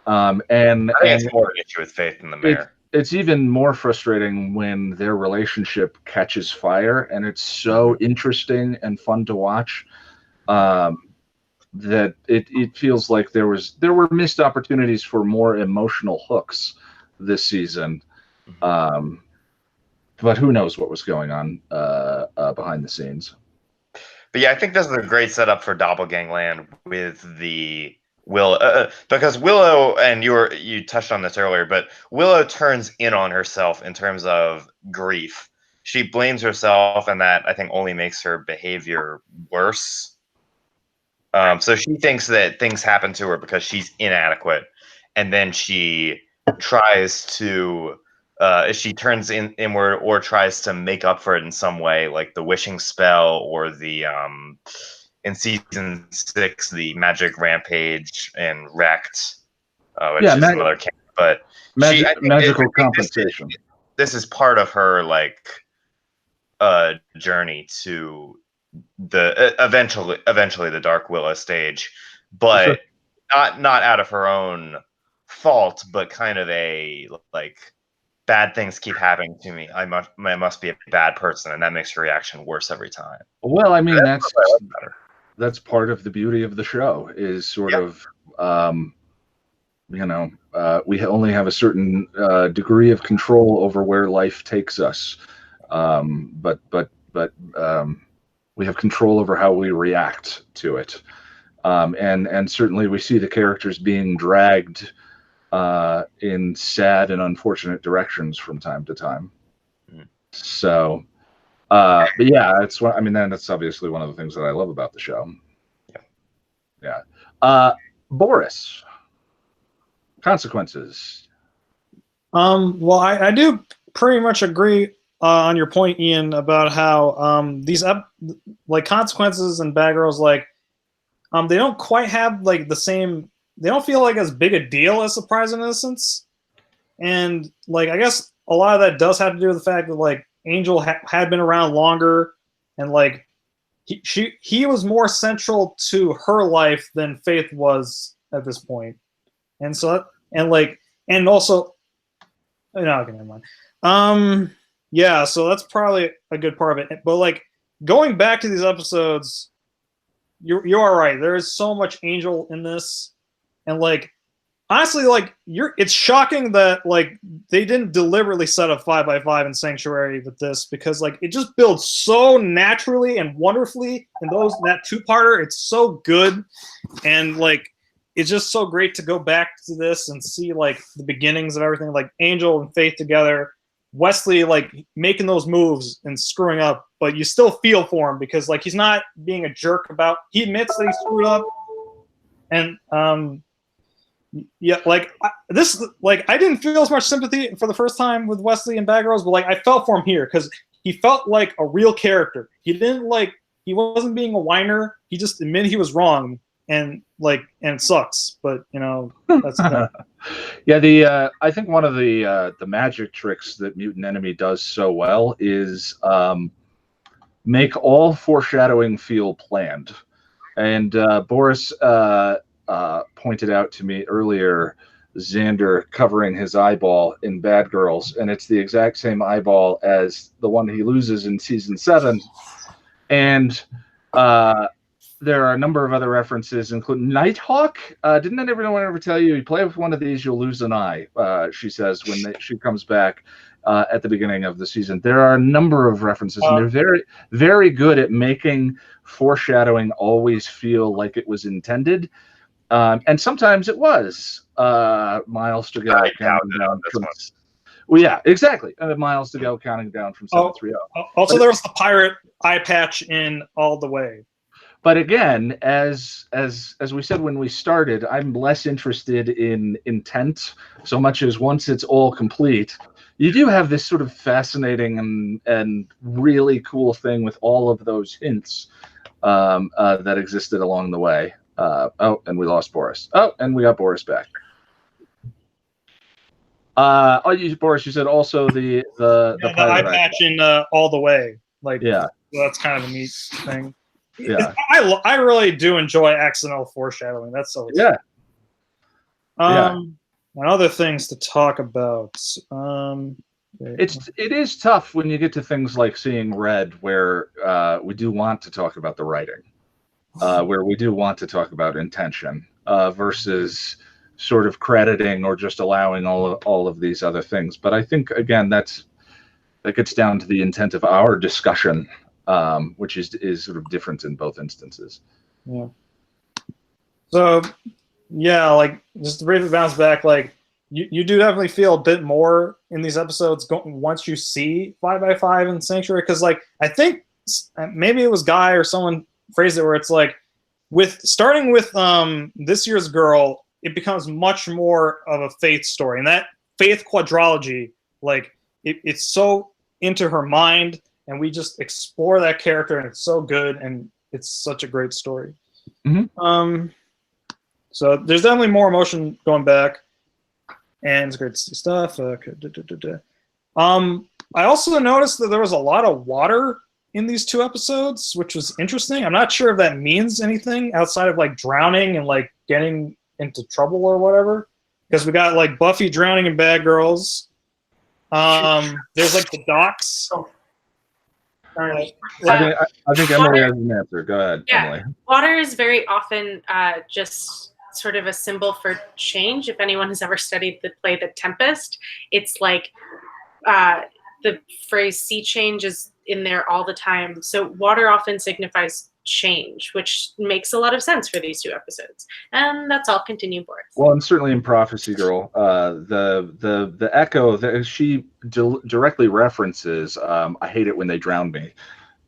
B: And
D: I think it's more an issue with Faith than the mayor.
B: It's even more frustrating when their relationship catches fire, and it's so interesting and fun to watch that it feels like there were missed opportunities for more emotional hooks this season. But who knows what was going on behind the scenes.
D: But yeah, I think this is a great setup for Doppelgangland with the because Willow, and you touched on this earlier, but Willow turns in on herself in terms of grief. She blames herself, and that I think only makes her behavior worse. So she thinks that things happen to her because she's inadequate, and then she tries to she turns inward or tries to make up for it in some way, like the wishing spell or the in season 6, the magic rampage and wrecked, which is another camp. But
B: magical compensation.
D: This is part of her like journey to the eventually the Dark Willow stage, but not out of her own fault, but kind of a like bad things keep happening to me. I must be a bad person, and that makes her reaction worse every time.
B: Well, I mean that's part of the beauty of the show is sort of we only have a certain degree of control over where life takes us, but we have control over how we react to it, and certainly we see the characters being dragged in sad and unfortunate directions from time to time. So but yeah, that's what I mean. That's obviously one of the things that I love about the show. Yeah. Boris, consequences.
A: Well, I do pretty much agree on your point, Ian, about how these like consequences and Bad Girls, like they don't quite have like the same. They don't feel like as big a deal as Surprise and Innocence, and like I guess a lot of that does have to do with the fact that like Angel had been around longer, and like he was more central to her life than Faith was at this point, and so and also, okay, never mind. Yeah, so that's probably a good part of it. But like going back to these episodes, you are right. There is so much Angel in this, and like honestly, like it's shocking that like they didn't deliberately set up 5x5 in Sanctuary with this, because like it just builds so naturally and wonderfully, and that 2-parter, it's so good, and like it's just so great to go back to this and see like the beginnings of everything, like Angel and Faith together, Wesley like making those moves and screwing up, but you still feel for him because like he's not being a jerk about. He admits that he screwed up, and yeah, like this, like I didn't feel as much sympathy for the first time with Wesley and Bad Girls, but like I felt for him here because he felt like a real character. He wasn't being a whiner. He just admitted he was wrong, and it sucks, but that's
B: Yeah, I think one of the magic tricks that Mutant Enemy does so well is make all foreshadowing feel planned. And Boris pointed out to me earlier Xander covering his eyeball in Bad Girls, and it's the exact same eyeball as the one he loses in season 7. And there are a number of other references, including Nighthawk. Didn't anyone ever tell you play with one of these, you'll lose an eye? She says when she comes back at the beginning of the season. There are a number of references, and they're very, very good at making foreshadowing always feel like it was intended. And sometimes it was. Miles to go, counting down from. Well, yeah, exactly. Miles to go, counting down from 730.
A: Also, there was the pirate eye patch in All the Way.
B: But again, as we said when we started, I'm less interested in intent so much as once it's all complete. You do have this sort of fascinating and really cool thing with all of those hints that existed along the way. Oh, and we lost Boris. Oh, and we got Boris back. Boris, you said also the
A: eye patch in All the Way. Like,
B: yeah,
A: so that's kind of a neat thing.
B: Yeah,
A: I really do enjoy accidental foreshadowing. That's so
B: yeah.
A: And other things to talk about.
B: It is tough when you get to things like Seeing Red, where we do want to talk about the writing, where we do want to talk about intention versus sort of crediting or just allowing all of these other things. But I think again that gets down to the intent of our discussion, which is sort of different in both instances.
A: Yeah. So yeah, like just to briefly bounce back, like you do definitely feel a bit more in these episodes once you see 5x5 and Sanctuary, because like I think maybe it was Guy or someone phrased it where it's like starting with this year's girl, it becomes much more of a faith story, and that faith quadrilogy, like it's so into her mind, and we just explore that character, and it's so good, and it's such a great story.
B: Mm-hmm.
A: So there's definitely more emotion going back, and it's great to see stuff. I also noticed that there was a lot of water in these two episodes, which was interesting. I'm not sure if that means anything outside of like drowning and like getting into trouble or whatever, because we got like Buffy drowning in Bad Girls. There's like the docks.
B: I think Emily has an answer. Go ahead, Emily.
L: Water is very often just sort of a symbol for change. If anyone has ever studied the play The Tempest, it's like the phrase sea change is in there all the time. So water often signifies change, which makes a lot of sense for these two episodes. And that's all. Continue, Boris.
B: Well, and certainly in Prophecy Girl, the echo that she directly references, I hate it when they drown me,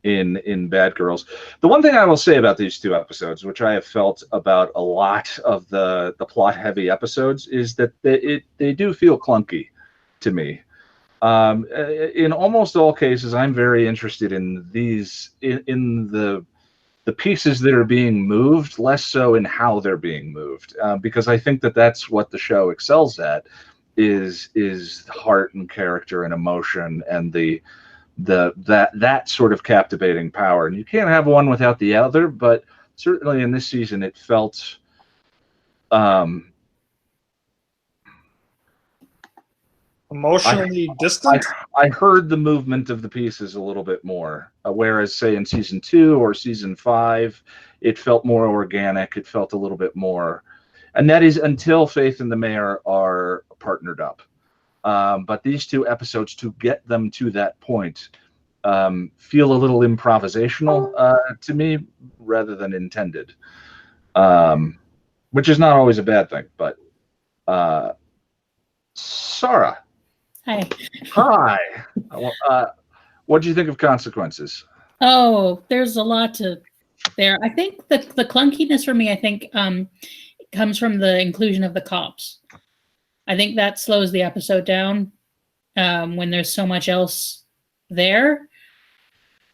B: in Bad Girls. The one thing I will say about these two episodes, which I have felt about a lot of the plot heavy episodes, is that they do feel clunky to me. In almost all cases, I'm very interested in these in the pieces that are being moved, less so in how they're being moved, because I think that's what the show excels at, is heart and character and emotion and that sort of captivating power. And you can't have one without the other, but certainly in this season it felt
A: emotionally distant.
B: I heard the movement of the pieces a little bit more, whereas say in season 2 or season 5, it felt more organic. It felt a little bit more, and that is until Faith and the Mayor are partnered up. But these two episodes, to get them to that point, feel a little improvisational to me rather than intended, which is not always a bad thing. But Sarah. Hi. What do you think of Consequences?
J: Oh, there's a lot to there. I think that the clunkiness for me, I think, comes from the inclusion of the cops. I think that slows the episode down when there's so much else there.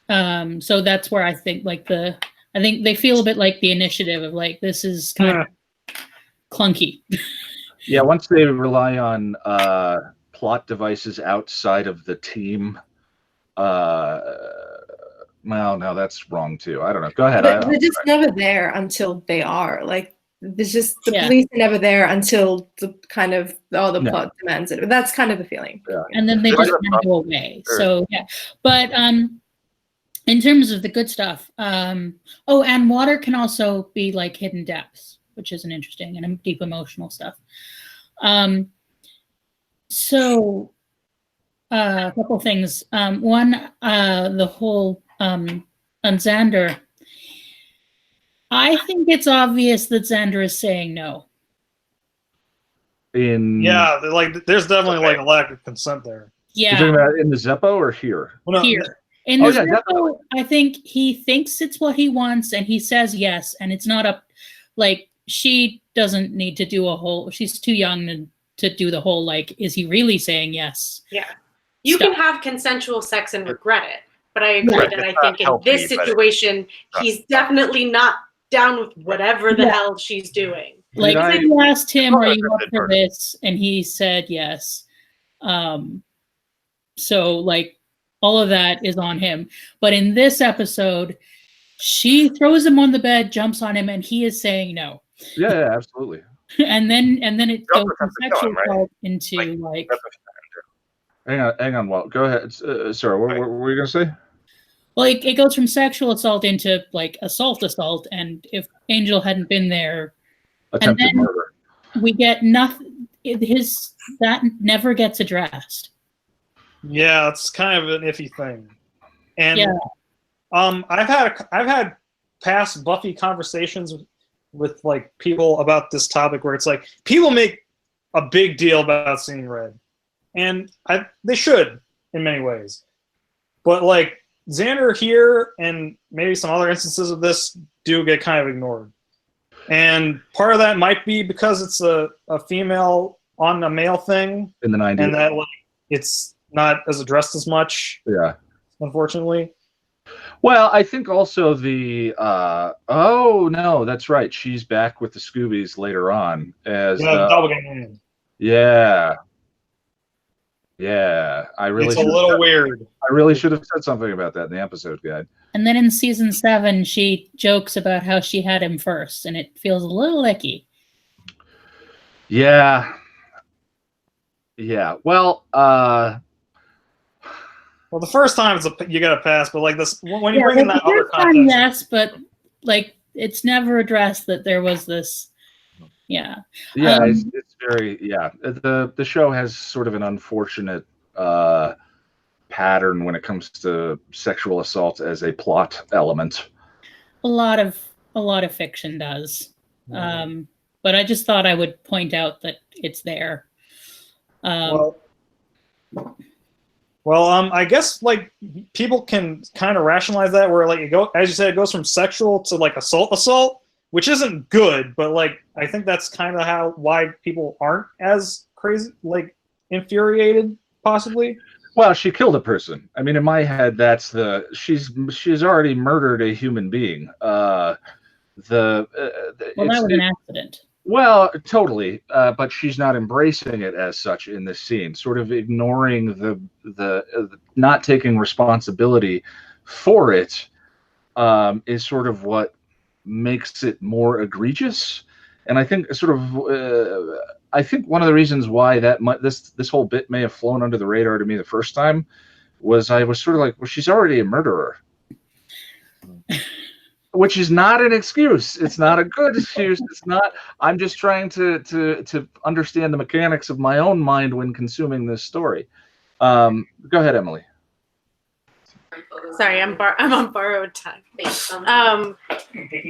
J: So that's where I think I think they feel a bit like the Initiative of like, this is kind of clunky.
B: Yeah, once they rely on plot devices outside of the team, well, no, that's wrong too. I don't know. Go ahead.
E: They're just never there until they are. Like, there's just the police are never there until the kind of plot demands it. That's kind of the feeling.
B: Yeah.
J: And then they just kind of go away. So yeah, but in terms of the good stuff, oh, and water can also be like hidden depths, which is an interesting and deep emotional stuff. So a couple things. One, the whole on Xander. I think it's obvious that Xander is saying no.
A: Yeah, there's definitely like a lack of consent there.
J: Yeah.
B: You're talking about in the Zeppo or here?
A: Well, no,
J: Here. In the Zeppo, I think he thinks it's what he wants and he says yes, and it's not up like she doesn't need to do a whole she's too young to do the whole like, is he really saying yes?
L: Yeah. You can have consensual sex and regret it, but I agree
J: Right.
L: that I think in this situation, he's definitely not down with whatever the hell she's doing.
J: Like you asked him, "Are you up for this?" and he said yes. So like all of that is on him. But in this episode, she throws him on the bed, jumps on him, and he is saying no.
B: Yeah, absolutely.
J: and then it goes from sexual assault into like
B: Hang on, Walt. Go ahead. Sorry, what were you gonna say?
J: Like it goes from sexual assault into like assault, and if Angel hadn't been there,
B: Attempted murder.
J: We get nothing. That never gets addressed.
A: Yeah, it's kind of an iffy thing. And
J: yeah.
A: I've had past Buffy conversations with like people about this topic where it's like people make a big deal about seeing red, and they should in many ways, but like Xander here and maybe some other instances of this do get kind of ignored. And part of that might be because it's a female on a male thing
B: in the 90s,
A: and that like it's not as addressed as much.
B: Yeah,
A: unfortunately.
B: Well, I think also the oh no, that's right. She's back with the Scoobies later on as
A: doppelganger.
B: Yeah. I really.
A: It's a little weird.
B: I really should have said something about that in the episode guide.
J: And then in season 7, she jokes about how she had him first, and it feels a little icky.
B: Yeah. Well,
A: the first time you got to pass, but like this when you bring in that other
J: time,
A: context,
J: yes, but like it's never addressed that there was this. Yeah.
B: It's very The show has sort of an unfortunate pattern when it comes to sexual assault as a plot element.
J: A lot of fiction does, but I just thought I would point out that it's there.
A: I guess like people can kind of rationalize that where like as you said, it goes from sexual to like assault, which isn't good, but like I think that's kind of why people aren't as crazy, like infuriated, possibly.
B: Well, she killed a person. I mean, in my head, that's she's already murdered a human being.
J: That was an accident.
B: Well, totally, but she's not embracing it as such in this scene. Sort of ignoring the not taking responsibility for it is sort of what makes it more egregious. And I think I think one of the reasons why this whole bit may have flown under the radar to me the first time was I was sort of like, well, she's already a murderer. Which is not an excuse. It's not a good excuse. It's not. I'm just trying to understand the mechanics of my own mind when consuming this story. Go ahead, Emily.
L: Sorry, I'm on borrowed time.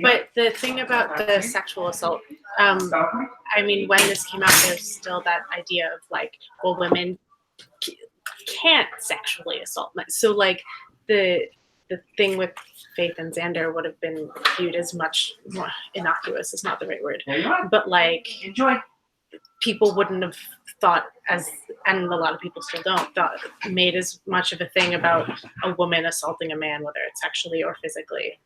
L: But the thing about the sexual assault, I mean, when this came out, there's still that idea of like, well, women can't sexually assault men. So like the thing with Faith and Xander would have been viewed as much more innocuous, is not the right word, but like people wouldn't have thought and a lot of people still don't, made as much of a thing about a woman assaulting a man, whether it's sexually or physically.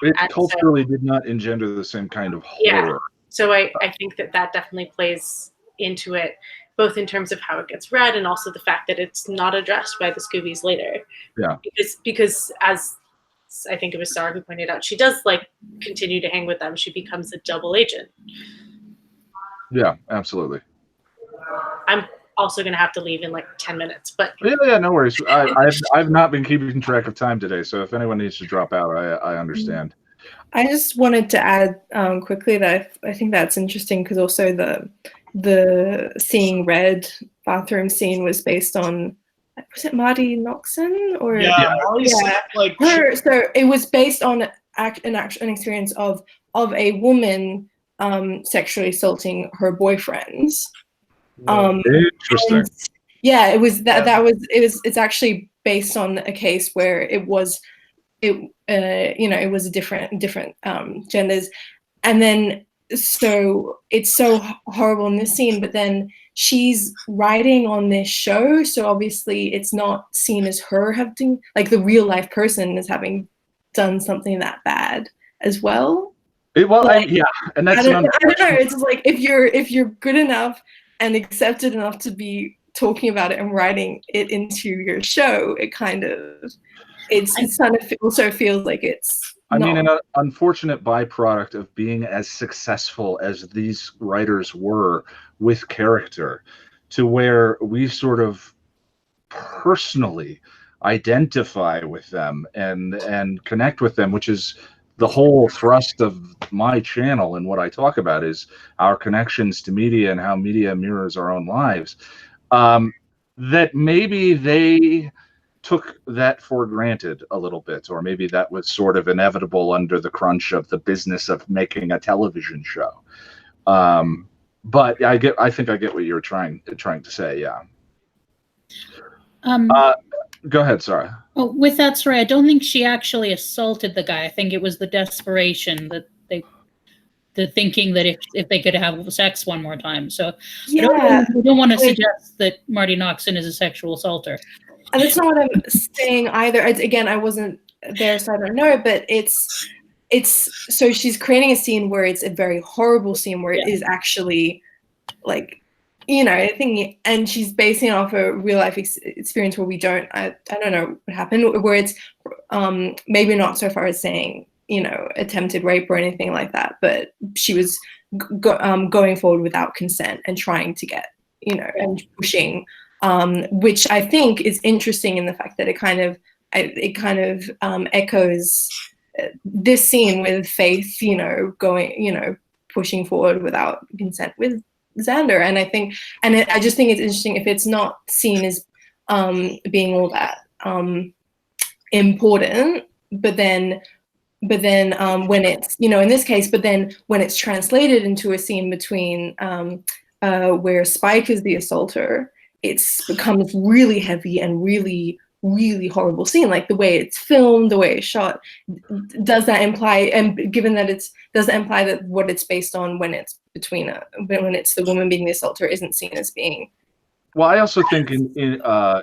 B: It culturally did not engender the same kind of horror.
L: Yeah. So I think that definitely plays into it, both in terms of how it gets read and also the fact that it's not addressed by the Scoobies later.
B: Yeah.
L: Because as I think it was Sarah who pointed out, she does like continue to hang with them. She becomes a double agent.
B: Yeah, absolutely.
L: also going to have to leave in like 10 minutes. But
B: yeah, no worries. I've not been keeping track of time today, so if anyone needs to drop out, I understand.
E: I just wanted to add quickly that I think that's interesting because also the seeing red bathroom scene was based on, was it Marty Noxon or
A: like
E: her? So it was based on an experience of a woman sexually assaulting her boyfriends.
B: Interesting.
E: Yeah, it was it's actually based on a case where it was different genders, and then so it's so horrible in this scene, but then she's writing on this show, so obviously it's not seen as her having, like, the real life person as having done something that bad as well.
B: And that's
E: I don't know. It's just like if you're good enough and accepted enough to be talking about it and writing it into your show, it kind of also feels like it's.
B: I mean, an unfortunate byproduct of being as successful as these writers were with character, to where we sort of personally identify with them and connect with them, which is the whole thrust of my channel and what I talk about is our connections to media and how media mirrors our own lives. That maybe they took that for granted a little bit, or maybe that was sort of inevitable under the crunch of the business of making a television show. But I think I get what you're trying to say. Yeah. Go ahead, Sarah.
J: Oh, with that story, I don't think she actually assaulted the guy. I think it was the desperation that the thinking that if they could have sex one more time. So
E: yeah,
J: I don't want to suggest that Marty Noxon is a sexual assaulter.
E: And that's not what I'm saying either. Again, I wasn't there, so I don't know. But it's so she's creating a scene where it's a very horrible scene where it is actually like, I think, and she's basing it off a real life experience where I don't know what happened, where it's maybe not so far as saying attempted rape or anything like that, but she was going forward without consent and trying to get and pushing. Which I think is interesting in the fact that it kind of echoes this scene with Faith, going, pushing forward without consent with Xander. And I just think it's interesting if it's not seen as being all that important, but then when it's, in this case, but then when it's translated into a scene between where Spike is the assaulter, it becomes really heavy and really, really horrible scene. Like the way it's filmed, the way it's shot. Does that imply, and given that does that imply that what it's based on when it's when it's the woman being the assaulter isn't seen as being?
B: Well, I also think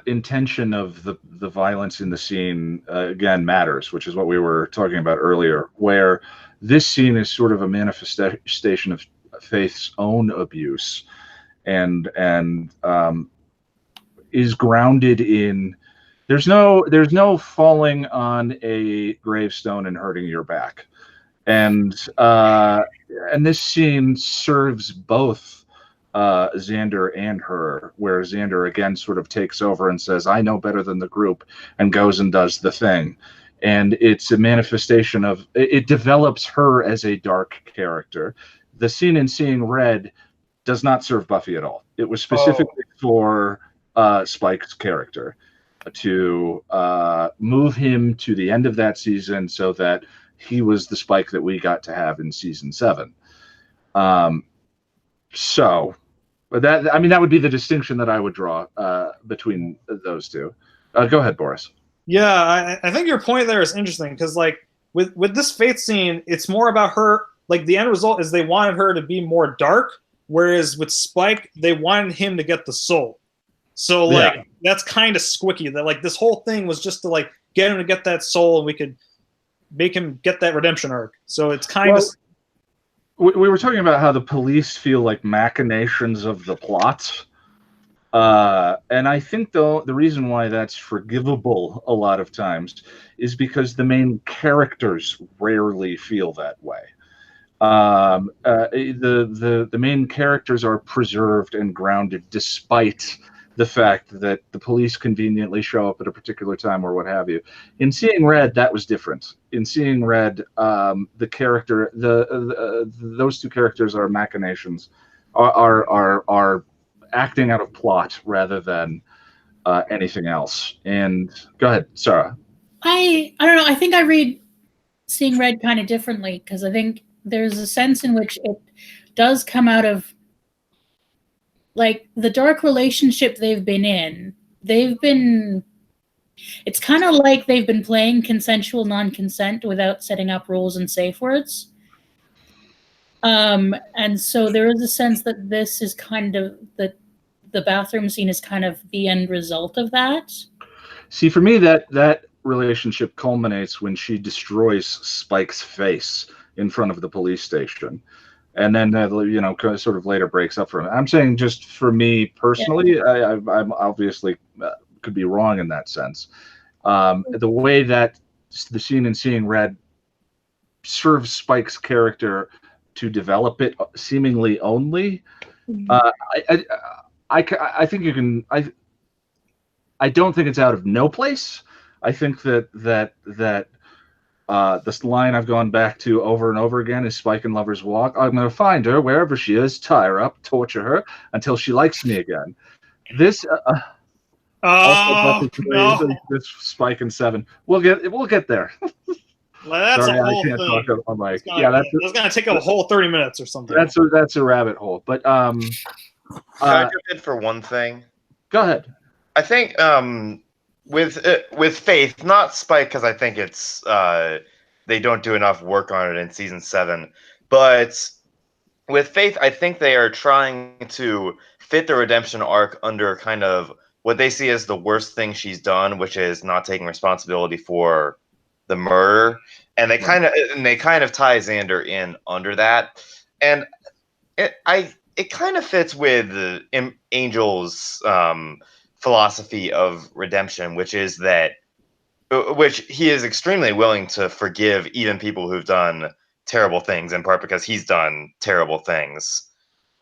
B: intention of the violence in the scene again matters, which is what we were talking about earlier, where this scene is sort of a manifestation of Faith's own abuse, and is grounded in there's no falling on a gravestone and hurting your back, and this scene serves both Xander and her, where Xander again sort of takes over and says, I know better than the group, and goes and does the thing. And it's a manifestation of it develops her as a dark character. The scene in Seeing Red does not serve Buffy at all. It was specifically for Spike's character to move him to the end of that season so that he was the Spike that we got to have in season 7. So, but that would be the distinction that I would draw between those two. Go ahead, Boris.
A: Yeah, I think your point there is interesting because, like, with this Faith scene, it's more about her. Like, the end result is they wanted her to be more dark, whereas with Spike, they wanted him to get the soul. So, like, that's kind of squicky. That, like, this whole thing was just to, like, get him to get that soul, and we could make him get that redemption arc. So it's kind of.
B: We were talking about how the police feel like machinations of the plot. And I think, though, the reason why that's forgivable a lot of times is because the main characters rarely feel that way. The main characters are preserved and grounded despite the fact that the police conveniently show up at a particular time or what have you. In Seeing Red, that was different. In Seeing Red, those two characters are machinations, are acting out of plot rather than anything else. And go ahead, Sarah.
J: I don't know. I think I read Seeing Red kind of differently because I think there's a sense in which it does come out of like the dark relationship they've been in. It's kind of like they've been playing consensual non-consent without setting up rules and safe words. And so there is a sense that this is kind of the bathroom scene is kind of the end result of that.
B: See, for me, that relationship culminates when she destroys Spike's face in front of the police station, and then sort of later breaks up for him. I'm saying just for me personally, yeah. I'm obviously could be wrong in that sense. The way that the scene in Seeing Red serves Spike's character to develop it seemingly only, I think you can. I don't think it's out of no place. I think that this line I've gone back to over and over again is Spike and Lover's Walk. I'm going to find her wherever she is, tie her up, torture her until she likes me again. This
A: no.
B: This Spike and Seven. We'll get there.
A: That's
B: Sorry,
A: a whole
B: I can't
A: thing.
B: talk on mic.
A: That's going to take a whole 30 minutes or something.
B: That's a rabbit hole. But
D: Can I jump in for one thing?
B: Go ahead.
D: I think with Faith, not Spike, because I think it's they don't do enough work on it in season 7. But with Faith, I think they are trying to fit the redemption arc under kind of what they see as the worst thing she's done, which is not taking responsibility for the murder, and they kind of tie Xander in under that, and it kind of fits with Angel's philosophy of redemption, which is that he is extremely willing to forgive even people who've done terrible things, in part because he's done terrible things,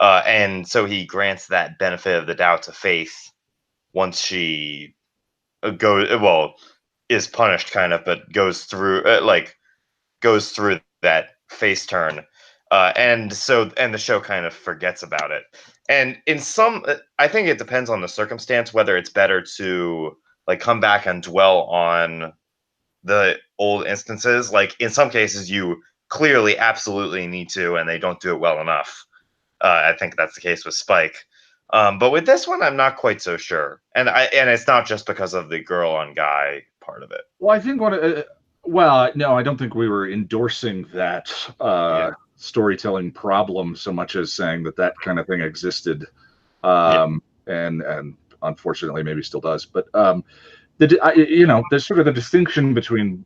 D: and so he grants that benefit of the doubt to Faith once she is punished kind of, but goes through that face turn, and the show kind of forgets about it. And in some, I think it depends on the circumstance whether it's better to like come back and dwell on the old instances. Like in some cases, you clearly absolutely need to, and they don't do it well enough. I think that's the case with Spike. But with this one, I'm not quite so sure, and it's not just because of the girl on guy part of it.
B: Well, I think no, I don't think we were endorsing that storytelling problem so much as saying that kind of thing existed, and unfortunately maybe still does. But there's sort of the distinction between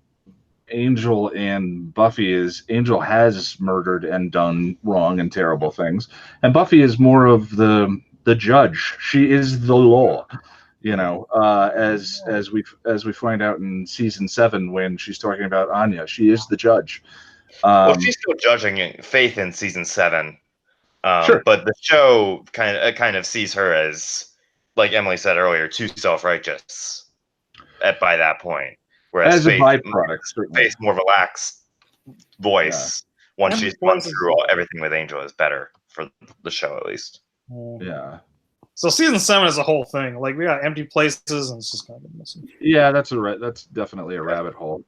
B: Angel and Buffy is Angel has murdered and done wrong and terrible things, and Buffy is more of the judge. She is the law, as we find out in season 7 when she's talking about Anya. She is the judge.
D: Well, she's still judging Faith in season 7,
B: sure.
D: But the show kind of sees her as, like Emily said earlier, too self-righteous by that point. Whereas
B: as Faith, a byproduct,
D: Faith's more relaxed voice once she's gone through everything with Angel is better for the show, at least.
B: Yeah.
A: So season 7 is a whole thing. Like we got empty places, and it's just kind of missing.
B: Yeah, that's definitely a rabbit hole.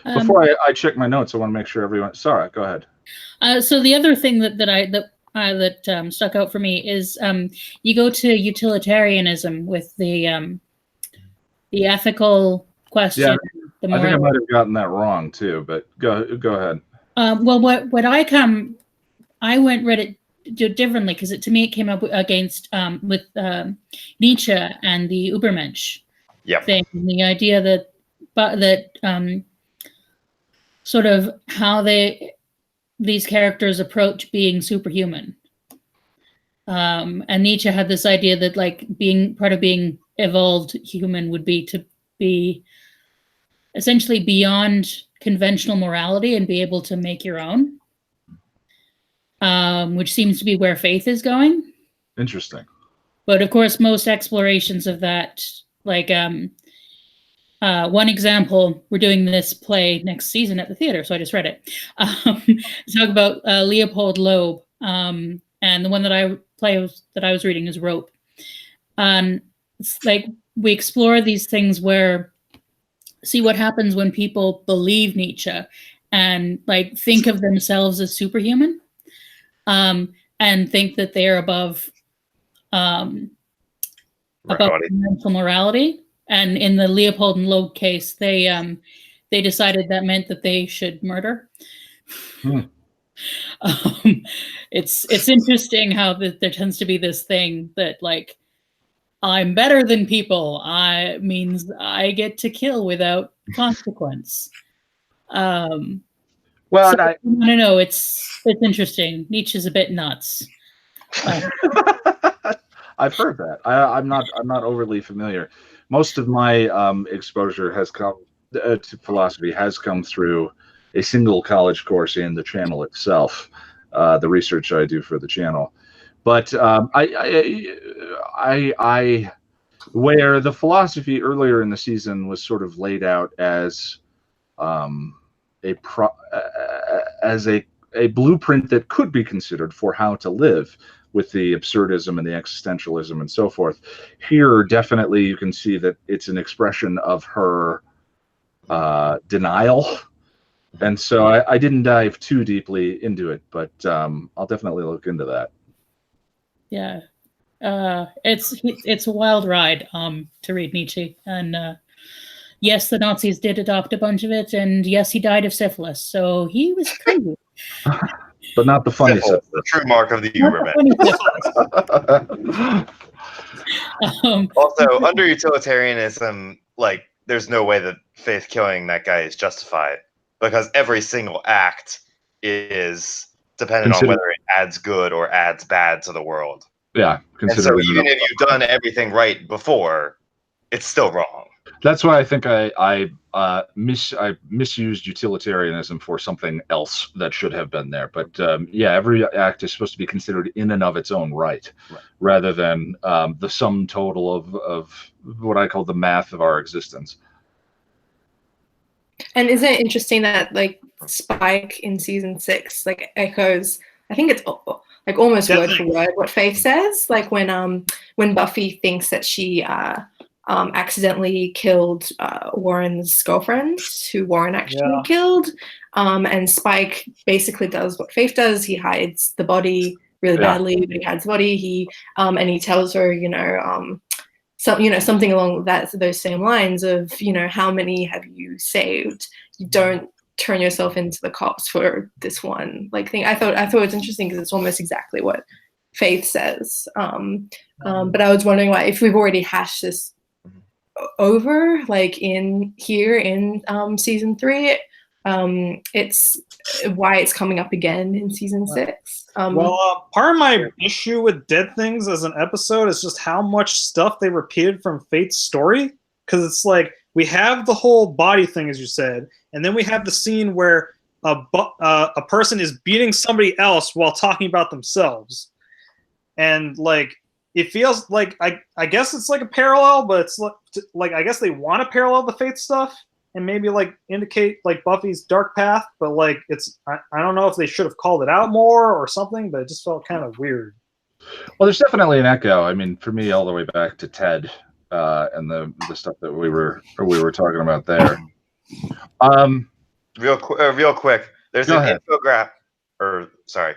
B: Before I check my notes, I want to make sure everyone. Sarah, go ahead.
J: So the other thing that stuck out for me is you go to utilitarianism with the ethical question.
B: Yeah, I think I might have gotten that wrong too, but go ahead.
J: Well, I read it differently because to me it came up against with Nietzsche and the Übermensch thing, the idea that sort of how these characters approach being superhuman, and Nietzsche had this idea that like being part of being evolved human would be to be essentially beyond conventional morality and be able to make your own. which seems to be where Faith is going.
B: Interesting.
J: But of course, most explorations of that, like one example, we're doing this play next season at the theater, so I just read it. Talk about Leopold Loeb, and the one that I was reading is Rope. It's like we explore these things where see what happens when people believe Nietzsche and like think of themselves as superhuman, and think that they are above mental morality. And in the Leopold and Loeb case, they decided that meant that they should murder. It's interesting how there tends to be this thing that like I'm better than people. Means I get to kill without consequence. Well, so, I don't know. It's interesting. Nietzsche's a bit nuts.
B: I've heard that. I'm not overly familiar. Most of my exposure has come to philosophy has come through a single college course in the channel itself, the research I do for the channel. But I where the philosophy earlier in the season was sort of laid out as a blueprint that could be considered for how to live with the absurdism and the existentialism and so forth. Here, definitely you can see that it's an expression of her denial. And so I didn't dive too deeply into it, but I'll definitely look into that.
J: Yeah. It's a wild ride to read Nietzsche. And yes, the Nazis did adopt a bunch of it, and yes, he died of syphilis. So he was crazy.
B: But not the funny
D: syphilis, the true mark of the Uberman. Also, under utilitarianism, like there's no way that Faith killing that guy is justified because every single act is dependent on whether it adds good or adds bad to the world.
B: Yeah,
D: and so even if you've done everything right before, it's still wrong.
B: That's why I think I misused utilitarianism for something else that should have been there. But yeah, every act is supposed to be considered in and of its own right. Rather than the sum total of what I call the math of our existence.
E: And isn't it interesting that like Spike in season 6 like echoes? I think it's like almost word for word what Faith says. Like when Buffy thinks that she accidentally killed Warren's girlfriend, who Warren actually killed, and Spike basically does what Faith does. He hides the body really badly, but he hides the body. He and he tells her, something along those same lines of, how many have you saved? You don't turn yourself into the cops for this one thing. I thought it was interesting because it's almost exactly what Faith says. But I was wondering why, if we've already hashed this over, like in season 3, it's why it's coming up again in season 6.
A: Part of my issue with Dead Things as an episode is just how much stuff they repeated from Faith's story. Because it's like we have the whole body thing, as you said, and then we have the scene where a person is beating somebody else while talking about themselves, and like it feels like I guess it's like a parallel, but it's like I guess they want to parallel the Faith stuff and maybe like indicate like Buffy's dark path, but like it's I don't know if they should have called it out more or something, but it just felt kind of weird.
B: Well, there's definitely an echo. I mean, for me, all the way back to Ted and the stuff that we were talking about there.
D: Real quick, there's an infographic, or sorry.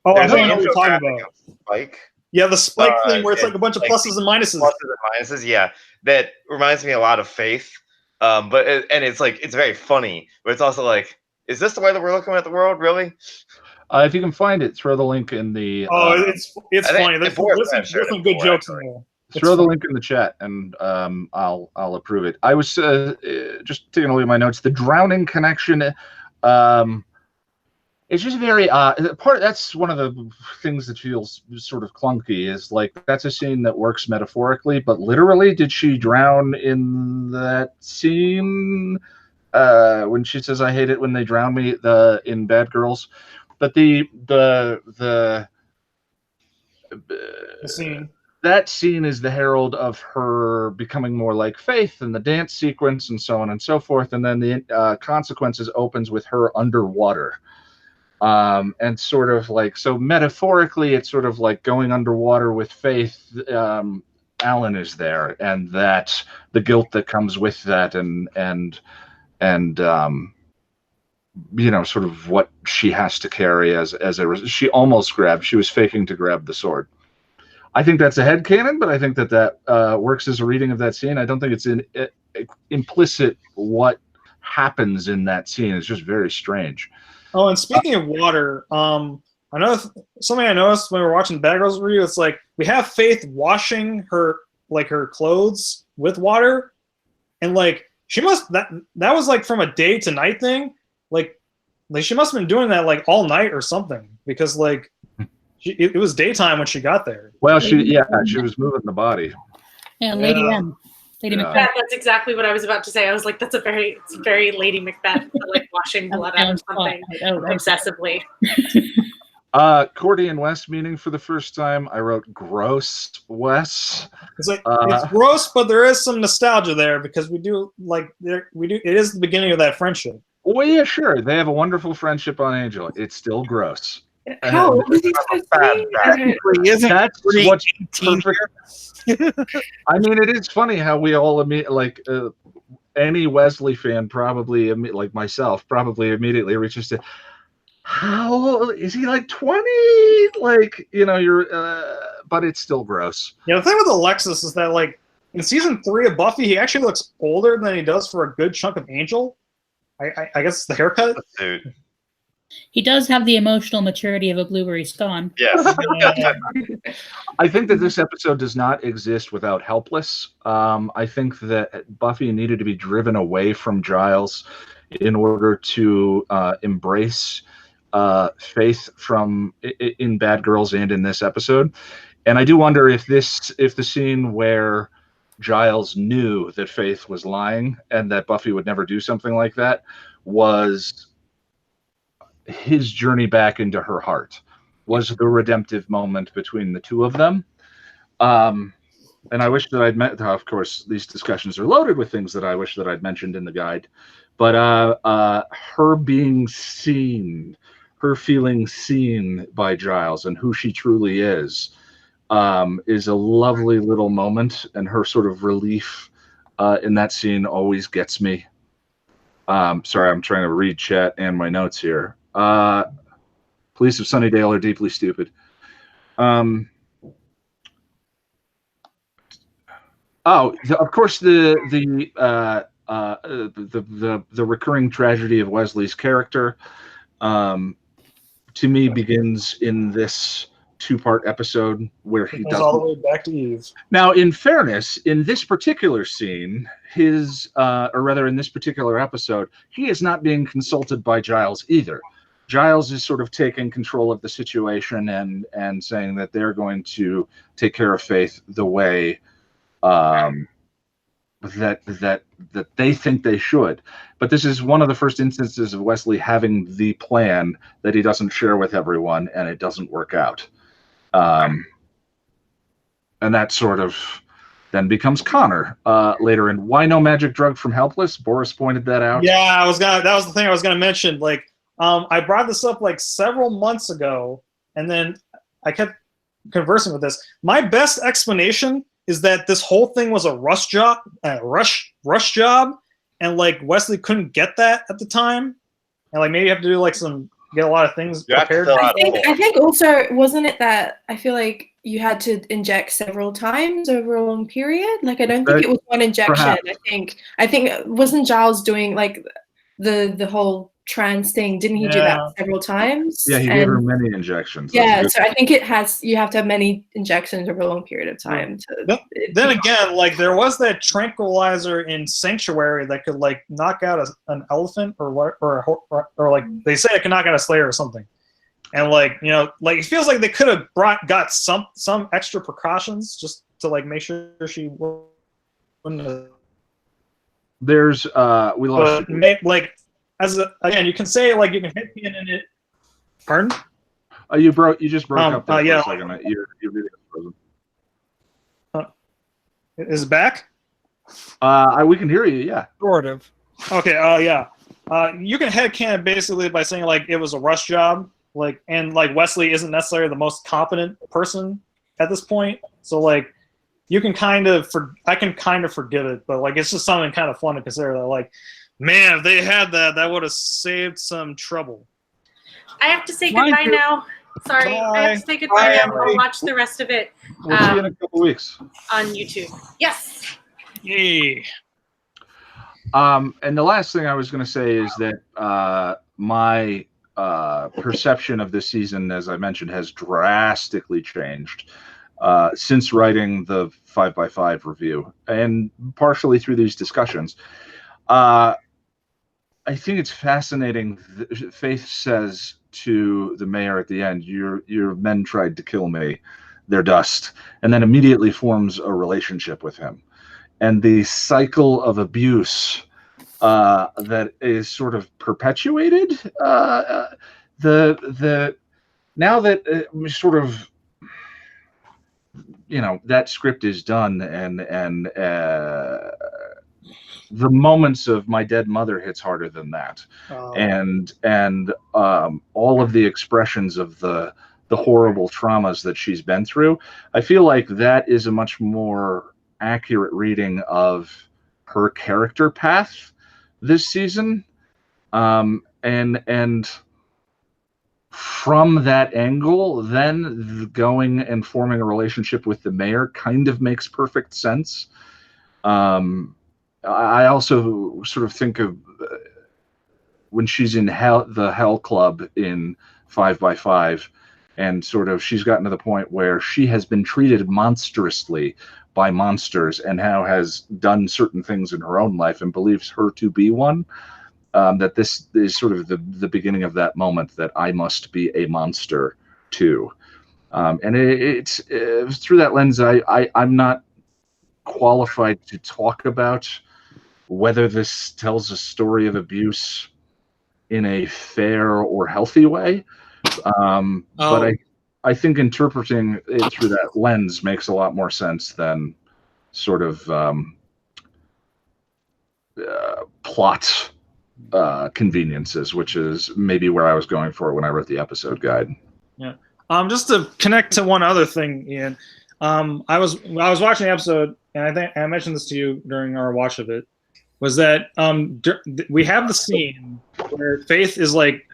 A: Oh, I don't know what you're talking about.
D: Spike.
A: Yeah, the Spike thing where it's like a bunch of pluses and minuses.
D: Pluses and minuses, yeah. That reminds me a lot of Faith. But it's like it's very funny, but it's also like, is this the way that we're looking at the world, really?
B: If you can find it, throw the link in the.
A: It's funny. There's some good jokes in there.
B: Throw the link in the chat, and I'll approve it. I was just taking a look at my notes. The drowning connection. It's just very that's one of the things that feels sort of clunky. Is like that's a scene that works metaphorically, but literally, did she drown in that scene when she says, "I hate it when they drown me"? In Bad Girls. But the
A: scene.
B: That scene is the herald of her becoming more like Faith, and the dance sequence and so on and so forth. And then the Consequences opens with her underwater. And sort of like, so metaphorically, it's sort of like going underwater with Faith. Alan is there, and that the guilt that comes with that, and sort of what she has to carry she almost grabbed. She was faking to grab the sword. I think that's a headcanon, but I think that works as a reading of that scene. I don't think it's implicit what happens in that scene. It's just very strange.
A: Oh, and speaking of water, I know something I noticed when we were watching Bad Girls review. It's like we have Faith washing her clothes with water, and like she must that was like from a day to night thing. Like she must have been doing that like all night or something, because like it was daytime when she got there.
B: Well, she was moving the body.
J: Yeah, Lady M. Lady Macbeth.
L: That's exactly what I was about to say. I was like, it's very Lady Macbeth, like washing blood out of something obsessively.
B: Cordy and Wes meeting for the first time. I wrote gross Wes.
A: It's like it's gross, but there is some nostalgia there, because it is the beginning of that friendship.
B: Well, yeah, sure. They have a wonderful friendship on Angel. It's still gross.
L: How old is he supposed to be?
B: That's what's perfect. I mean, it is funny how we all any Wesley fan probably, like myself, probably immediately reaches to, how old is he? Like 20? Like, but it's still gross.
A: Yeah, the thing with Alexis is that like in season 3 of Buffy, he actually looks older than he does for a good chunk of Angel. I guess it's the haircut.
D: Dude.
J: He does have the emotional maturity of a blueberry scone.
D: Yes.
B: I think that this episode does not exist without Helpless. I think that Buffy needed to be driven away from Giles in order to embrace Faith in Bad Girls and in this episode. And I do wonder if the scene where Giles knew that Faith was lying and that Buffy would never do something like that was his journey back into her heart, was the redemptive moment between the two of them. And I wish that I'd met, of course, these discussions are loaded with things that I wish that I'd mentioned in the guide, but her being seen, her feeling seen by Giles and who she truly is a lovely little moment, and her sort of relief in that scene always gets me. Sorry, I'm trying to read chat and my notes here. Police of Sunnydale are deeply stupid. Of course, the recurring tragedy of Wesley's character, to me, begins in this 2-part episode where he does
A: all the way back to Eve.
B: Now, in fairness, in this particular scene, or rather in this particular episode, he is not being consulted by Giles either. Giles is sort of taking control of the situation and saying that they're going to take care of Faith the way that they think they should. But this is one of the first instances of Wesley having the plan that he doesn't share with everyone, and it doesn't work out. And that sort of then becomes Connor later. And why no magic drug from Helpless? Boris pointed that out.
A: Yeah, that was the thing I was gonna mention. Like, I brought this up like several months ago, and then I kept conversing with this. My best explanation is that this whole thing was a rush job, and like Wesley couldn't get that at the time, and like maybe you have to do like get a lot of things prepared.
E: I think also, wasn't it that I feel like you had to inject several times over a long period? Like, I don't think it was one injection.
B: Perhaps.
E: I think wasn't Giles doing like the whole trans thing? Didn't he do that several times?
B: Yeah, he gave her many injections.
E: Yeah, so I think you have to have many injections over a long period of time.
A: Then again, like there was that tranquilizer in Sanctuary that could like knock out an elephant or like they say it can knock out a Slayer or something. And like, like it feels like they could have got some extra precautions just to like make sure she wouldn't.
B: There's we lost.
A: Again, you can say like you can hit in it. Pardon?
B: You just broke up there
A: yeah.
B: for a second. Your video was frozen.
A: Is it back?
B: We can hear you. Yeah.
N: Sort of.
A: Okay. Yeah. You can headcanon basically by saying like it was a rush job, like, and like Wesley isn't necessarily the most competent person at this point, so like you can I can kind of forgive it, but like it's just something kind of fun to consider. That like, man, if they had that would have saved some trouble.
L: I have to say goodbye now. Sorry, I have to say goodbye now. I'll watch the rest of it.
B: We'll see you in a couple weeks
L: on YouTube. Yes.
A: Yay.
B: And the last thing I was going to say is that my perception of this season, as I mentioned, has drastically changed since writing the 5x5 review, and partially through these discussions. I think it's fascinating. Faith says to the mayor at the end, your men tried to kill me, they're dust, and then immediately forms a relationship with him. And the cycle of abuse that is sort of perpetuated, now that sort of, that script is done, and the moments of my dead mother hits harder than that. And all of the expressions of the horrible traumas that she's been through, I feel like that is a much more accurate reading of her character path this season. And from that angle, then going and forming a relationship with the mayor kind of makes perfect sense. I also sort of think of when she's in the Hell Club in 5x5, and sort of she's gotten to the point where she has been treated monstrously by monsters and now has done certain things in her own life and believes her to be one. That this is sort of the beginning of that moment that I must be a monster too. And it's through that lens, I'm not qualified to talk about whether this tells a story of abuse in a fair or healthy way. But I think interpreting it through that lens makes a lot more sense than sort of plot conveniences, which is maybe where I was going for when I wrote the episode guide.
A: Yeah. Just to connect to one other thing, Ian. I was watching the episode, and I think I mentioned this to you during our watch of it. Was that we have the scene where Faith is like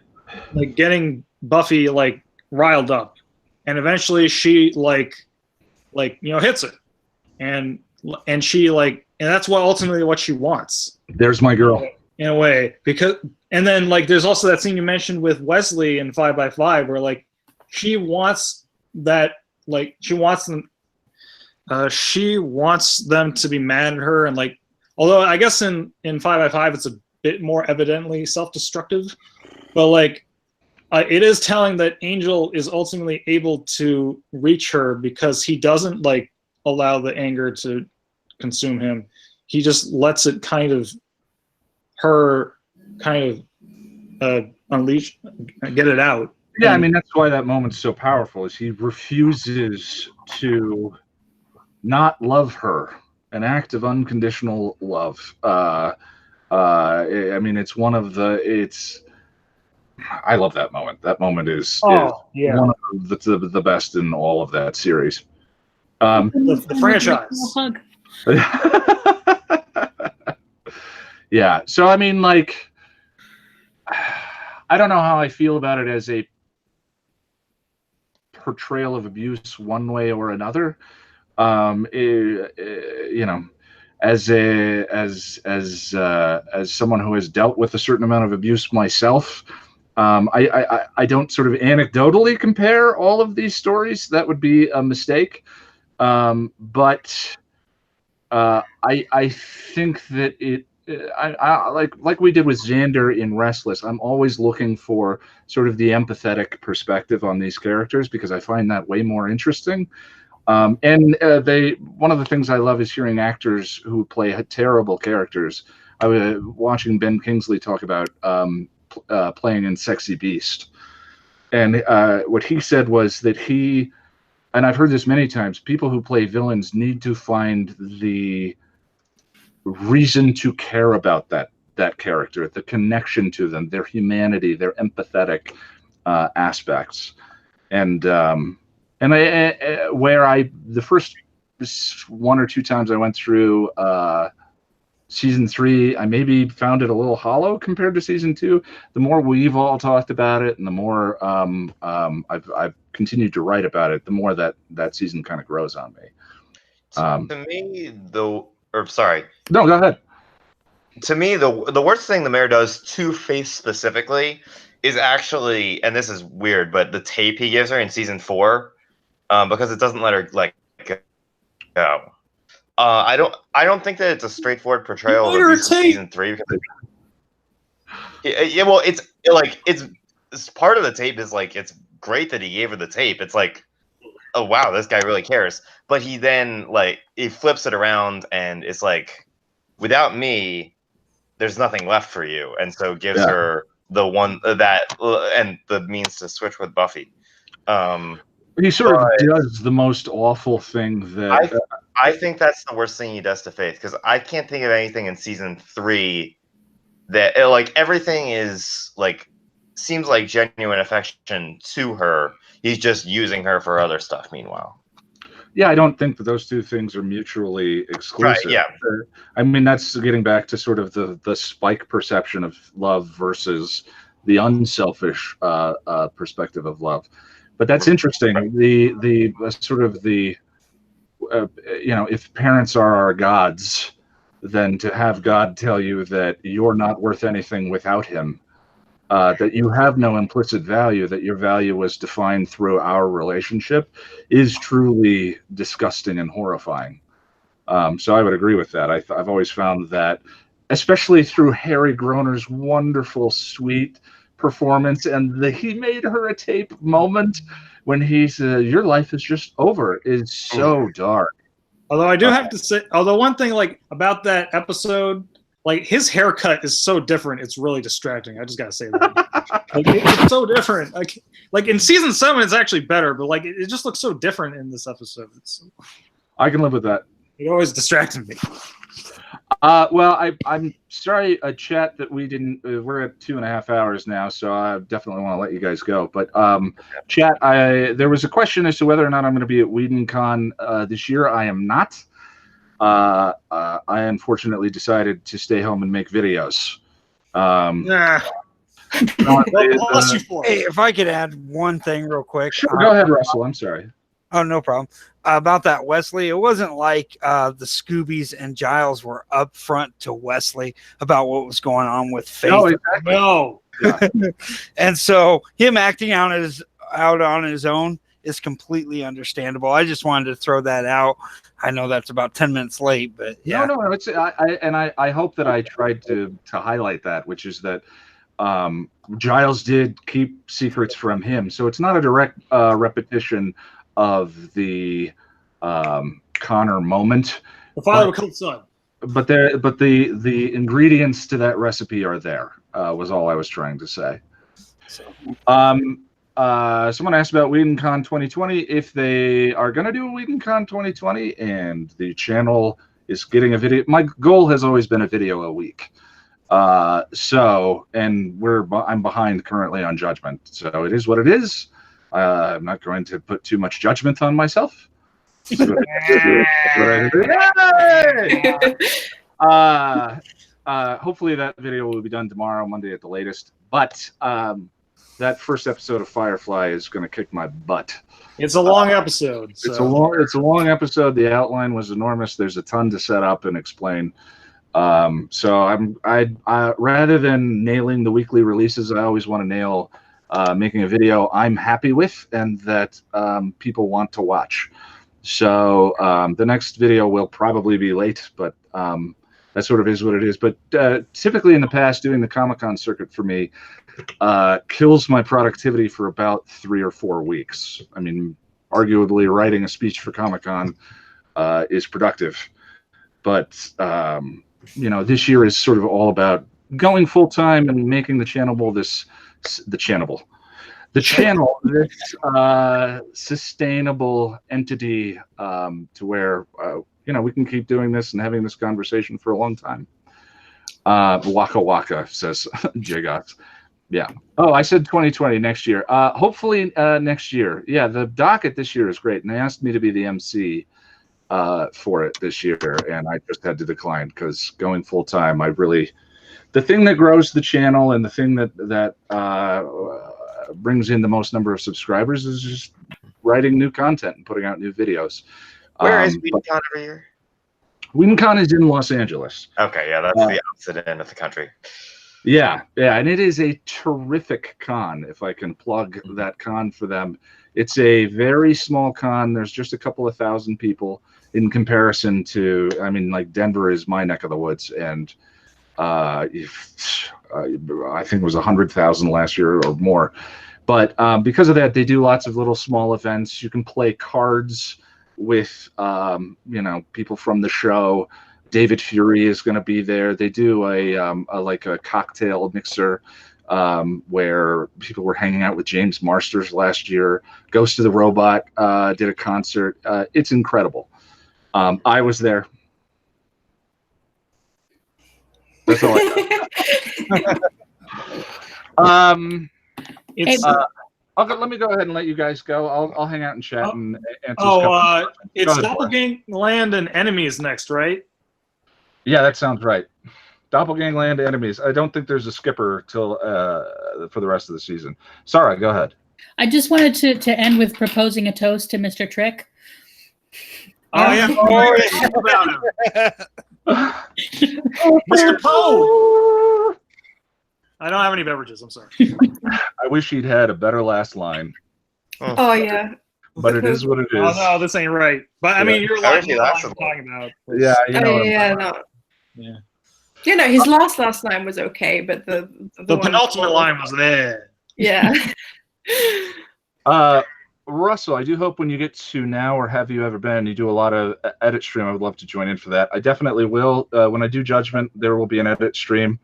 A: getting Buffy like riled up, and eventually she hits it, and she and that's ultimately what she wants.
B: There's my girl.
A: In a way, and then there's also that scene you mentioned with Wesley in 5x5 where she wants that, she wants them to be mad at her, and although I guess in 5x5 it's a bit more evidently self-destructive, but it is telling that Angel is ultimately able to reach her because he doesn't allow the anger to consume him. He just lets it unleash, get it out.
B: Yeah, I mean, that's why that moment's so powerful, is he refuses to not love her, an act of unconditional love. I mean, it's one of I love that moment. That moment is one of the best in all of that series.
A: The franchise.
B: Yeah, so I mean, I don't know how I feel about it as a portrayal of abuse one way or another. As someone who has dealt with a certain amount of abuse myself, I don't sort of anecdotally compare all of these stories. That would be a mistake. But I think that I like we did with Xander in Restless, I'm always looking for sort of the empathetic perspective on these characters because I find that way more interesting. One of the things I love is hearing actors who play terrible characters. I was watching Ben Kingsley talk about playing in Sexy Beast, And what he said was that and I've heard this many times, people who play villains need to find the reason to care about that character, the connection to them, their humanity, their empathetic aspects. And the first 1 or 2 times I went through season 3, I maybe found it a little hollow compared to season 2. The more we've all talked about it, and the more I've continued to write about it, the more that season kind of grows on me.
D: To me, sorry.
B: No, go ahead.
D: To me, the worst thing the mayor does to Faith specifically is actually, and this is weird, but the tape he gives her in season 4, because it doesn't let her go. I don't think that it's a straightforward portrayal of abuse in season 3 because well, it's part of the tape is like it's great that he gave her the tape. It's like, oh wow, this guy really cares. But he then he flips it around and it's like, without me, there's nothing left for you, and so gives her the one that and the means to switch with Buffy.
B: He sort of does the most awful thing that
D: I think that's the worst thing he does to Faith, because I can't think of anything in season 3 that everything is seems like genuine affection to her. He's just using her for other stuff. Meanwhile,
B: yeah, I don't think that those two things are mutually exclusive.
D: Right, yeah.
B: I mean, that's getting back to sort of the Spike perception of love versus the unselfish perspective of love. But that's interesting. The sort of the if parents are our gods, then to have God tell you that you're not worth anything without him, that you have no implicit value, that your value was defined through our relationship, is truly disgusting and horrifying. So I would agree with that. I've always found that, especially through Harry Groner's wonderful, sweet performance and the "he made her a tape" moment when he's your life is just over is so dark.
A: Although I do have to say, one thing about that episode, his haircut is so different, it's really distracting. I just gotta say that. It's so different. Like in season 7, it's actually better, but it just looks so different in this episode.
B: I can live with that.
A: It always distracted me.
B: Well, I'm sorry, chat, that we didn't. We're at 2.5 hours now, so I definitely want to let you guys go. But chat, there was a question as to whether or not I'm going to be at WhedonCon this year. I am not. I unfortunately decided to stay home and make videos.
N: Hey, if I could add one thing real quick.
B: Sure, go ahead, Russell. I'm sorry.
N: Oh, no problem. About that, Wesley, it wasn't like the Scoobies and Giles were up front to Wesley about what was going on with Faith.
B: No, exactly.
A: No.
B: Yeah.
N: And so him acting out on his own is completely understandable. I just wanted to throw that out. I know that's about 10 minutes late, but yeah.
B: No. It's I hope that I tried to highlight that, which is that Giles did keep secrets from him, so it's not a direct repetition of the Connor moment.
A: The father will kill the son.
B: But the ingredients to that recipe are there. Was all I was trying to say. Someone asked about WhedonCon 2020, if they are going to do a WhedonCon 2020, and the channel is getting a video. My goal has always been a video a week. I'm behind currently on Judgment, so it is what it is. I'm not going to put too much judgment on myself. Hopefully that video will be done tomorrow, Monday at the latest. But that first episode of Firefly is going to kick my butt.
A: It's a long episode. So.
B: It's a long episode. The outline was enormous. There's a ton to set up and explain. So I rather than nailing the weekly releases, I always want to nail making a video I'm happy with and that people want to watch. So the next video will probably be late, but that sort of is what it is. But typically in the past, doing the Comic-Con circuit for me kills my productivity for about 3 or 4 weeks. I mean, arguably writing a speech for Comic-Con is productive. But, this year is sort of all about going full-time and making the channel the channel, this sustainable entity, to where we can keep doing this and having this conversation for a long time. Waka waka, says Jigox. Yeah. Oh, I said 2020 next year. Hopefully next year. Yeah, the docket this year is great, and they asked me to be the MC for it this year, and I just had to decline because going full time, the thing that grows the channel and the thing that brings in the most number of subscribers is just writing new content and putting out new videos.
D: Where is WhedonCon every year?
B: WhedonCon is in Los Angeles.
D: Okay, yeah, that's the opposite end of the country.
B: Yeah, and it is a terrific con, if I can plug that con for them. It's a very small con. There's just a couple of thousand people in comparison to, like Denver is my neck of the woods, and I think it was 100,000 last year or more. But because of that, they do lots of little small events. You can play cards with, people from the show. David Fury is going to be there. They do a cocktail mixer where people were hanging out with James Marsters last year. Ghost of the Robot did a concert. It's incredible. I was there. That's all I got. Let me go ahead and let you guys go. I'll hang out and chat and answer.
A: It's Doppelgangland and Enemies next, right?
B: Yeah, that sounds right. Doppelgangland Enemies. I don't think there's a skipper till for the rest of the season. Sarah, go ahead.
J: I just wanted to end with proposing a toast to Mr. Trick.
A: Oh yeah, about him. Mr. Poe. I don't have any beverages. I'm sorry.
B: I wish he'd had a better last line.
E: Oh yeah.
B: But it is what it is.
A: Oh no, this ain't right. But I mean, you're like talking about.
B: Yeah, you know.
A: Yeah.
E: You know, his last line was okay, but the
A: penultimate line was there.
E: Yeah.
B: Russell, I do hope when you get to Now or Have You Ever Been, you do a lot of edit stream. I would love to join in for that. I definitely will. When I do Judgment, there will be an edit stream.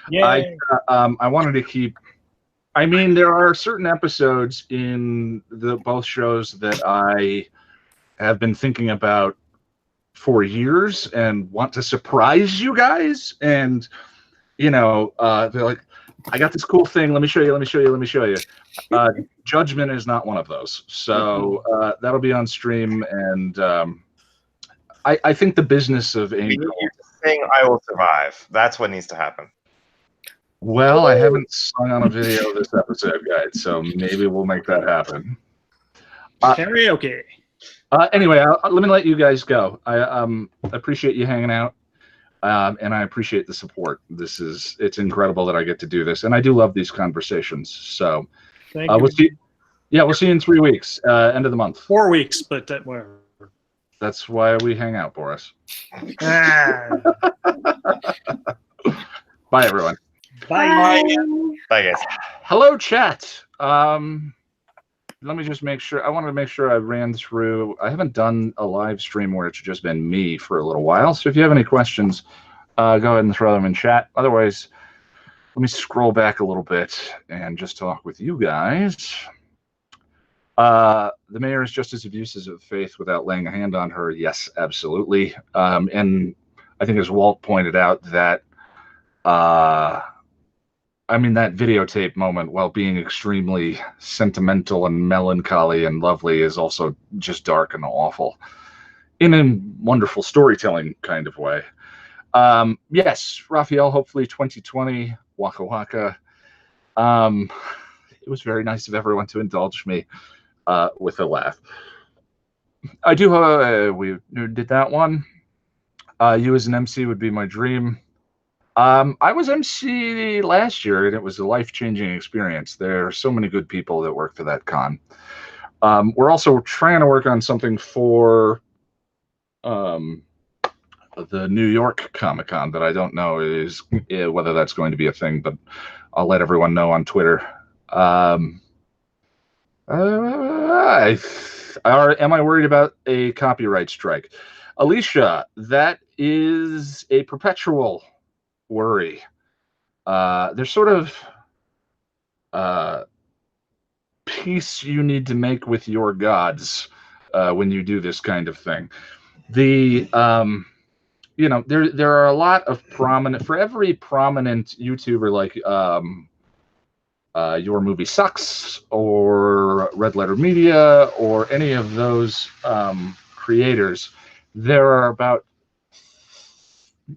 A: Yeah.
B: I wanted to keep. I mean, there are certain episodes in both shows that I have been thinking about for years and want to surprise you guys. And, they're like, I got this cool thing. Let me show you. Judgment is not one of those. So that'll be on stream. And I think the business of Angel.
D: We need you to sing I Will Survive. That's what needs to happen.
B: Well, I haven't sung on a video this episode, guys, so maybe we'll make that happen.
A: Karaoke.
B: Anyway, let me let you guys go. I appreciate you hanging out, and I appreciate the support. It's incredible that I get to do this, and I do love these conversations. So we'll see. Yeah, we'll see you in 3 weeks, end of the month.
A: 4 weeks, but whatever.
B: That's why we hang out, Boris.
A: Ah.
B: Bye, everyone.
A: Bye.
D: Bye, guys.
B: Hello, chat. Let me just make sure. I wanted to make sure I ran through. I haven't done a live stream where it's just been me for a little while. So if you have any questions, go ahead and throw them in chat. Otherwise, let me scroll back a little bit and just talk with you guys. The mayor is just as abusive of Faith without laying a hand on her. Yes, absolutely. And I think as Walt pointed out that, that videotape moment, while being extremely sentimental and melancholy and lovely, is also just dark and awful in a wonderful storytelling kind of way. Yes, Raphael, hopefully 2020, Waka Waka. It was very nice of everyone to indulge me with a laugh. I do, we did that one. You as an MC would be my dream. I was MC last year, and it was a life-changing experience. There are so many good people that work for that con. We're also trying to work on something for the New York Comic-Con that I don't know whether that's going to be a thing, but I'll let everyone know on Twitter. Am I worried about a copyright strike? Alicia, that is a perpetual worry. There's sort of peace you need to make with your gods when you do this kind of thing. The you know, there are a lot of prominent, for every prominent YouTuber like Your Movie Sucks or Red Letter Media or any of those creators, there are about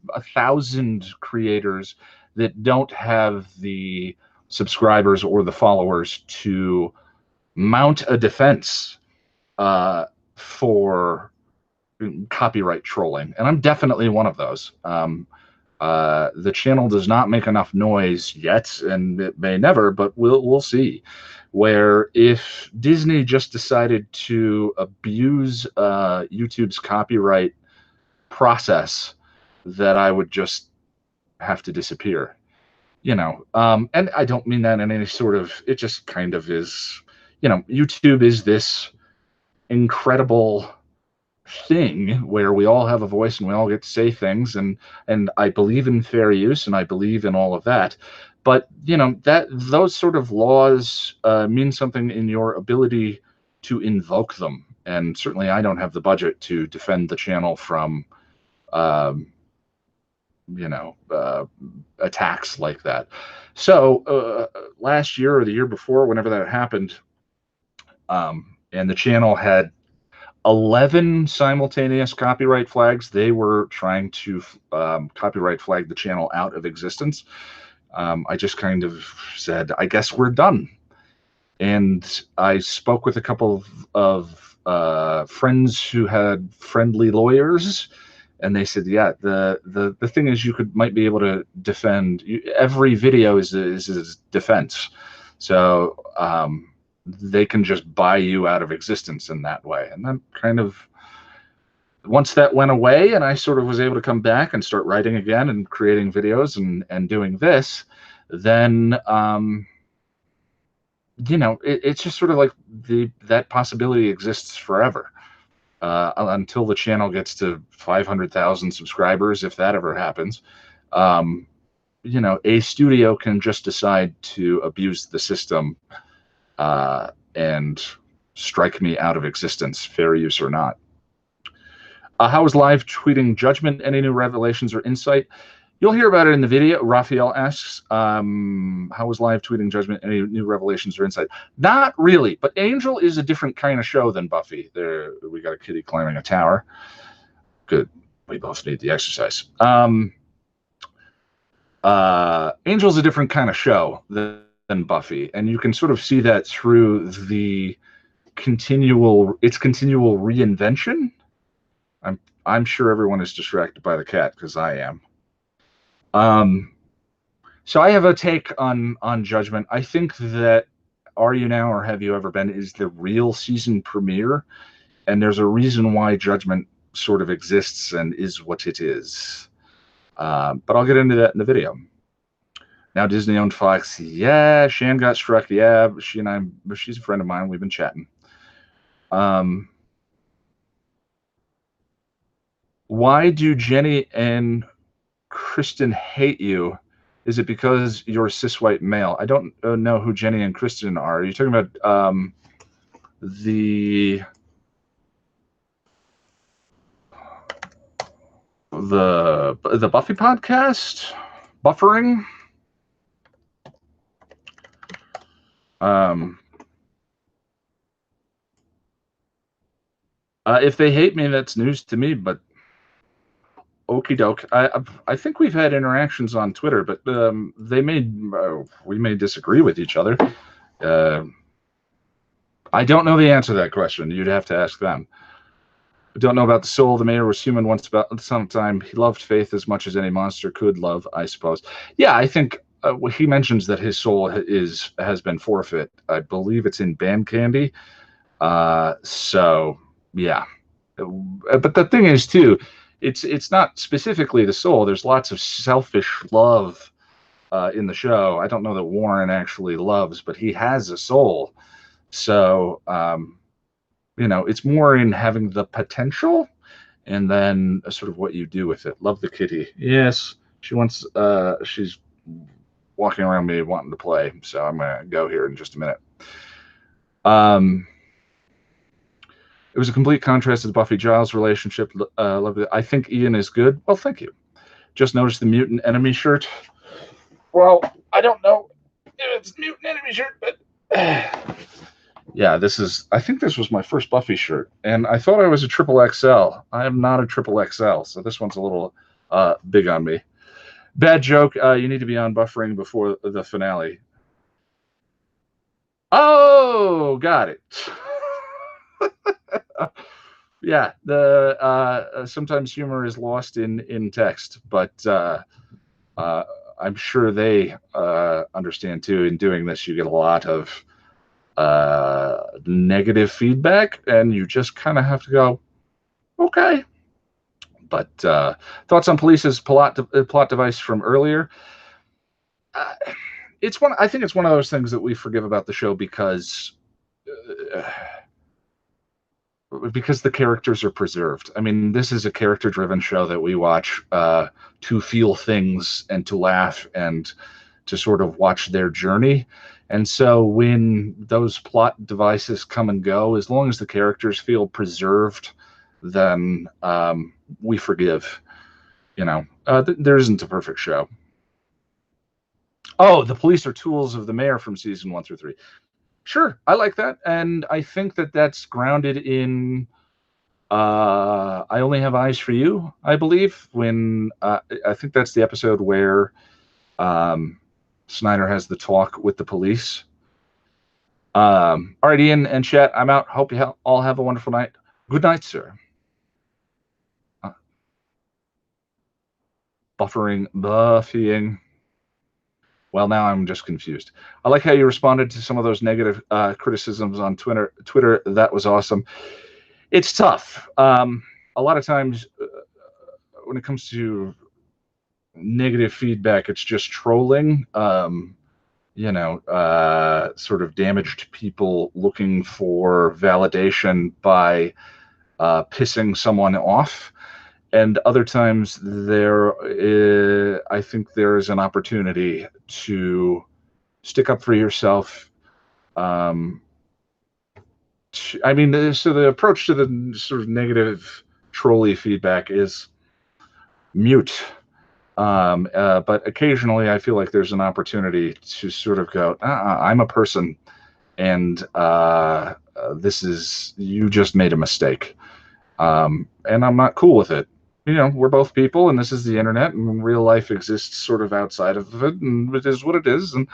B: 1,000 creators that don't have the subscribers or the followers to mount a defense for copyright trolling, and I'm definitely one of those. The channel does not make enough noise yet, and it may never, but we'll see. Where if Disney just decided to abuse YouTube's copyright process, that I would just have to disappear. You know, and I don't mean that in any sort of, it just kind of is, you know, YouTube is this incredible thing where we all have a voice and we all get to say things, and I believe in fair use and I believe in all of that, but you know, that those sort of laws mean something in your ability to invoke them, and certainly I don't have the budget to defend the channel from you know, attacks like that. So last year or the year before, whenever that happened, and the channel had 11 simultaneous copyright flags. They were trying to copyright flag the channel out of existence. I just kind of said, I guess we're done. And I spoke with a couple of friends who had friendly lawyers, and they said, yeah, the thing is, you might be able to defend, every video is a defense. So they can just buy you out of existence in that way. And then kind of, once that went away and I sort of was able to come back and start writing again and creating videos and doing this, then you know, it's just sort of like that possibility exists forever until the channel gets to 500,000 subscribers, if that ever happens. You know, a studio can just decide to abuse the system and strike me out of existence, fair use or not. How is live tweeting judgment? Any new revelations or insight? You'll hear about it in the video. Raphael asks, how was live tweeting judgment? Any new revelations or insight? Not really, but Angel is a different kind of show than Buffy. There, we got a kitty climbing a tower. Good. We both need the exercise. Angel's a different kind of show than Buffy, and you can sort of see that through the continual reinvention. I'm sure everyone is distracted by the cat, because I am. So I have a take on Judgment. I think that Are You Now or Have You Ever Been is the real season premiere, and there's a reason why Judgment sort of exists and is what it is. But I'll get into that in the video. Now Disney owned Fox. Yeah, Shan got struck. Yeah, she and I, she's a friend of mine. We've been chatting. Why do Jenny and Kristen hate you? Is it because you're a cis white male? I don't know who Jenny and Kristen are. Are you talking about the Buffy podcast? Buffering? If they hate me, that's news to me, but okie doke. I think we've had interactions on Twitter, but we may disagree with each other. I don't know the answer to that question. You'd have to ask them. I don't know about the soul. The mayor was human once about some time. He loved Faith as much as any monster could love, I suppose. Yeah, I think he mentions that his soul has been forfeit. I believe it's in Band Candy. So yeah, but the thing is too, it's not specifically the soul. There's lots of selfish love in the show. I don't know that Warren actually loves, but he has a soul. So you know, it's more in having the potential, and then sort of what you do with it. Love the kitty. Yes, she wants. She's walking around me wanting to play. So I'm gonna go here in just a minute. It was a complete contrast to the Buffy Giles relationship. I think Ian is good. Well, thank you. Just noticed the mutant enemy shirt. Well, I don't know if it's mutant enemy shirt, but yeah, I think this was my first Buffy shirt, and I thought I was a triple XL. I am not a triple XL, so this one's a little big on me. Bad joke. You need to be on buffering before the finale. Oh, got it. Yeah, sometimes humor is lost in text, but I'm sure they understand too. In doing this, you get a lot of negative feedback, and you just kind of have to go, okay. But thoughts on Police's plot device from earlier? I think it's one of those things that we forgive about the show because the characters are preserved. I mean, this is a character-driven show that we watch to feel things and to laugh and to sort of watch their journey. And so when those plot devices come and go, as long as the characters feel preserved, then we forgive. There isn't a perfect show. Oh, the police are tools of the mayor from season 1 through 3. Sure, I like that, and I think that that's grounded in I Only Have Eyes for You, I believe, when I think that's the episode where Snyder has the talk with the police. All right, Ian and chat, I'm out. Hope you all have a wonderful night. Good night, sir. Buffying. Well, now I'm just confused. I like how you responded to some of those negative criticisms on Twitter. That was awesome. It's tough. A lot of times when it comes to negative feedback, it's just trolling, sort of damaged people looking for validation by pissing someone off. And other times I think there is an opportunity to stick up for yourself. So the approach to the sort of negative trolley feedback is mute. But occasionally I feel like there's an opportunity to sort of go, I'm a person, and you just made a mistake. And I'm not cool with it. We're both people, and this is the internet, and real life exists sort of outside of it, and it is what it is, and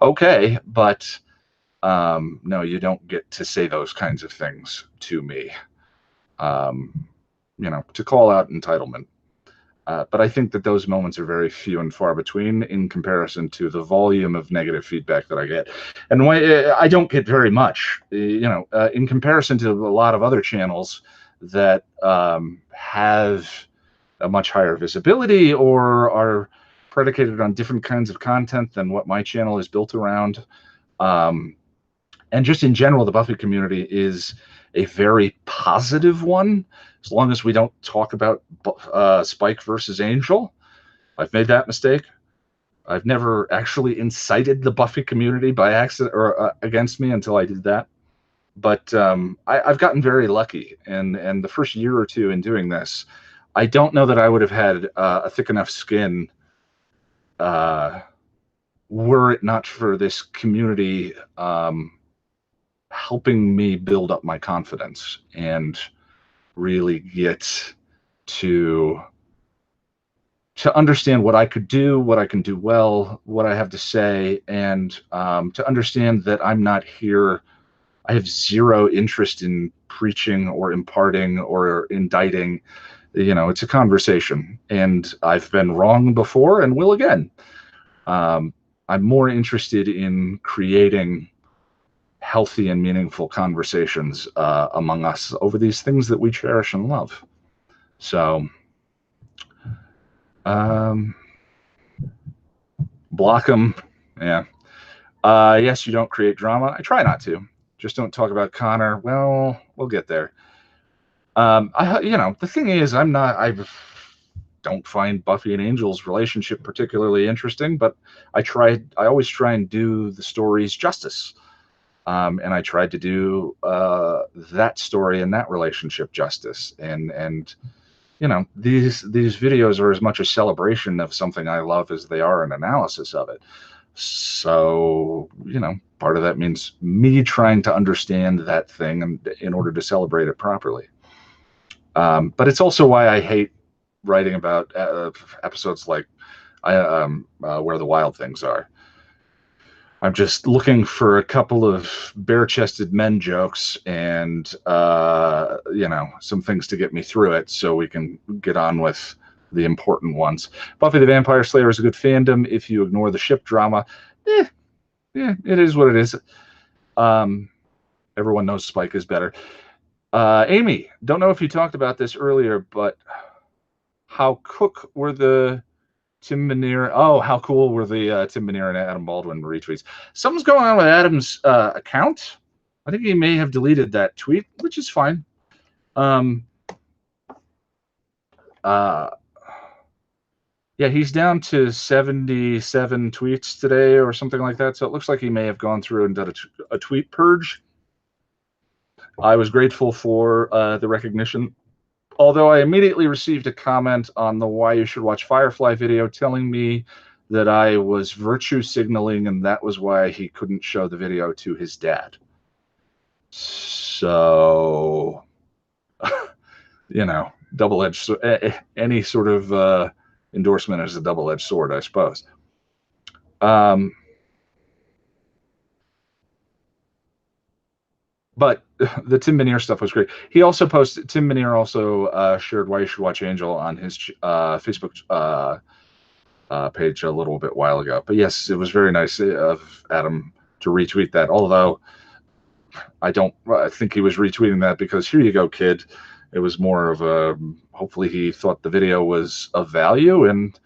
B: okay, but no, you don't get to say those kinds of things to me, to call out entitlement. But I think that those moments are very few and far between in comparison to the volume of negative feedback that I get. And I don't get very much, in comparison to a lot of other channels that have a much higher visibility or are predicated on different kinds of content than what my channel is built around. And just in general, the Buffy community is a very positive one, as long as we don't talk about Spike versus Angel. I've made that mistake. I've never actually incited the Buffy community by accident or against me until I did that. But I've gotten very lucky, and the first year or two in doing this, I don't know that I would have had a thick enough skin were it not for this community helping me build up my confidence and really get to understand what I could do, what I can do well, what I have to say, and to understand that I'm not here. I have zero interest in preaching or imparting or indicting. It's a conversation, and I've been wrong before and will again. I'm more interested in creating healthy and meaningful conversations among us over these things that we cherish and love. So, block them. Yeah. Yes, you don't create drama. I try not to. Just don't talk about Connor. Well, we'll get there. The thing is, I don't find Buffy and Angel's relationship particularly interesting, but I always try and do the stories justice. And I tried to do that story and that relationship justice. And you know, these videos are as much a celebration of something I love as they are an analysis of it. So, you know, part of that means me trying to understand that thing in order to celebrate it properly. But it's also why I hate writing about episodes like Where the Wild Things Are. I'm just looking for a couple of bare-chested men jokes and, you know, some things to get me through it so we can get on with the important ones. Buffy the Vampire Slayer is a good fandom if you ignore the ship drama. Yeah, it is what it is. Everyone knows Spike is better. Amy, don't know if you talked about this earlier, but how cook were the Tim Minear? Oh, how cool were the Tim Minear and Adam Baldwin retweets? Something's going on with Adam's account. I think he may have deleted that tweet, which is fine. Yeah, he's down to 77 tweets today or something like that. So it looks like he may have gone through and done a tweet purge. I was grateful for the recognition, although I immediately received a comment on the Why You Should Watch Firefly video telling me that I was virtue signaling and that was why he couldn't show the video to his dad. So, you know, double-edged, any sort of endorsement is a double-edged sword, I suppose. But the Tim Minear stuff was great. He also posted, Tim Minear also shared Why You Should Watch Angel on his Facebook page a little bit while ago. But yes, it was very nice of Adam to retweet that, although I think he was retweeting that because here you go, kid. It was more of a, hopefully he thought the video was of value and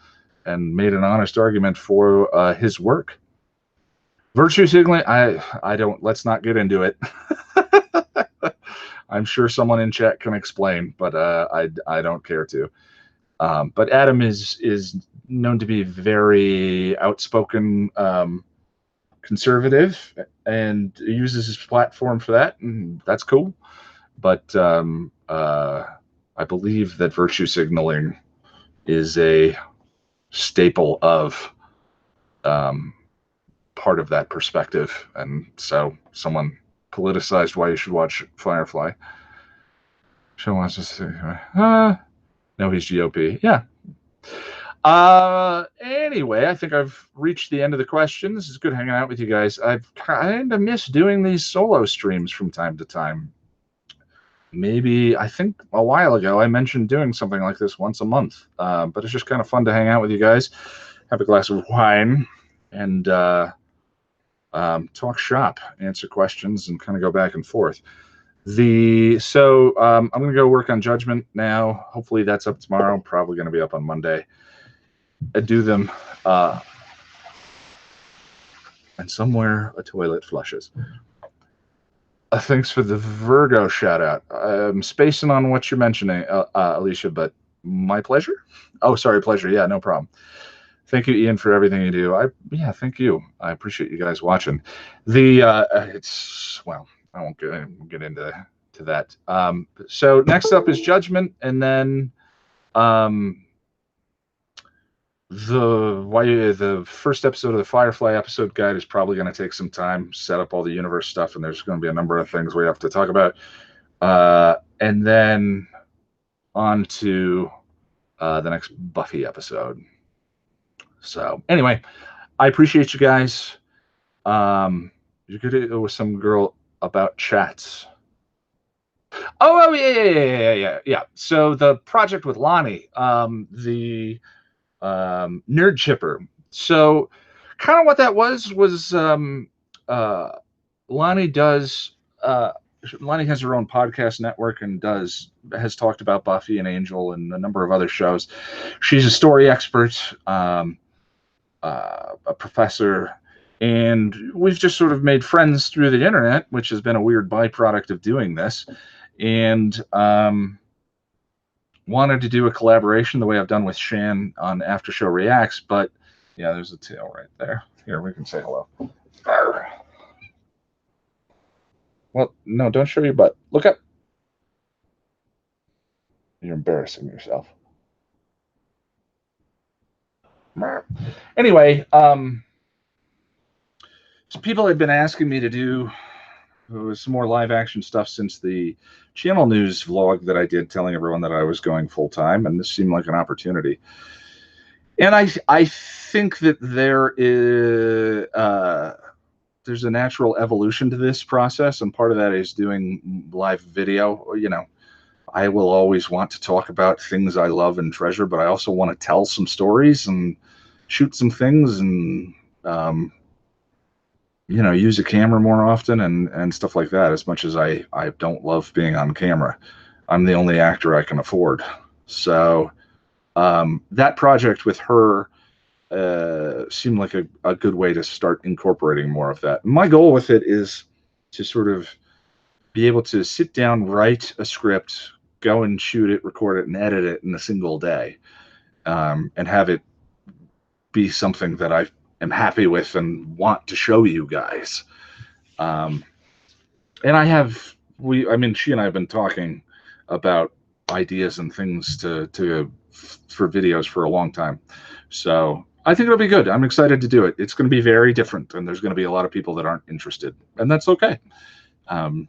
B: made an honest argument for his work. Virtue signaling, I don't, let's not get into it. I'm sure someone in chat can explain, but I don't care to. But Adam is known to be very outspoken, conservative, and uses his platform for that, and that's cool. But I believe that virtue signaling is a staple of part of that perspective, and so someone politicized Why You Should Watch Firefly. Show wants to say, no, he's GOP. Yeah. Anyway, I think I've reached the end of the questions. It's good hanging out with you guys. I've kind of missed doing these solo streams from time to time. Maybe, I think a while ago, I mentioned doing something like this once a month. But it's just kind of fun to hang out with you guys, have a glass of wine, and talk shop, answer questions, and kind of go back and forth. So I'm going to go work on Judgment now. Hopefully that's up tomorrow. Probably going to be up on Monday. I do them, and somewhere a toilet flushes. Thanks for the Virgo shout out. I'm spacing on what you're mentioning, Alicia, but my pleasure. Oh, sorry, pleasure. Yeah, no problem. Thank you, Ian, for everything you do. Yeah, thank you. I appreciate you guys watching. It's, well, I won't get into that. So next up is Judgment, and then the first episode of the Firefly episode guide is probably going to take some time, set up all the universe stuff, and there's going to be a number of things we have to talk about. And then on to the next Buffy episode. So anyway, I appreciate you guys. You're good with some girl about chats. Oh yeah. So the project with Lonnie, the Nerd Chipper. So kind of what that was Lonnie does. Lonnie has her own podcast network and has talked about Buffy and Angel and a number of other shows. She's a story expert. A professor, and we've just sort of made friends through the internet, which has been a weird byproduct of doing this, and wanted to do a collaboration the way I've done with Shan on After Show Reacts, but yeah, there's a tail right there. Here, we can say hello. Well, no, don't show your butt. Look up. You're embarrassing yourself. Anyway, so people have been asking me to do some more live action stuff since the channel news vlog that I did telling everyone that I was going full time, and this seemed like an opportunity. And I think that there's a natural evolution to this process, and part of that is doing live video. You know, I will always want to talk about things I love and treasure, but I also want to tell some stories and shoot some things and you know, use a camera more often and stuff like that. As much as I don't love being on camera, I'm the only actor I can afford. So that project with her seemed like a good way to start incorporating more of that. My goal with it is to sort of be able to sit down, write a script, go and shoot it, record it, and edit it in a single day, and have it be something that I am happy with and want to show you guys. And I mean, she and I have been talking about ideas and things for videos for a long time. So I think it'll be good. I'm excited to do it. It's going to be very different, and there's going to be a lot of people that aren't interested, and that's okay. You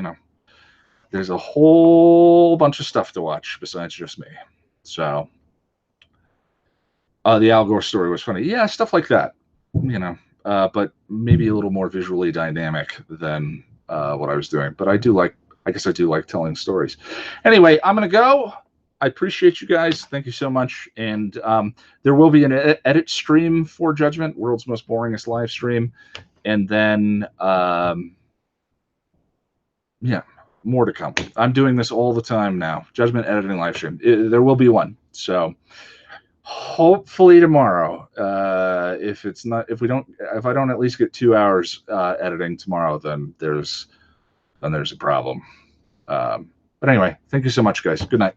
B: know, there's a whole bunch of stuff to watch besides just me. So the Al Gore story was funny. Yeah, stuff like that, you know, but maybe a little more visually dynamic than what I was doing. But I guess I do like telling stories. Anyway, I'm going to go. I appreciate you guys. Thank you so much. And there will be an edit stream for Judgment, world's most boringest live stream. And then, yeah, more to come. I'm doing this all the time now. Judgment editing live stream. There will be one. So hopefully tomorrow. If I don't at least get 2 hours editing tomorrow, then there's a problem. But anyway, thank you so much, guys. Good night.